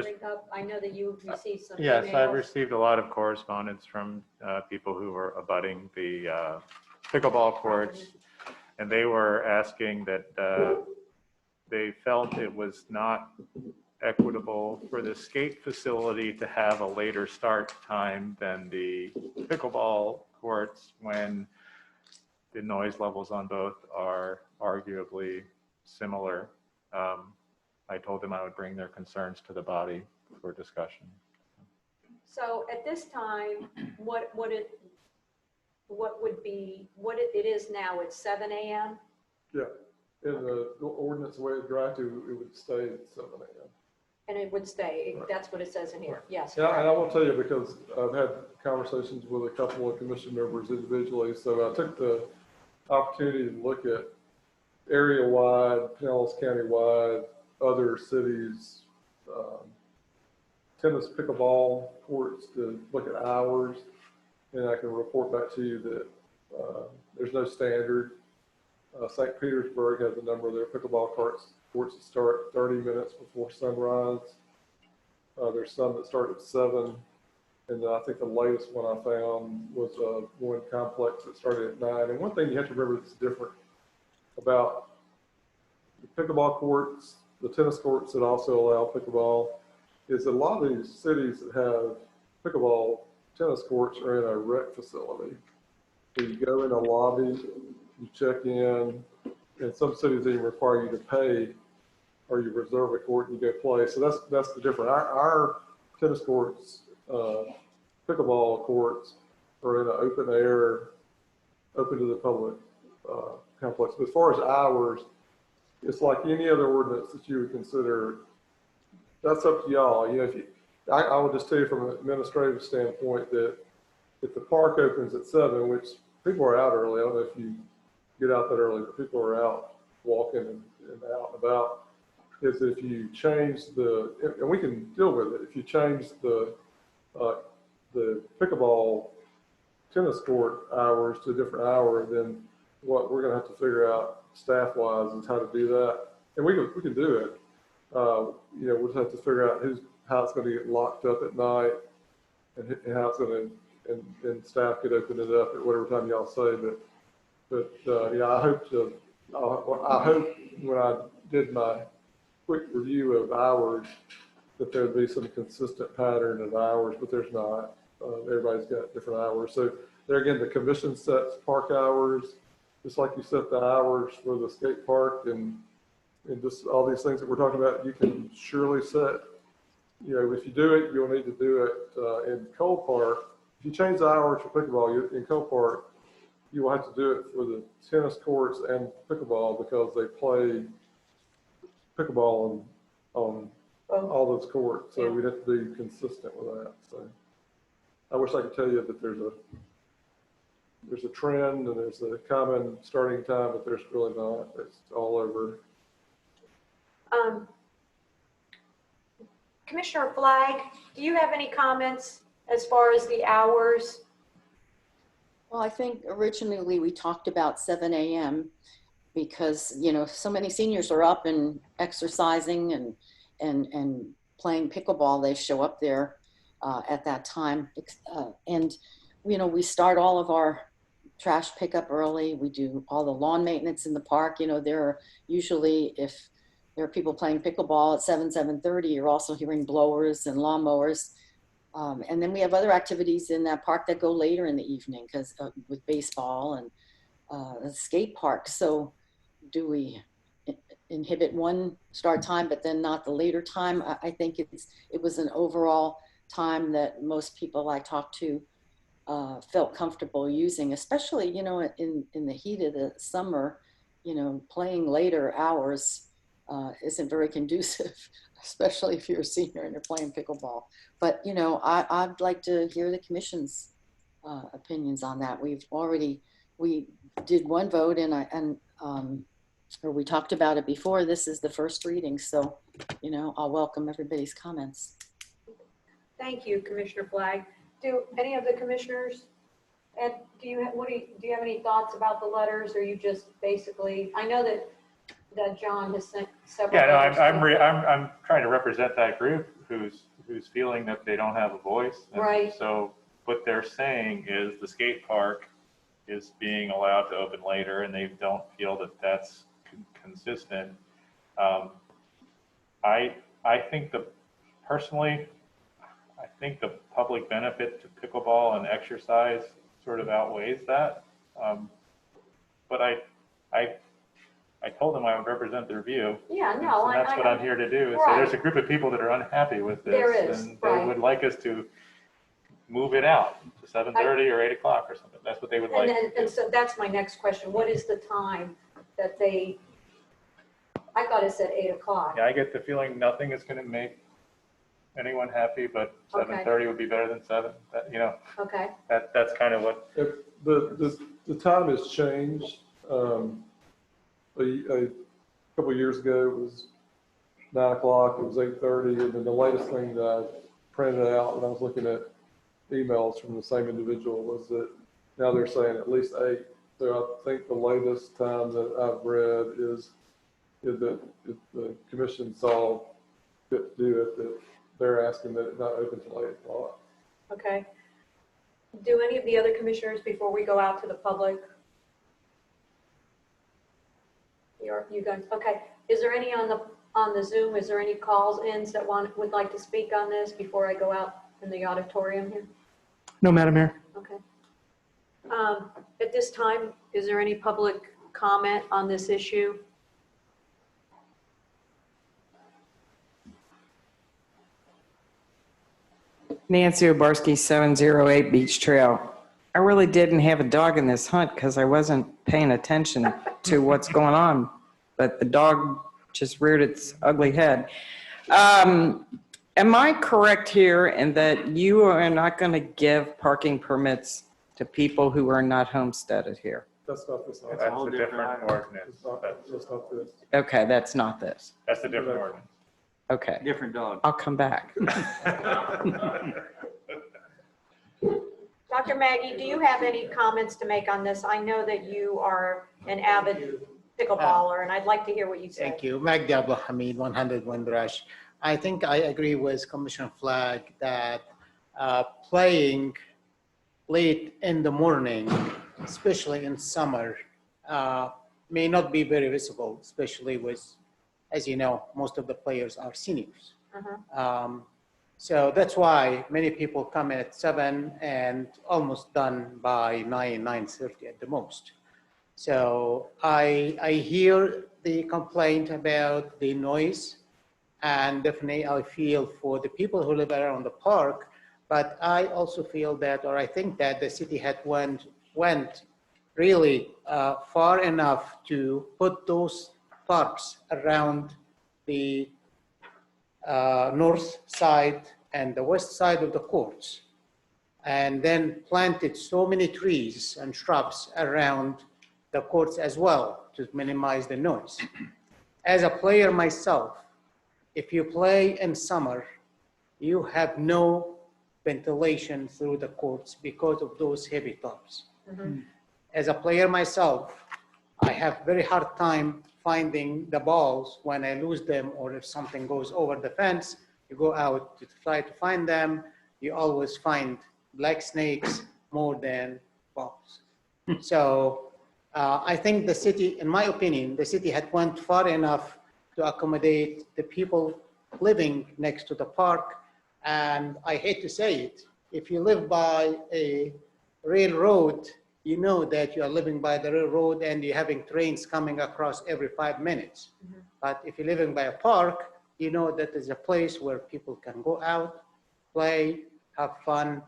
bring up? I know that you've received some Yes, emails. I've received a lot of correspondence from people who were abutting the pickleball courts, and they were asking that they felt it was not equitable for the skate facility to have a later start time than the pickleball courts when the noise levels on both are arguably similar. I told them I would bring their concerns to the body for discussion. So at this time, what it is now, it's 7 a.m.? Yeah, in the ordinance, the way it's drafted, it would stay at 7 a.m. And it would stay, that's what it says in here, yes. Yeah, and I will tell you, because I've had conversations with a couple of commission members individually, so I took the opportunity to look at area-wide, Pinellas County-wide, other cities, tennis pickleball courts to look at hours, and I can report back to you that there's no standard. St. Petersburg has a number of their pickleball courts that start 30 minutes before sunrise. There's some that start at 7, and I think the latest one I found was one complex that started at 9. And one thing you have to remember that's different about the pickleball courts, the tennis courts that also allow pickleball, is that a lot of these cities that have pickleball tennis courts are in a rec facility. So you go in a lobby, you check in, and some cities even require you to pay, or you reserve a court and you go play. So that's the difference. Our tennis courts, pickleball courts, are in an open air, open to the public complex. But as far as hours, it's like any other ordinance that you would consider. That's up to y'all. You know, I will just tell you from an administrative standpoint that if the park opens at 7, which people are out early, I don't know if you get out that early, but people are out walking and out and about, is if you change and we can deal with it, if you change the pickleball tennis court hours to a different hour, then what we're gonna have to figure out staff-wise is how to do that. And we can do it. We'll just have to figure out how it's gonna get locked up at night and how it's gonna, and staff could open it up at whatever time y'all say, but yeah, I hope when I did my quick review of hours that there'd be some consistent pattern of hours, but there's not. Everybody's got different hours. So there again, the commission sets park hours, just like you set the hours for the skate park and just all these things that we're talking about, you can surely set. If you do it, you'll need to do it in Cole Park. If you change the hours for pickleball in Cole Park, you will have to do it for the tennis courts and pickleball because they play pickleball on all those courts. So we'd have to be consistent with that. So I wish I could tell you that there's a trend and there's a common starting time, but there's really not. It's all over. Commissioner Flagg, do you have any comments as far as the hours? Well, I think originally we talked about 7 a.m. because, so many seniors are up and exercising and playing pickleball. They show up there at that time. And, we start all of our trash pickup early. We do all the lawn maintenance in the park. There are usually, if there are people playing pickleball at 7:30, you're also hearing blowers and lawnmowers. And then we have other activities in that park that go later in the evening because with baseball and the skate park. So do we inhibit one start time, but then not the later time? I think it was an overall time that most people I talked to felt comfortable using, especially, in the heat of the summer, playing later hours isn't very conducive, especially if you're a senior and you're playing pickleball. But, I'd like to hear the commission's opinions on that. We did one vote or we talked about it before. This is the first reading. So, I'll welcome everybody's comments. Thank you, Commissioner Flagg. Do any of the commissioners, Ed, do you have any thoughts about the letters, or you just basically, I know that John has sent several. Yeah, no, letters. I'm trying to represent that group who's feeling that they don't have a voice. And right. So what they're saying is the skate park is being allowed to open later, and they don't feel that that's consistent. I think personally, I think the public benefit to pickleball and exercise sort of outweighs that. But I told them I would represent their view. Yeah, no, and that's what I'm here to do. Right. So there's a group of people that are unhappy with this. There is, and right. they would like us to move it out to 7:30 or 8 o'clock or something. That's what they would like. And so that's my next question. What is the time that I thought it said 8 o'clock. Yeah, I get the feeling nothing is going to make anyone happy, but 7:30 would be better than 7. Okay. That's kind of what. The time has changed. A couple of years ago, it was 9 o'clock, it was 8:30, and then the latest thing that I printed out when I was looking at emails from the same individual was that now they're saying at least 8. So I think the latest time that I've read is that if the commission saw fit to do it, that they're asking that it not open till 8 o'clock. Okay. Do any of the other commissioners, before we go out to the public? You guys, okay. Is there any on the Zoom? Is there any calls-ins that would like to speak on this before I go out in the auditorium here? No, Madam Mayor. Okay. At this time, is there any public comment on this issue? Nancy Obarski, 708 Beach Trail. I really didn't have a dog in this hunt because I wasn't paying attention to what's going on, but the dog just reared its ugly head. Am I correct here in that you are not going to give parking permits to people who are not homesteaded here? That's not this. That's a different ordinance. That's not this. Okay, that's not this. That's a different ordinance. Okay, Different dog. I'll come back. Dr. Maggie, do you have any comments to make on this? I know that you are an avid pickleballer, and I'd like to hear what you say. Thank you. Magdi Abdul Hamid, 100 Windrush. I think I agree with Commissioner Flagg that playing late in the morning, especially in summer, may not be very visible, especially with, as you know, most of the players are seniors. So that's why many people come in at 7 and almost done by 9:30 at the most. So I hear the complaint about the noise, and definitely I feel for the people who live around the park, but I also feel that, or I think that the city had went really far enough to put those parks around the north side and the west side of the courts, and then planted so many trees and shrubs around the courts as well to minimize the noise. As a player myself, if you play in summer, you have no ventilation through the courts because of those heavy tops. As a player myself, I have very hard time finding the balls when I lose them, or if something goes over the fence, you go out to try to find them, you always find black snakes more than balls. So I think the city, in my opinion, the city had went far enough to accommodate the people living next to the park. And I hate to say it, if you live by a railroad, you know that you are living by the railroad and you're having trains coming across every 5 minutes. But if you're living by a park, you know that there's a place where people can go out, play, have fun,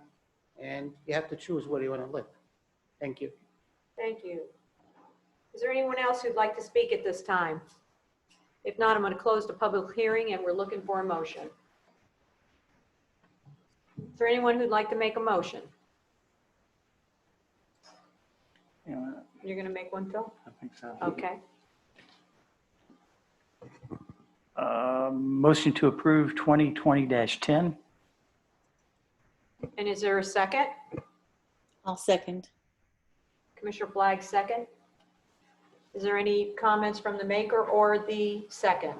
and you have to choose where you want to live. Thank you. Thank you. Is there anyone else who'd like to speak at this time? If not, I'm going to close the public hearing, and we're looking for a motion. Is there anyone who'd like to make a motion? You're going to make one, Phil? I think so. Okay. Motion to approve 2020-10. And is there a second? I'll second. Commissioner Flagg, second. Is there any comments from the maker or the second?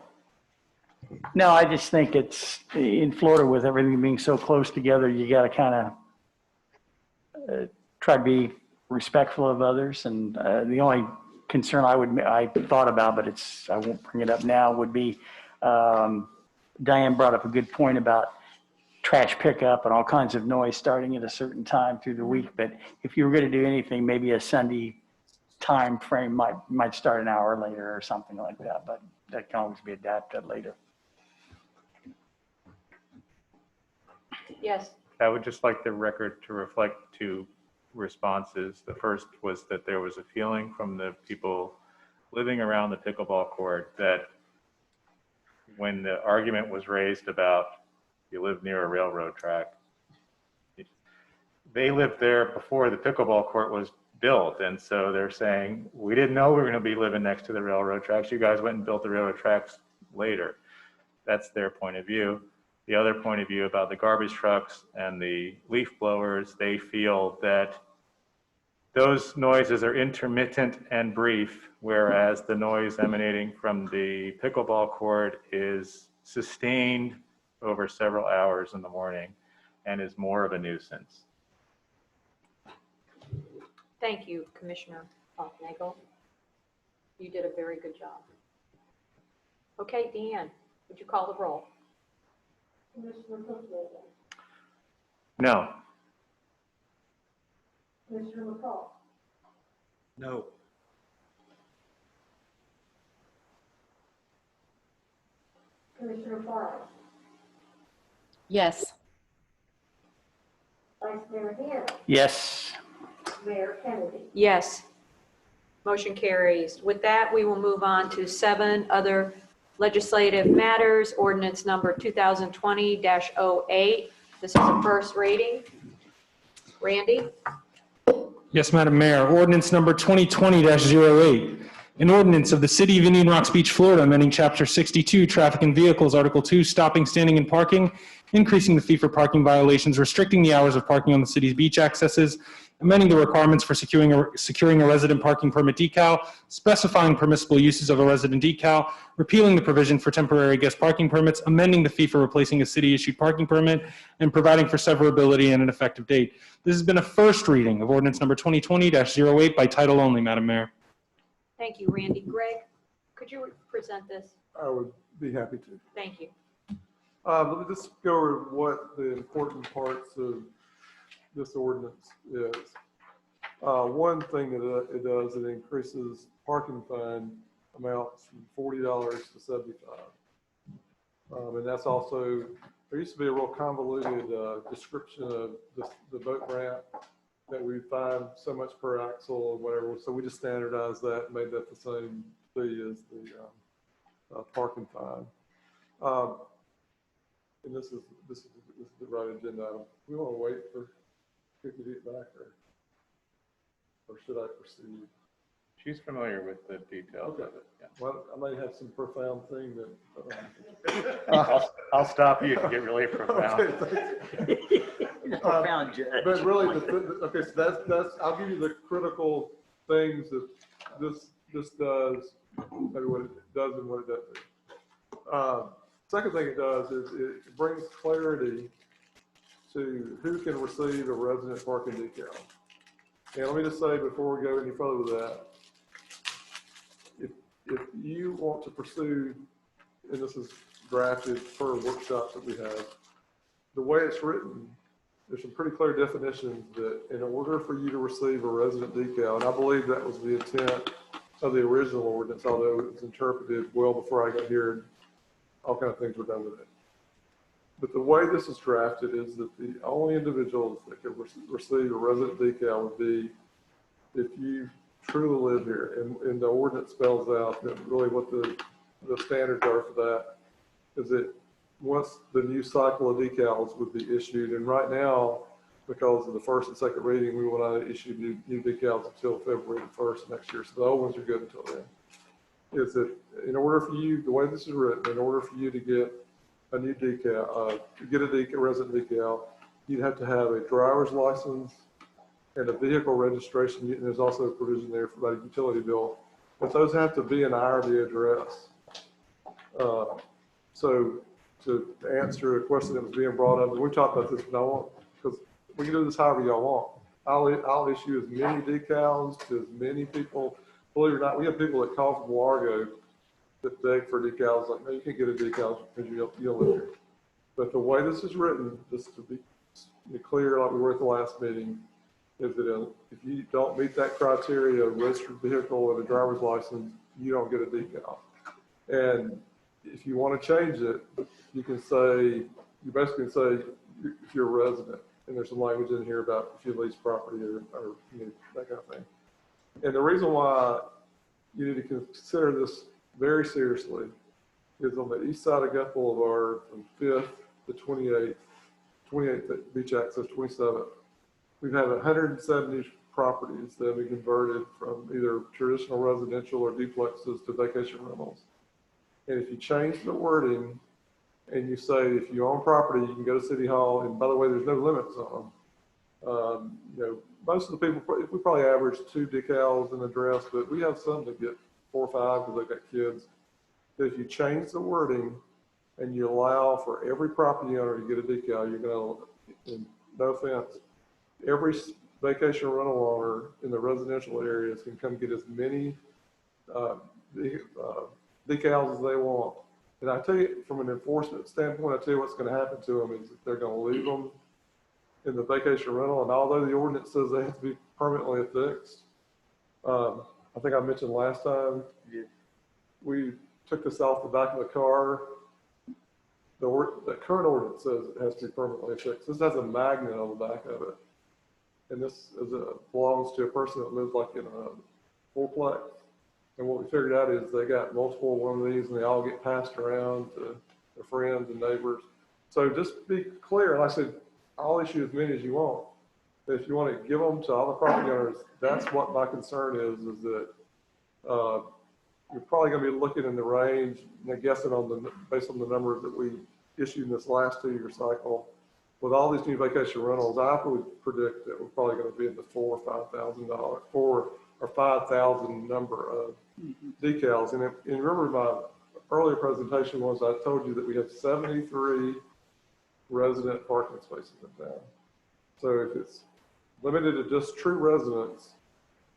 No, I just think it's, in Florida with everything being so close together, you got to kind of try to be respectful of others. And the only concern I thought about, but I won't bring it up now, would be Diane brought up a good point about trash pickup and all kinds of noise starting at a certain time through the week. But if you were going to do anything, maybe a Sunday time frame might start an hour later or something like that. But that can always be adapted later. Yes. I would just like the record to reflect two responses. The first was that there was a feeling from the people living around the pickleball court that when the argument was raised about you live near a railroad track, they lived there before the pickleball court was built. And so they're saying, we didn't know we were going to be living next to the railroad tracks. You guys went and built the railroad tracks later. That's their point of view. The other point of view about the garbage trucks and the leaf blowers, they feel that those noises are intermittent and brief, whereas the noise emanating from the pickleball court is sustained over several hours in the morning and is more of a nuisance. Thank you, Commissioner Hoffnagel. You did a very good job. Okay, Deanne, would you call the roll? Commissioner Hoofnagel, No. Commissioner McCall, No. Commissioner Forrest, Yes. Vice Mayor Hill, Yes. Mayor Kennedy. Yes. Motion carries. With that, we will move on to 7 other Legislative Matters, ordinance number 2020-08. This is a first reading. Randy? Yes, Madam Mayor. Ordinance number 2020-08. An ordinance of the City of Indian Rocks Beach, Florida, amending Chapter 62, Traffic and Vehicles, Article 2, Stopping, Standing, and Parking, increasing the fee for parking violations, restricting the hours of parking on the city's beach accesses, amending the requirements for securing a resident parking permit decal, specifying permissible uses of a resident decal, repealing the provision for temporary guest parking permits, amending the fee for replacing a city-issued parking permit, and providing for severability and an effective date. This has been a first reading of ordinance number 2020-08 by title only, Madam Mayor. Thank you, Randy. Greg, could you present this? I would be happy to. Thank you. Let me just go over what the important parts of this ordinance is. One thing that it does, it increases parking fine amounts from $40 to $75. And that's also, there used to be a real convoluted description of the boat ramp that we find so much per axle or whatever. So we just standardized that and made that the same fee as the parking fine. And this is the right agenda item. We want to wait for people to get back, or should I proceed? She's familiar with the details of it. Yeah. Well, I may have some profound thing that. I'll stop you to get really profound. Okay, Profound judge. but really, okay, so that's. I'll give you the critical things that this does, maybe what it does and what it doesn't do. Second thing it does is it brings clarity to who can receive a resident parking decal. And let me just say before we go any further with that, if you want to pursue, and this is drafted per workshops that we have, the way it's written, there's some pretty clear definitions that in order for you to receive a resident decal, and I believe that was the intent of the original ordinance, although it was interpreted well before I got here, and all kinds of things were done with it. But the way this is drafted is that the only individuals that can receive a resident decal would be if you truly live here. And the ordinance spells out that really what the standards are for that is that once the new cycle of decals would be issued, and right now, because of the first and second reading, we will not issue new decals until February 1st next year. So the old ones are good until then. Is that in order for you, the way this is written, in order for you to get a new decal, resident decal, you'd have to have a driver's license and a vehicle registration. And there's also a provision there for about a utility bill, but those have to be an IRB address. So to answer a question that was being brought up, and we talked about this, but I won't, because we can do this however y'all want. I'll issue as many decals to as many people. Believe it or not, we have people that call from Largo that beg for decals, like, no, you can't get a decal because you don't live here. But the way this is written, just to be clear, like we were at the last meeting, is that if you don't meet that criteria, a registered vehicle and a driver's license, you don't get a decal. And if you want to change it, you can say, you basically say if you're a resident, and there's some language in here about if you lease property or that kind of thing. And the reason why you need to consider this very seriously is on the east side of Guth Boulevard from 5th to 28th Beach Access 27th, we've had 170 properties that have been converted from either traditional residential or duplexes to vacation rentals. And if you change the wording and you say, if you own property, you can go to City Hall, and by the way, there's no limits on them. Most of the people, we probably average 2 decals in address, but we have some that get 4 or 5 because they've got kids. But if you change the wording and you allow for every property owner to get a decal, you're going to, no offense, every vacation rental owner in the residential areas can come get as many decals as they want. And I tell you, from an enforcement standpoint, I tell you what's going to happen to them is that they're going to leave them in the vacation rental. And although the ordinance says they have to be permanently affixed, I think I mentioned last time, we took this off the back of the car. The current ordinance says it has to be permanently affixed. This has a magnet on the back of it. And this belongs to a person that lives like in a fourplex And what we figured out is they got multiple one of these and they all get passed around to their friends and neighbors. So just be clear, like I said, I'll issue as many as you want. If you want to give them to all the property owners, that's what my concern is that you're probably going to be looking in the range, and I'm guessing based on the number that we issued in this last 2-year cycle. With all these new vacation rentals, I would predict that we're probably going to be in the $4,000 or $5,000 number of decals. And remember my earlier presentation was I told you that we have 73 resident parking spaces in town. So if it's limited to just true residents,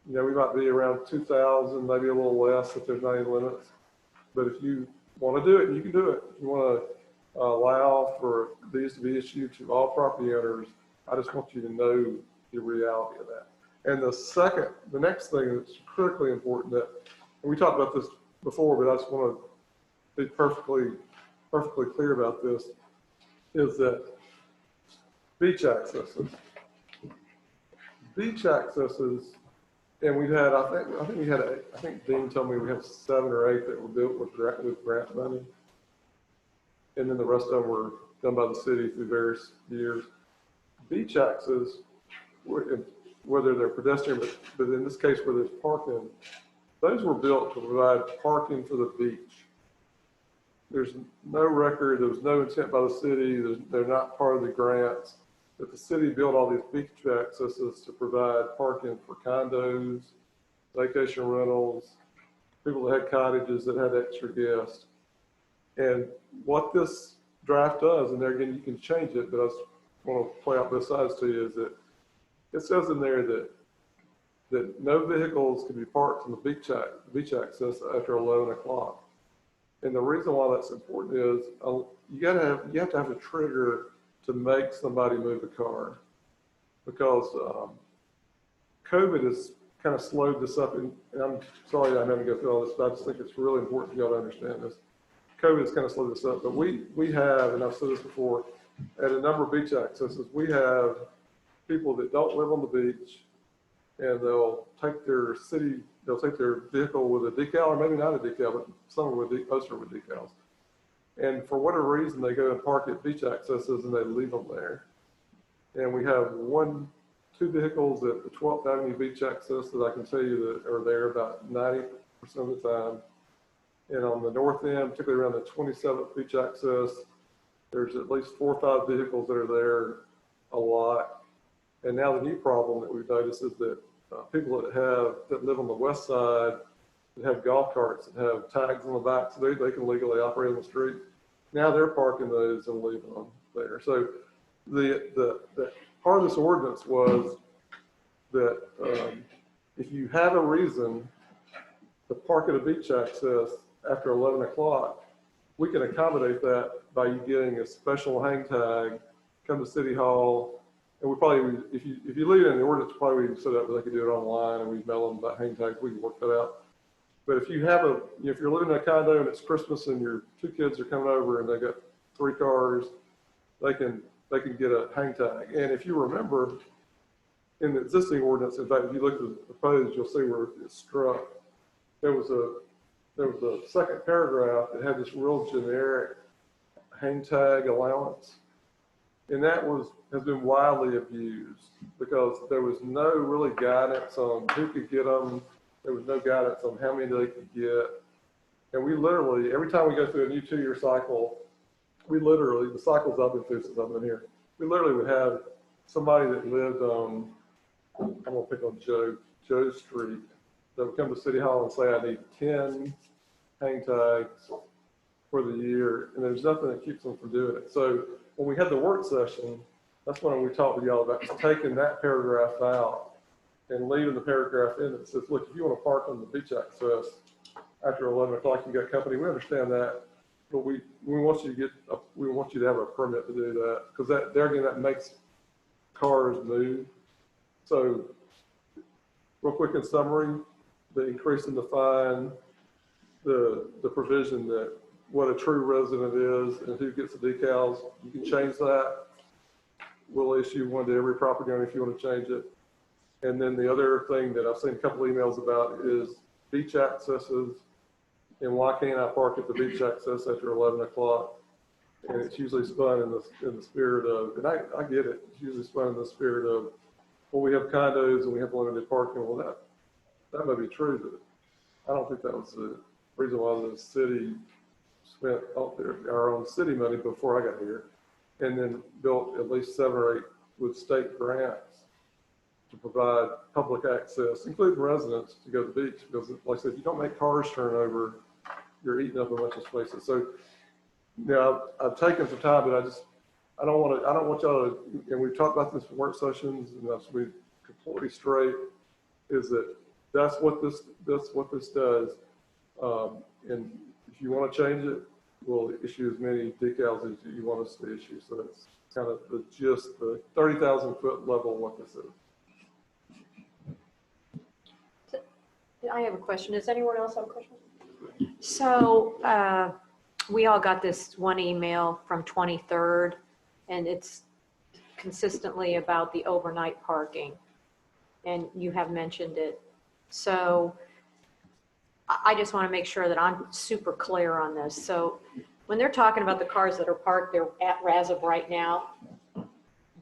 you know, we might be around 2,000, maybe a little less if there's not any limits. But if you want to do it, you can do it. If you want to allow for these to be issued to all property owners, I just want you to know the reality of that. And the next thing that's critically important that, and we talked about this before, but I just want to be perfectly clear about this, is that beach accesses. Beach accesses, and we've had, I think Dean told me we have 7 or 8 that were built with grant money. And then the rest of them were done by the city through various years. Beach access, whether they're pedestrian, but in this case where there's parking, those were built to provide parking for the beach. There's no record, there was no intent by the city, they're not part of the grants, but the city built all these beach accesses to provide parking for condos, vacation rentals, people that had cottages that had extra guests. And what this draft does, and there again, you can change it, but I just want to play out both sides to you, is that it says in there that no vehicles can be parked on the beach access after 11 o'clock. And the reason why that's important is you have to have a trigger to make somebody move a car, because COVID has kind of slowed this up. And I'm sorry I'm having to go through all this, but I just think it's really important for y'all to understand this. COVID has kind of slowed this up, but we have, and I've said this before, at a number of beach accesses, we have people that don't live on the beach, and they'll take their vehicle with a decal, or maybe not a decal, but some with poster with decals. And for whatever reason, they go and park at beach accesses and they leave them there. And we have 2 vehicles at the 12th Avenue beach access that I can tell you that are there about 90% of the time. And on the north end, particularly around the 27th beach access, there's at least 4 or 5 vehicles that are there a lot. And now the new problem that we've noticed is that people that live on the west side that have golf carts that have tags on the back so they can legally operate on the street. Now they're parking those and leaving them there. So the part of this ordinance was that if you have a reason to park at a beach access after 11 o'clock, we can accommodate that by you getting a special hang tag, come to City Hall, and we probably, if you leave it in the ordinance, probably we set up where they could do it online and we mail them by hang tags, we can work that out. But if you have if you're living in a condo and it's Christmas and your 2 kids are coming over and they got 3 cars, they can get a hang tag. And if you remember, in the existing ordinance, in fact, if you look at the proposed, you'll see where it's struck. There was a second paragraph that had this real generic hang tag allowance. And that has been widely abused because there was no really guidance on who could get them. There was no guidance on how many they could get. And we literally, every time we go through a new 2-year cycle, the cycles I've been through since I've been here, we literally would have somebody that lived on, I'm gonna pick on Joe Street, that would come to City Hall and say, I need 10 hang tags for the year. And there's nothing that keeps them from doing it. So when we had the work session, that's when we talked with y'all about taking that paragraph out and leaving the paragraph in that says, look, if you want to park on the beach access after 11 o'clock, you got company, we understand that, but we want you to have a permit to do that, because that makes cars move. So real quick in summary, the increase in the fine, the provision that what a true resident is and who gets the decals, you can change that. We'll issue one to every property owner if you want to change it. And then the other thing that I've seen a couple emails about is beach accesses, and why can't I park at the beach access after 11 o'clock? And it's usually spun in the spirit of, and I get it, it's usually spun in the spirit of, well, we have condos and we have limited parking. Well, that may be true, but I don't think that was the reason why the city spent our own city money before I got here, and then built at least 7 or 8 with state grants to provide public access, including residents, to go to the beach. Because, like I said, if you don't make cars turn over, you're eating up a bunch of spaces. So, I've taken some time, but I don't want y'all to, and we've talked about this in work sessions, and that's we completely straight, is that that's what this does. And if you want to change it, we'll issue as many decals as you want us to issue. So that's kind of the 30,000 foot level of what this is. I have a question. Does anyone else have a question? So we all got this one email from 23rd, and it's consistently about the overnight parking, and you have mentioned it. So I just want to make sure that I'm super clear on this. So when they're talking about the cars that are parked there as of right now,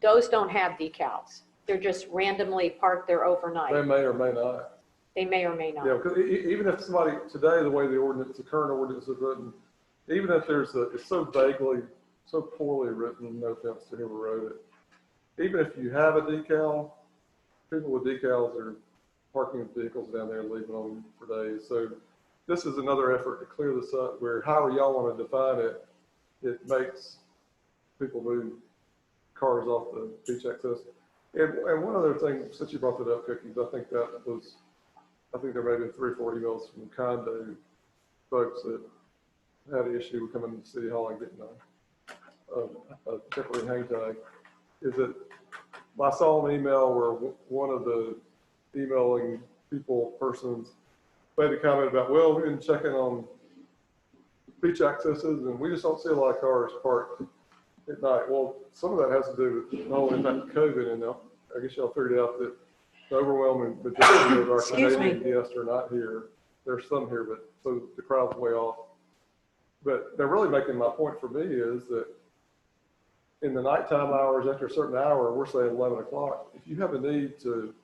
those don't have decals. They're just randomly parked there overnight. They may or may not. They may or may not. Yeah, because even if somebody, today, the way the current ordinance is written, even if it's so vaguely, so poorly written, no offense to whoever wrote it, even if you have a decal, people with decals are parking vehicles down there and leaving them for days. So this is another effort to clear this up where however y'all want to define it, it makes people move cars off the beach access. And one other thing, since you brought that up, Cookies, I think there may have been 3 or 4 emails from condo folks that had an issue with coming to City Hall and getting a temporary hang tag. Is that I saw an email where one of the emailing persons made a comment about, well, we've been checking on beach accesses and we just don't see a lot of cars parked at night. Well, some of that has to do with not only the fact of COVID, and I guess y'all figured out that the overwhelming majority of our Canadian guests are not here. There's some here, but so the crowd's way off. But they're really making my point for me is that in the nighttime hours, after a certain hour, we're saying 11 o'clock, if you have a need to,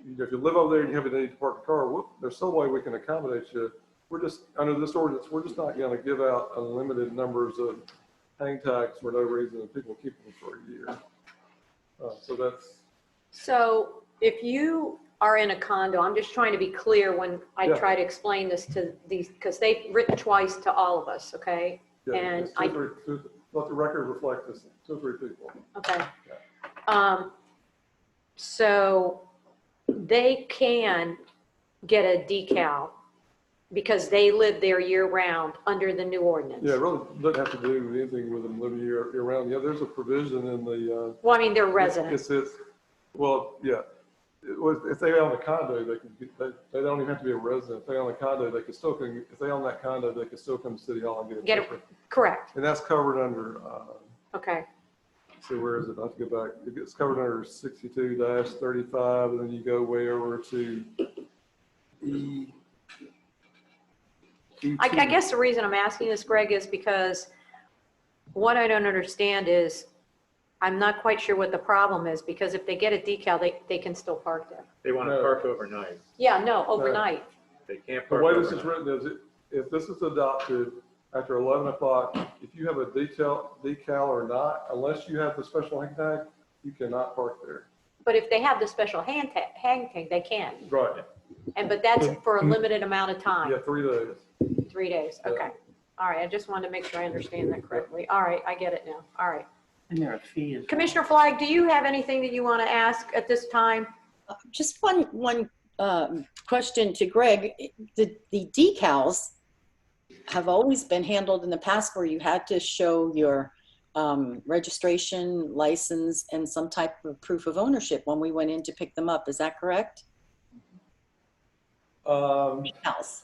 if you live over there and you have a need to park a car, there's some way we can accommodate you. We're just, under this ordinance, we're just not going to give out unlimited numbers of hang tags for no reason, and people keep them for a year. So if you are in a condo, I'm just trying to be clear when I try to explain this to these, because they've written twice to all of us, okay? Yeah, and let the record reflect this, 2 or 3 people. Okay. So they can get a decal because they live there year round under the new ordinance. Yeah, it really doesn't have to do with anything with them living year round. Yeah, there's a provision in the. Well, I mean, they're residents. Well, yeah. If they own a condo, they don't even have to be a resident. If they own a condo, if they own that condo, they can still come to City Hall and get it. Correct. And that's covered under, okay. So where is it? I have to go back. It's covered under 62-35, and then you go way over to E. I guess the reason I'm asking this, Greg, is because what I don't understand is I'm not quite sure what the problem is, because if they get a decal, they can still park there. They want to park overnight. Yeah, no, overnight. They can't The park way overnight. this is written is if this is adopted after 11 o'clock, if you have a decal or not, unless you have the special hang tag, you cannot park there. But if they have the special hang tag, they can. Right. But that's for a limited amount of time. Yeah, 3 days. 3 days, okay. All right, I just wanted to make sure I understand that correctly. All right, I get it now. All right. And there are fees. Commissioner Flagg, do you have anything that you want to ask at this time? Just one question to Greg. The decals have always been handled in the past where you had to show your registration, license, and some type of proof of ownership when we went in to pick them up. Is that correct? Decals.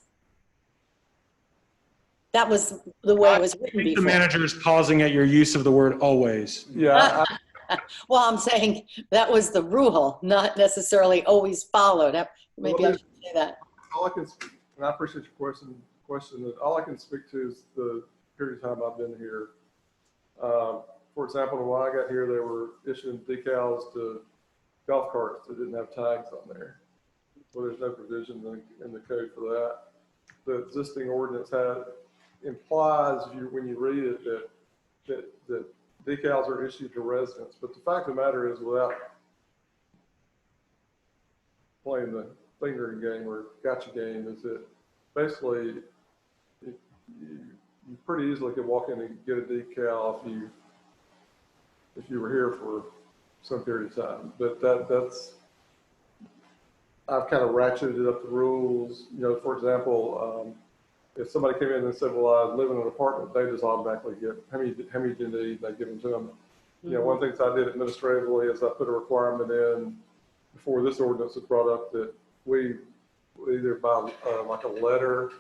That was the way it was written I think before. the manager is pausing at your use of the word always. Yeah. Well, I'm saying that was the rule, not necessarily always followed. Maybe I should say that. all I can speak, and I appreciate your question, that all I can speak to is the period of time I've been here. For example, when I got here, they were issuing decals to golf carts that didn't have tags on there. Well, there's no provision in the code for that. The existing ordinance implies when you read it that decals are issued to residents. But the fact of the matter is, without playing the fingering game or gotcha game, is that basically you pretty easily could walk in and get a decal if you were here for some period of time. But that's I've kind of ratcheted up the rules. You know, for example, if somebody came in and said, well, I live in an apartment, they just automatically get, how many do you need? They give them to them. You know, one of the things I did administratively is I put a requirement in before this ordinance was brought up that we either by like a letter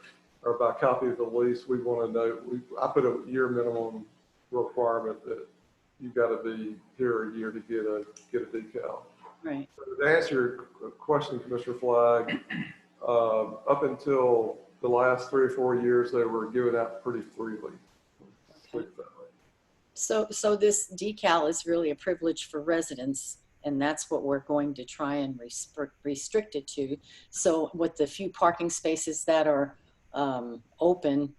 or by copy of the lease, we want to know, I put a year minimum requirement that you got to be here a year to get a decal. Right. To answer your question, Commissioner Flagg, up until the last 3 or 4 years, they were given out pretty freely. So this decal is really a privilege for residents, and that's what we're going to try and restrict it to. So with the few parking spaces that are open,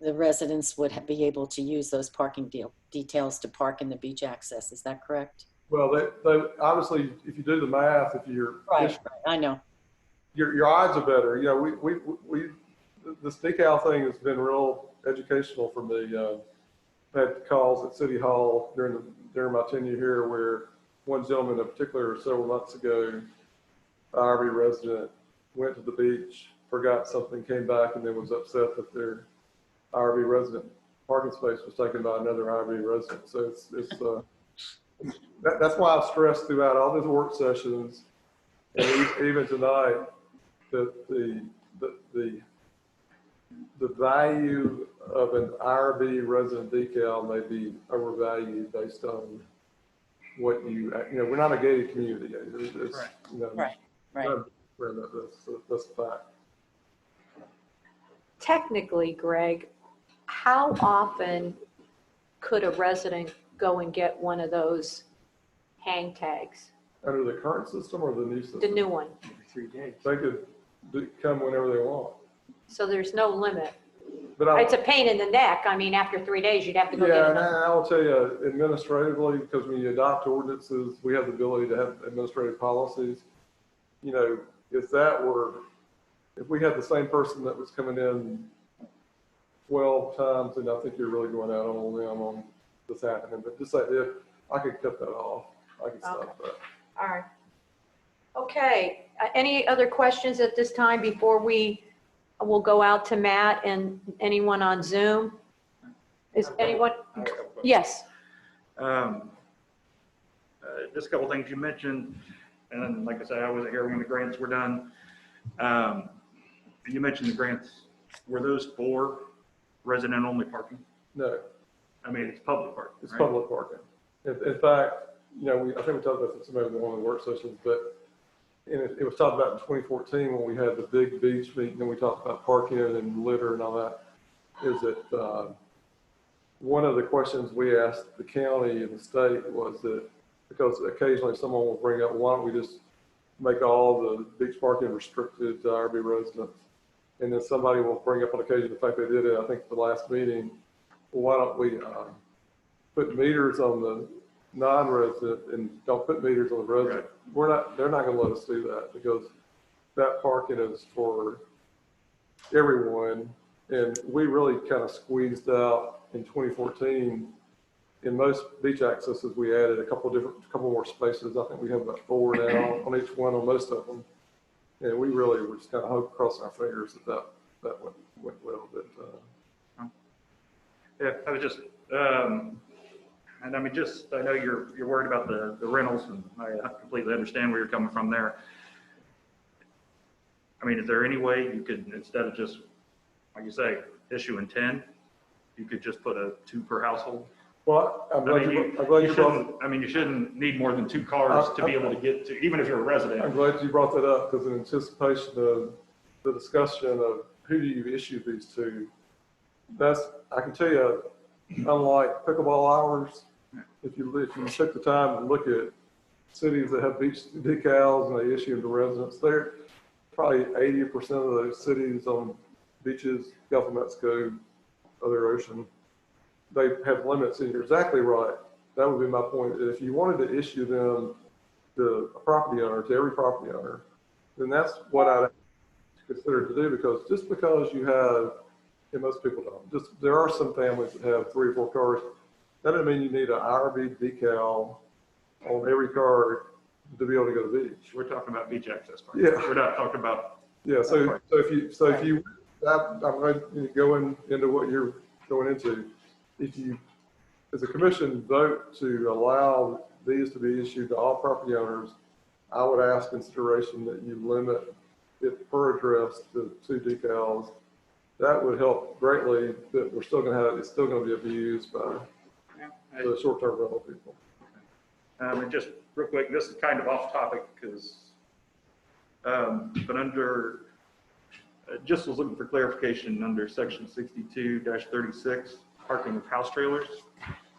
the residents would be able to use those parking details to park in the beach access. Is that correct? Well, they obviously, if you do the math, if you're right, I know your odds are better. You know, we this decal thing has been real educational for me. I had calls at City Hall during my tenure here, where one gentleman in particular several months ago, an RV resident, went to the beach, forgot something, came back, and then was upset that their RV resident parking space was taken by another RV resident. So that's why I've stressed throughout all these work sessions, and even tonight, that the value of an RV resident decal may be overvalued based on what we're not a gated community. It's, right. You know, right. That's a fact. Technically, Greg, how often could a resident go and get one of those hang tags? Under the current system or the new system? The new one. Every 3 days. They could come whenever they want. So there's no limit. But It's a pain in the neck. I mean, after 3 days, you'd have to go get yeah, and another. I will tell you, administratively, because when you adopt ordinances, we have the ability to have administrative policies. You know, if we had the same person that was coming in 12 times, then I think you're really going out on a limb on this happening. But just say if I could cut that off, I could stop that. All right. Okay. Any other questions at this time before we'll go out to Matt and anyone on Zoom? Is anyone? Yes. Just a couple things you mentioned, and like I said, I wasn't here when the grants were done. You mentioned the grants. Were those for resident-only parking? No. I mean, it's public parking. It's right? public parking. In fact, you know, I think we talked about this maybe in one of the work sessions, but it was talked about in 2014 when we had the big beach meeting and we talked about parking and litter and all that, is that one of the questions we asked the county and the state was that, because occasionally someone will bring up, why don't we just make all the beach parking restricted to RV residents? And then somebody will bring up on occasion the fact they did it, I think, at the last meeting, well, why don't we put meters on the non-resident and don't put meters on the resident? Right. They're not going to let us do that, because that parking is for everyone. And we really kind of squeezed out in 2014. In most beach accesses, we added a couple more spaces. I think we have about 4 now on each one on most of them. And we really were just kind of crossing our fingers that went well. But yeah, I was just, and I mean, I know you're worried about the rentals, and I completely understand where you're coming from there. I mean, is there any way you could, instead of just, like you say, issuing 10, you could just put a 2 per household? Well, I'm glad you brought. I mean, you shouldn't need more than 2 cars to be able to get to, even if you're a resident. I'm glad you brought that up, because in anticipation of the discussion of who do you issue these to, I can tell you, unlike pickleball hours, if you took the time and look at cities that have beach decals and they issue them to residents, they're probably 80% of those cities on beaches, Gulf of Mexico, other ocean, they have limits, and you're exactly right. That would be my point. If you wanted to issue them to a property owner, to every property owner, then that's what I'd consider to do, because just because you have, and most people don't, there are some families that have 3 or 4 cars, that doesn't mean you need an IRB decal on every car to be able to go to the beach. We're talking about beach access parks. Yeah. We're not talking about. Yeah, so if you, I'm going to go into what you're going into. If you, as a commission, vote to allow these to be issued to all property owners, I would ask consideration that you limit it per address to 2 decals. That would help greatly, but we're still going to have, it's still going to be abused by the short-term rental people. And just real quick, this is kind of off topic because, but under, just was looking for clarification under section 62-36, parking of house trailers.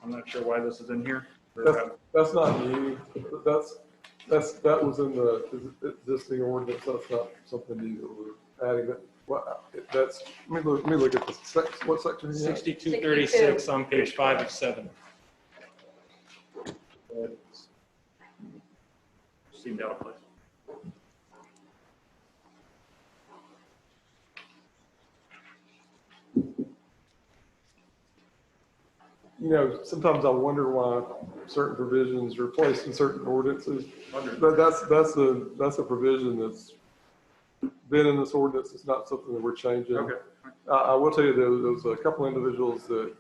I'm not sure why this is in here. That's not new. That was in the existing ordinance. That's not something new that we're adding. Let me look at this. What section is that? 6236 on page 5 of 7. Seemed out of place. You know, sometimes I wonder why certain provisions are placed in certain ordinances. But that's a provision that's been in this ordinance. It's not something that we're changing. Okay. I will tell you there was a couple individuals that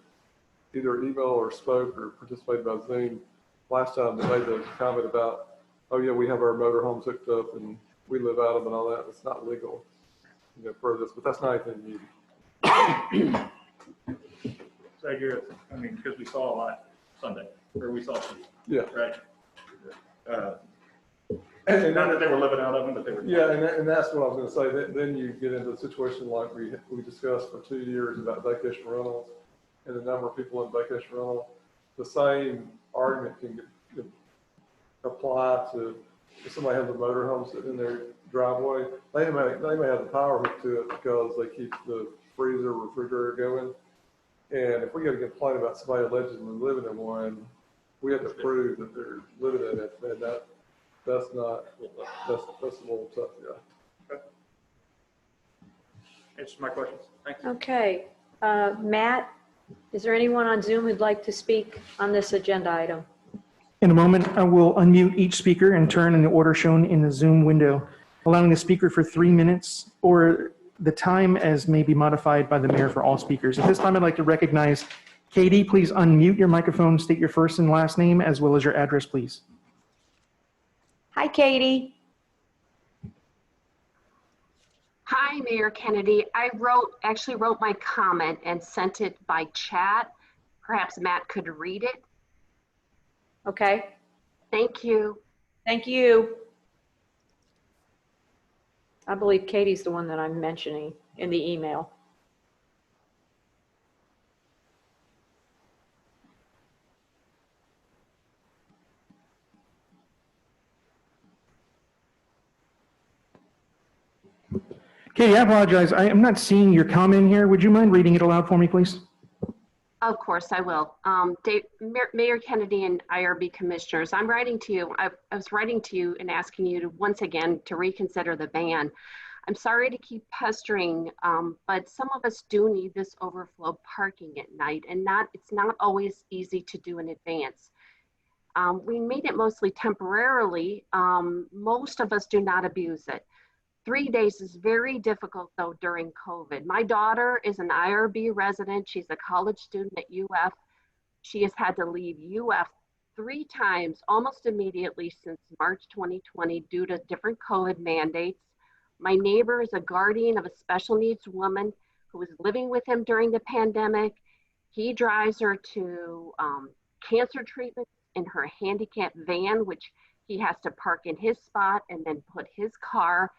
either emailed or spoke or participated by Zoom last time that made the comment about, oh yeah, we have our motor homes hooked up and we live out of them and all that. It's not legal, you know, for this, but that's not anything new. So I mean, because we saw a lot Sunday, or we saw some. Yeah. Right. And not that they were living out of them, but they were. Yeah, and that's what I was going to say. Then you get into a situation like we discussed for 2 years about vacation rentals and the number of people in vacation rental. The same argument can apply to if somebody has a motorhome sitting in their driveway. They may have the power hooked to it because they keep the freezer, refrigerator going. And if we get a complaint about somebody allegedly living in one, we have to prove that they're living in it, and that's a little tough, yeah. Okay. Answers my questions. Thanks. Okay. Matt, is there anyone on Zoom who'd like to speak on this agenda item? In a moment, I will unmute each speaker in turn in the order shown in the Zoom window, allowing the speaker for 3 minutes or the time as may be modified by the mayor for all speakers. At this time, I'd like to recognize Katie. Please unmute your microphone, state your first and last name, as well as your address, please. Hi, Katie. Hi, Mayor Kennedy. I actually wrote my comment and sent it by chat. Perhaps Matt could read it. Okay. Thank you. Thank you. I believe Katie's the one that I'm mentioning in the email. Katie, I apologize. I am not seeing your comment here. Would you mind reading it aloud for me, please? Of course, I will. Mayor Kennedy and IRB commissioners, I'm writing to you. I was writing to you and asking you to once again to reconsider the ban. I'm sorry to keep pestering, but some of us do need this overflow parking at night, and it's not always easy to do in advance. We made it mostly temporarily. Most of us do not abuse it. 3 days is very difficult though during COVID. My daughter is an IRB resident. She's a college student at UF. She has had to leave UF 3 times almost immediately since March 2020 due to different COVID mandates. My neighbor is a guardian of a special needs woman who was living with him during the pandemic. He drives her to cancer treatment in her handicapped van, which he has to park in his spot and then put his car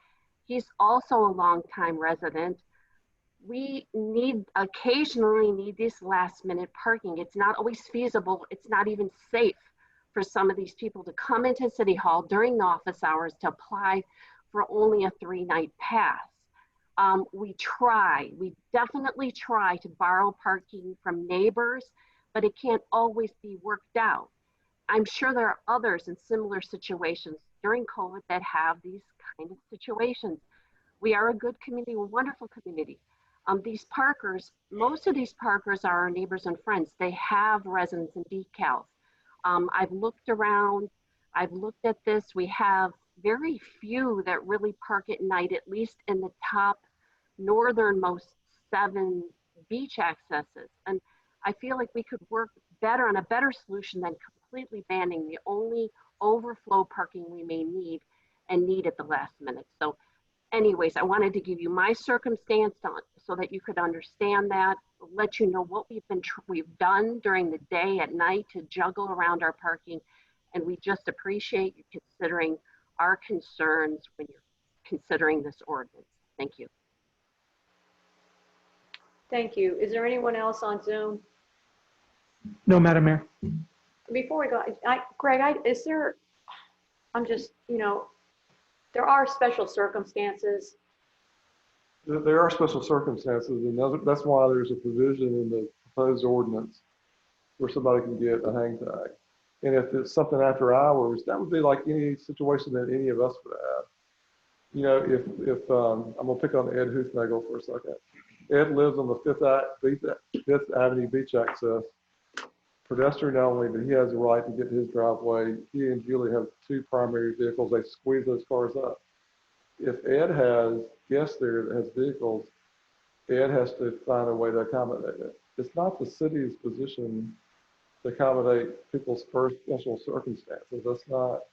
He's also a longtime resident. We occasionally need this last minute parking. It's not always feasible. It's not even safe for some of these people to come into City Hall during the office hours to apply for only a 3-night pass. We definitely try to borrow parking from neighbors, but it can't always be worked out. I'm sure there are others in similar situations during COVID that have these kind of situations. We are a good community, a wonderful community. These parkers, most of these parkers are our neighbors and friends. They have residence and decals. I've looked around, I've looked at this. We have very few that really park at night, at least in the top northernmost 7 beach accesses. And I feel like we could work better on a better solution than completely banning the only overflow parking we may need at the last minute. So anyways, I wanted to give you my circumstance so that you could understand that, let you know what we've done during the day, at night, to juggle around our parking. And we just appreciate you considering our concerns when you're considering this ordinance. Thank you. Thank you. Is there anyone else on Zoom? No, Madam Mayor. Before we go, Greg, there are special circumstances. There are special circumstances, and that's why there's a provision in the proposed ordinance where somebody can get a hang tag. And if it's something after hours, that would be like any situation that any of us would have. You know, if I'm gonna pick on Ed Hoofnagel for a second. Ed lives on the Fifth Avenue beach access, pedestrian only, but he has a right to get to his driveway. He and Julie have 2 primary vehicles. They squeeze those cars up. If Ed has guests there that has vehicles, Ed has to find a way to accommodate it. It's not the city's position to accommodate people's first special circumstances. That's not,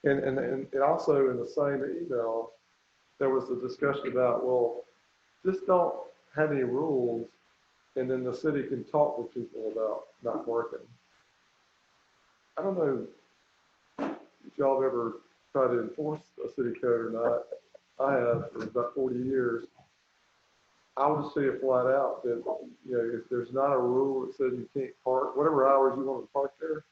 and also in the same email, there was a discussion about, well, just don't have any rules, and then the city can talk with people about not working. I don't know if y'all have ever tried to enforce a city code or not. I have for about 40 years. I would say it flat out that, you know, if there's not a rule that says you can't park, whatever hours you want to park there,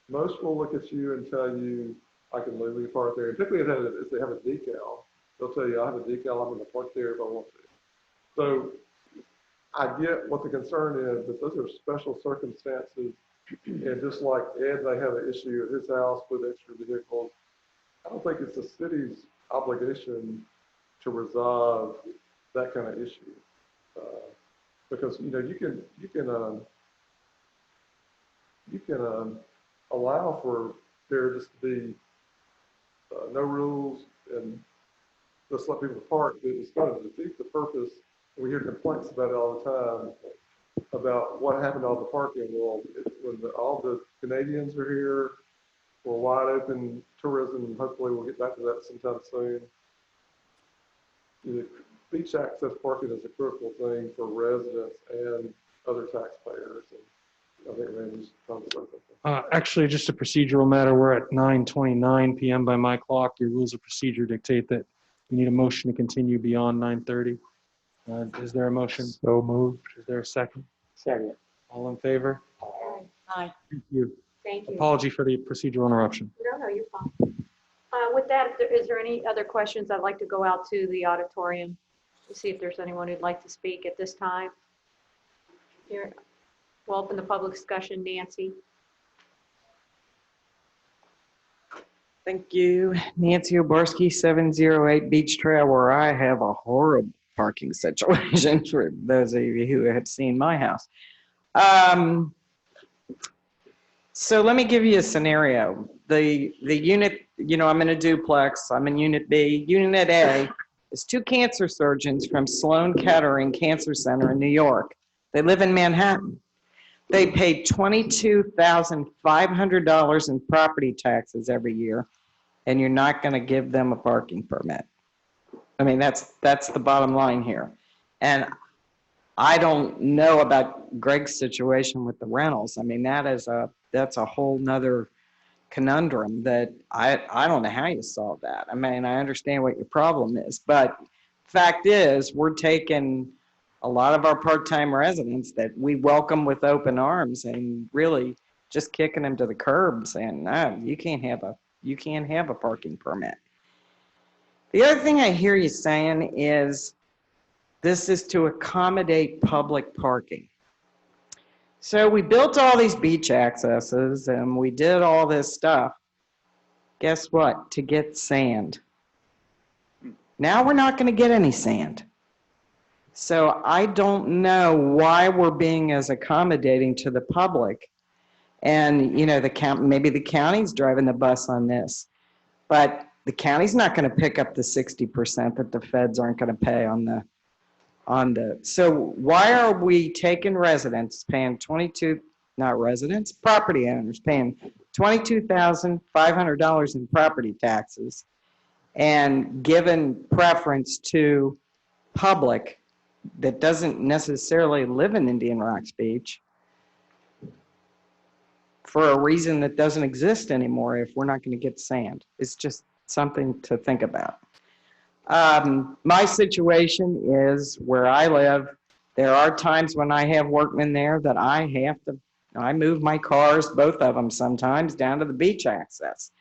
most will look at you and tell you, I can legally park there. And typically if they have a decal, they'll tell you, I have a decal, I'm going to park there if I want to. So I get what the concern is, but those are special circumstances. And just like Ed may have an issue at his house with extra vehicles, I don't think it's the city's obligation to resolve that kind of issue. Because, you know, you can allow for there just to be no rules and just let people park. It's going to defeat the purpose. We hear complaints about it all the time about what happened to all the parking. Well, when all the Canadians are here, we're wide open tourism. Hopefully we'll get back to that sometime soon. The beach access parking is a critical thing for residents and other taxpayers. And I think Randy's trying to say something. Actually, just a procedural matter. We're at 9:29 p.m. by my clock. Your rules of procedure dictate that we need a motion to continue beyond 9:30. Is there a motion? So moved. Is there a second? Second. All in favor? Aye. Thank you. Thank you. Apology for the procedural interruption. No, you're fine. With that, is there any other questions? I'd like to go out to the auditorium to see if there's anyone who'd like to speak at this time. Here, we'll open the public discussion. Nancy. Thank you. Nancy Obarski, 708 Beach Trail, where I have a horrible parking situation for those of you who have seen my house. So let me give you a scenario. The unit, you know, I'm in a duplex. I'm in Unit B. Unit A is 2 cancer surgeons from Sloan Kettering Cancer Center in New York. They live in Manhattan. They pay $22,500 in property taxes every year, and you're not going to give them a parking permit. I mean, that's the bottom line here. And I don't know about Greg's situation with the rentals. I mean, that's a whole nother conundrum that I don't know how you solve that. I mean, I understand what your problem is, but fact is, we're taking a lot of our part-time residents that we welcome with open arms and really just kicking them to the curb saying, no, you can't have a parking permit. The other thing I hear you saying is this is to accommodate public parking. So we built all these beach accesses and we did all this stuff. Guess what? To get sand. Now we're not going to get any sand. So I don't know why we're being as accommodating to the public. And, you know, maybe the county's driving the bus on this, but the county's not going to pick up the 60% that the feds aren't going to pay on the. So why are we taking residents paying property owners paying $22,500 in property taxes and giving preference to public that doesn't necessarily live in Indian Rocks Beach for a reason that doesn't exist anymore if we're not going to get sand? It's just something to think about. My situation is where I live. There are times when I have workmen there that I move my cars, both of them sometimes, down to the beach access.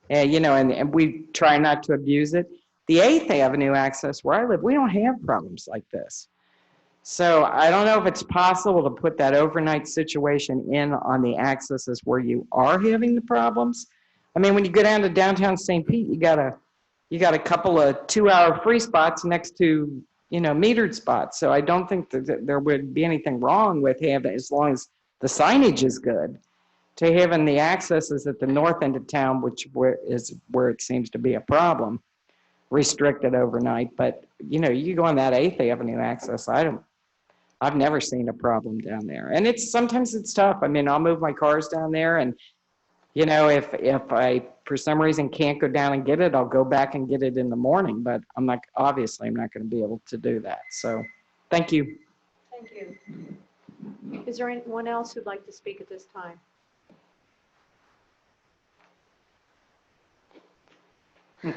You know, and we try not to abuse it. The 8th Avenue access where I live, we don't have problems like this. So I don't know if it's possible to put that overnight situation in on the accesses where you are having the problems. I mean, when you go down to downtown St. Pete, you got a couple of 2-hour free spots next to, you know, metered spots. So I don't think that there would be anything wrong with having, as long as the signage is good, to having the accesses at the north end of town, is where it seems to be a problem, restricted overnight. But, you know, you go on that 8th Avenue access, I've never seen a problem down there. And sometimes it's tough. I mean, I'll move my cars down there and, you know, if I, for some reason, can't go down and get it, I'll go back and get it in the morning. But obviously, I'm not going to be able to do that. So thank you. Thank you. Is there anyone else who'd like to speak at this time? I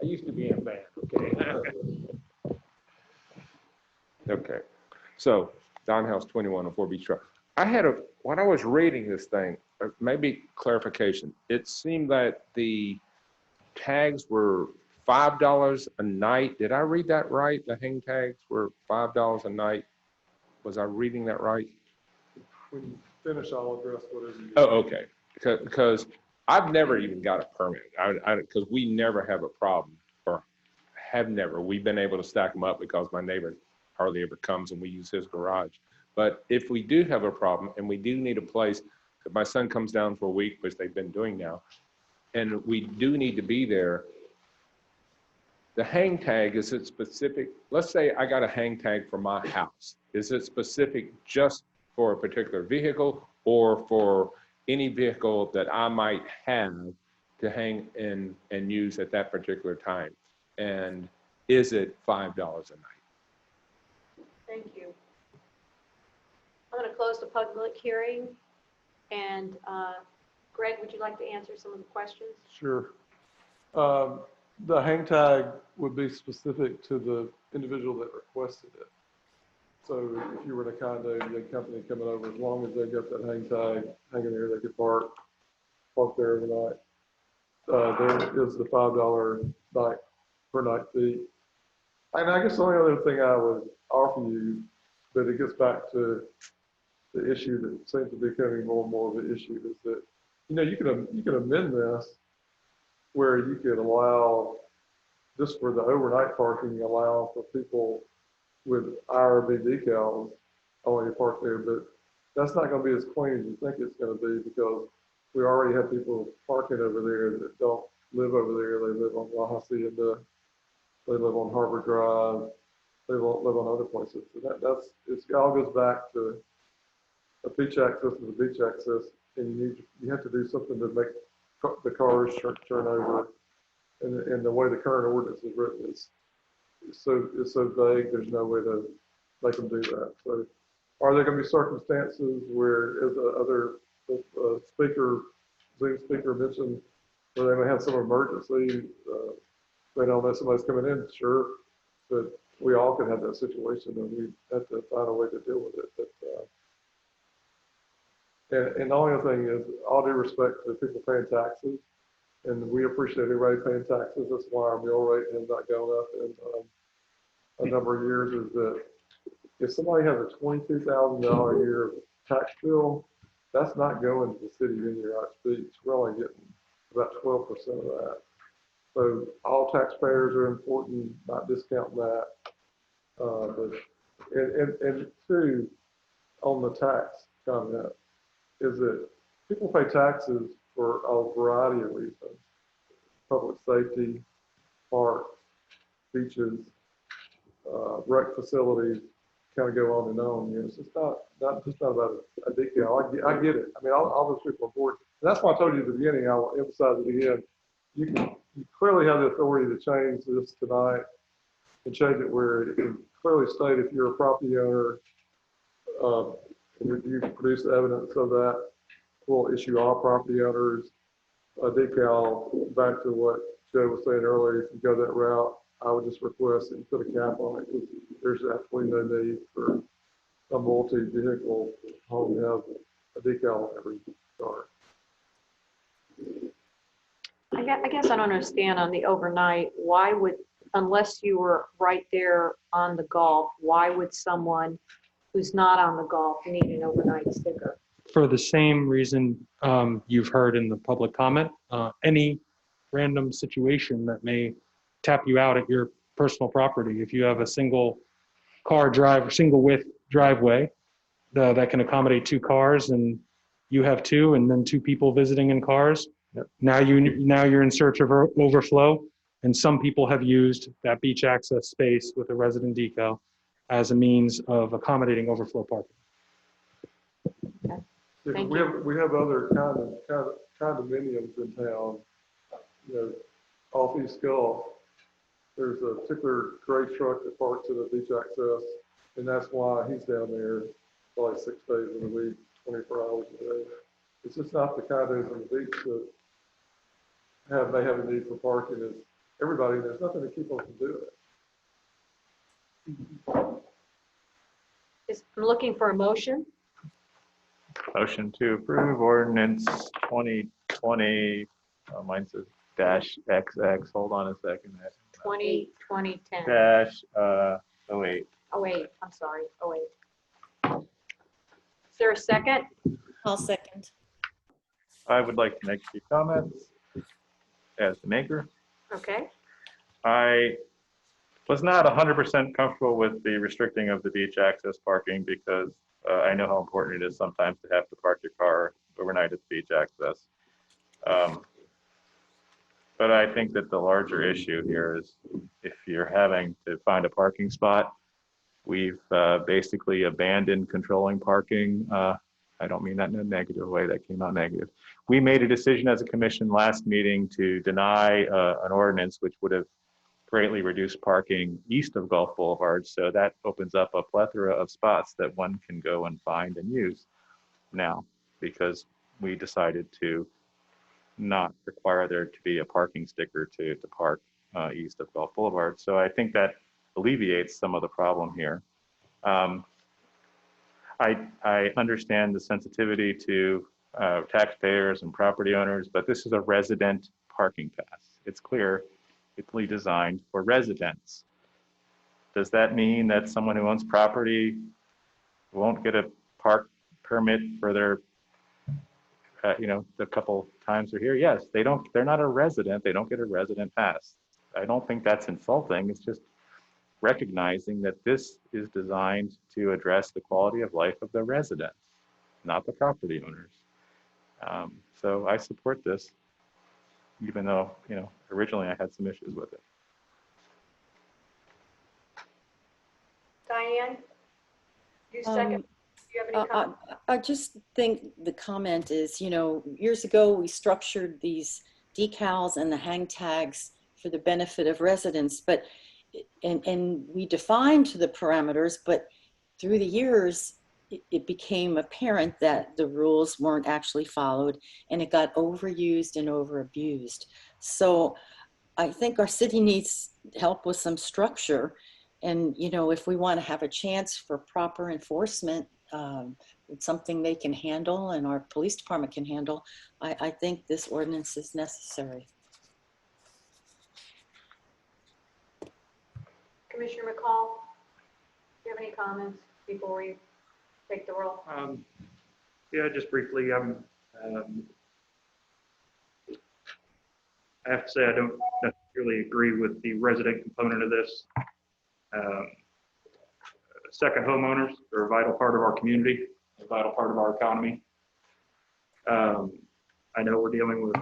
used to be in band, okay? Okay, so Don House 21 on 4 Beach Drive. When I was reading this thing, maybe clarification, it seemed that the tags were $5 a night. Did I read that right? The hang tags were $5 a night. Was I reading that right? When you finish, I'll address whatever you. Oh, okay. Because I've never even got a permit. Because we never have a problem, or have never. We've been able to stack them up because my neighbor hardly ever comes and we use his garage. But if we do have a problem and we do need a place, if my son comes down for a week, which they've been doing now, and we do need to be there, the hang tag, is it specific? Let's say I got a hang tag for my house. Is it specific just for a particular vehicle or for any vehicle that I might have to hang in and use at that particular time? And is it $5 a night? Thank you. I'm going to close the public hearing. And Greg, would you like to answer some of the questions? Sure. The hang tag would be specific to the individual that requested it. So if you were in a condo, you had company coming over, as long as they got that hang tag hanging there, they could park there overnight. There is the $5 night per night fee. And I guess the only other thing I would offer you, but it gets back to the issue that seems to be becoming more and more of an issue, is that, you know, you can amend this where you could allow, just for the overnight parking, allow for people with IRB decals only to park there, but that's not going to be as clean as you think it's going to be, because we already have people parking over there that don't live over there. They live on La Hacienda, they live on Harbor Drive, they live on other places. So it all goes back to a beach access is a beach access, and you have to do something to make the cars turn over. And the way the current ordinance is written is so vague. There's no way to make them do that. So are there going to be circumstances where, as the other speaker, Zoom speaker mentioned, where they may have some emergency, they don't know somebody's coming in, sure, but we all can have that situation, and we have to find a way to deal with it. But, and the only other thing is, all due respect to people paying taxes, and we appreciate everybody paying taxes. That's why our mill rate has not gone up in a number of years. Is that if somebody has a $22,000 a year tax bill, that's not going to the city of Indian Rocks Beach. We're only getting about 12% of that. So all taxpayers are important, not discounting that. And two, on the tax comment, is that people pay taxes for a variety of reasons: public safety, parks, beaches, rec facilities, kind of go on and on. You know, it's just not just not about a decal. I get it. I mean, all those people are important. And that's why I told you at the beginning. I will emphasize it again. You clearly have the authority to change this tonight and change it where it can clearly state if you're a property owner, and you produce evidence of that, we'll issue all property owners a decal. Back to what Joe was saying earlier, if you go that route, I would just request that you put a cap on it, because there's absolutely no need for a multi-vehicle home to have a decal on every car. I guess I don't understand on the overnight, why would, unless you were right there on the golf, why would someone who's not on the golf need an overnight sticker? For the same reason you've heard in the public comment, any random situation that may tap you out at your personal property. If you have a single car drive or single width driveway that can accommodate 2 cars, and you have 2, and then 2 people visiting in cars, now you're in search of overflow. And some people have used that beach access space with a resident decal as a means of accommodating overflow parking. Thank we have other condominiums in town, you know, off East Gulf. There's a particular gray truck that parks at a beach access, and that's why he's down there probably 6 days in a week, 24 hours a day. It's just not the condos on the beach that may have a need for parking. Is everybody, there's nothing to keep them from doing it. I'm looking for a motion. Motion to approve ordinance 2020, mine says -XX, hold on a second. 2010. -08. Oh, 08, I'm sorry, 08. Is there a second? I'll second. I would like to make a few comments as the maker. Okay. I was not 100% comfortable with the restricting of the beach access parking, because I know how important it is sometimes to have to park your car overnight at the beach access. But I think that the larger issue here is, if you're having to find a parking spot, we've basically abandoned controlling parking. I don't mean that in a negative way, that came out negative. We made a decision as a commission last meeting to deny an ordinance which would have greatly reduced parking east of Gulf Boulevard. So that opens up a plethora of spots that one can go and find and use now, because we decided to not require there to be a parking sticker to park east of Gulf Boulevard. So I think that alleviates some of the problem here. I understand the sensitivity to taxpayers and property owners, but this is a resident parking pass. It's clearly designed for residents. Does that mean that someone who owns property won't get a park permit for their, the couple times they're here? Yes, they're not a resident. They don't get a resident pass. I don't think that's insulting. It's just recognizing that this is designed to address the quality of life of the residents, not the property owners. So I support this, even though, originally I had some issues with it. Diane, you second. Do you have any comment? I just think the comment is, years ago we structured these decals and the hang tags for the benefit of residents, but and we defined the parameters, but through the years, it became apparent that the rules weren't actually followed, and it got overused and overabused. So I think our city needs help with some structure. And, you know, if we want to have a chance for proper enforcement, it's something they can handle and our police department can handle, I think this ordinance is necessary. Commissioner McCall, do you have any comments before we take the roll? Yeah, just briefly, I have to say I don't necessarily agree with the resident component of this. Second homeowners are a vital part of our community, a vital part of our economy. I know we're dealing with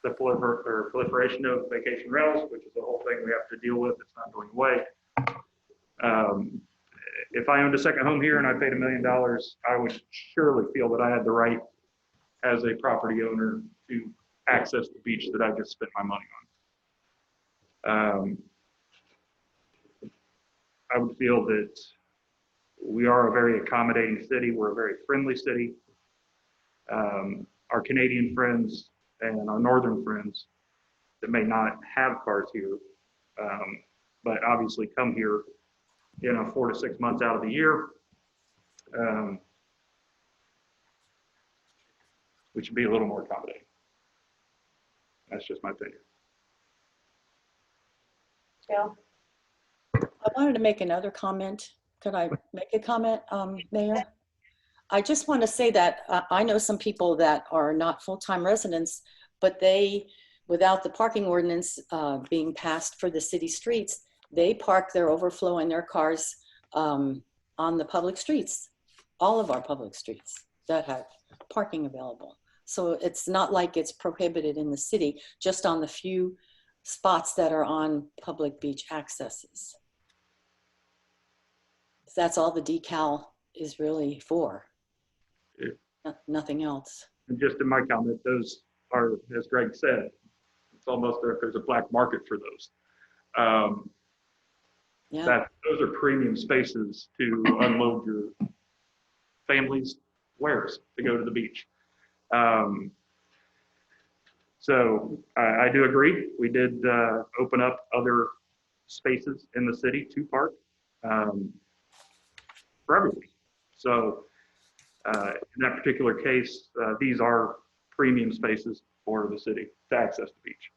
the proliferation of vacation rentals, which is the whole thing we have to deal with. It's not going away. If I owned a second home here and I paid $1 million, I would surely feel that I had the right as a property owner to access the beach that I just spent my money on. I would feel that we are a very accommodating city. We're a very friendly city. Our Canadian friends and our northern friends that may not have cars here, but obviously come here, 4 to 6 months out of the year, we should be a little more accommodating. That's just my opinion. Jill? I wanted to make another comment. Could I make a comment, Mayor? I just want to say that I know some people that are not full-time residents, but they, without the parking ordinance being passed for the city streets, they park their overflow in their cars on the public streets, all of our public streets that have parking available. So it's not like it's prohibited in the city, just on the few spots that are on public beach accesses. That's all the decal is really for. Yeah. Nothing else. And just in my comment, those are, as Greg said, it's almost as if there's a black market for those. Those are premium spaces to unload your family's wares to go to the beach. So I do agree. We did open up other spaces in the city to park for everybody. So in that particular case, these are premium spaces for the city to access the beach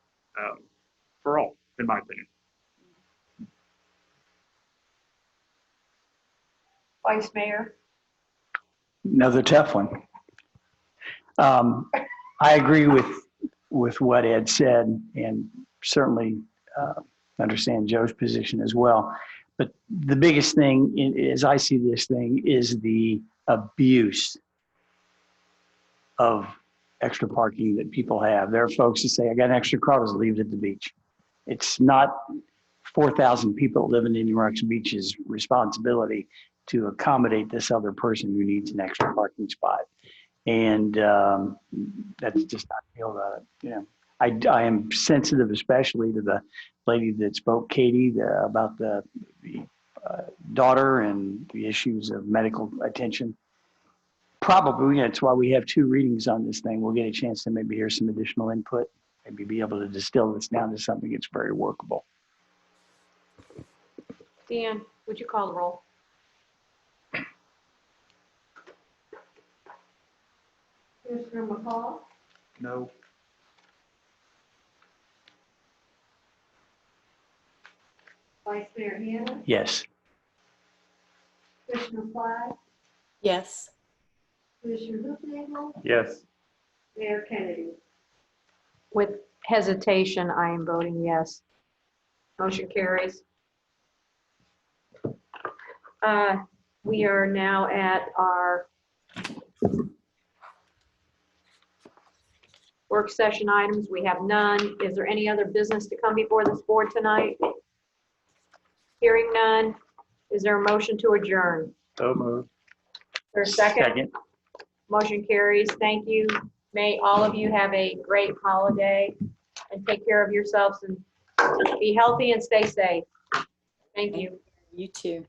for all, in my opinion. Vice Mayor? Another tough one. I agree with what Ed said, and certainly understand Joe's position as well. But the biggest thing, as I see this thing, is the abuse of extra parking that people have. There are folks who say, I got an extra car, just leave it at the beach. It's not 4,000 people that live in Indian Rocks Beach's responsibility to accommodate this other person who needs an extra parking spot. And that's just not feel about it. You know, I am sensitive, especially to the lady that spoke, Katie, about the daughter and the issues of medical attention. Probably that's why we have 2 readings on this thing. We'll get a chance to maybe hear some additional input, maybe be able to distill this down to something that's very workable. Dan, would you call the roll? Commissioner McCall? No. Vice Mayor Hannah? Yes. Commissioner Fly? Yes. Commissioner Hoopnagel? Yes. Mayor Kennedy? With hesitation, I am voting yes. Motion carries. We are now at our work session items. We have none. Is there any other business to come before this board tonight? Hearing none. Is there a motion to adjourn? So moved. Is there a second? Motion carries. Thank you. May all of you have a great holiday and take care of yourselves and be healthy and stay safe. Thank you. You too.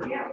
Yeah.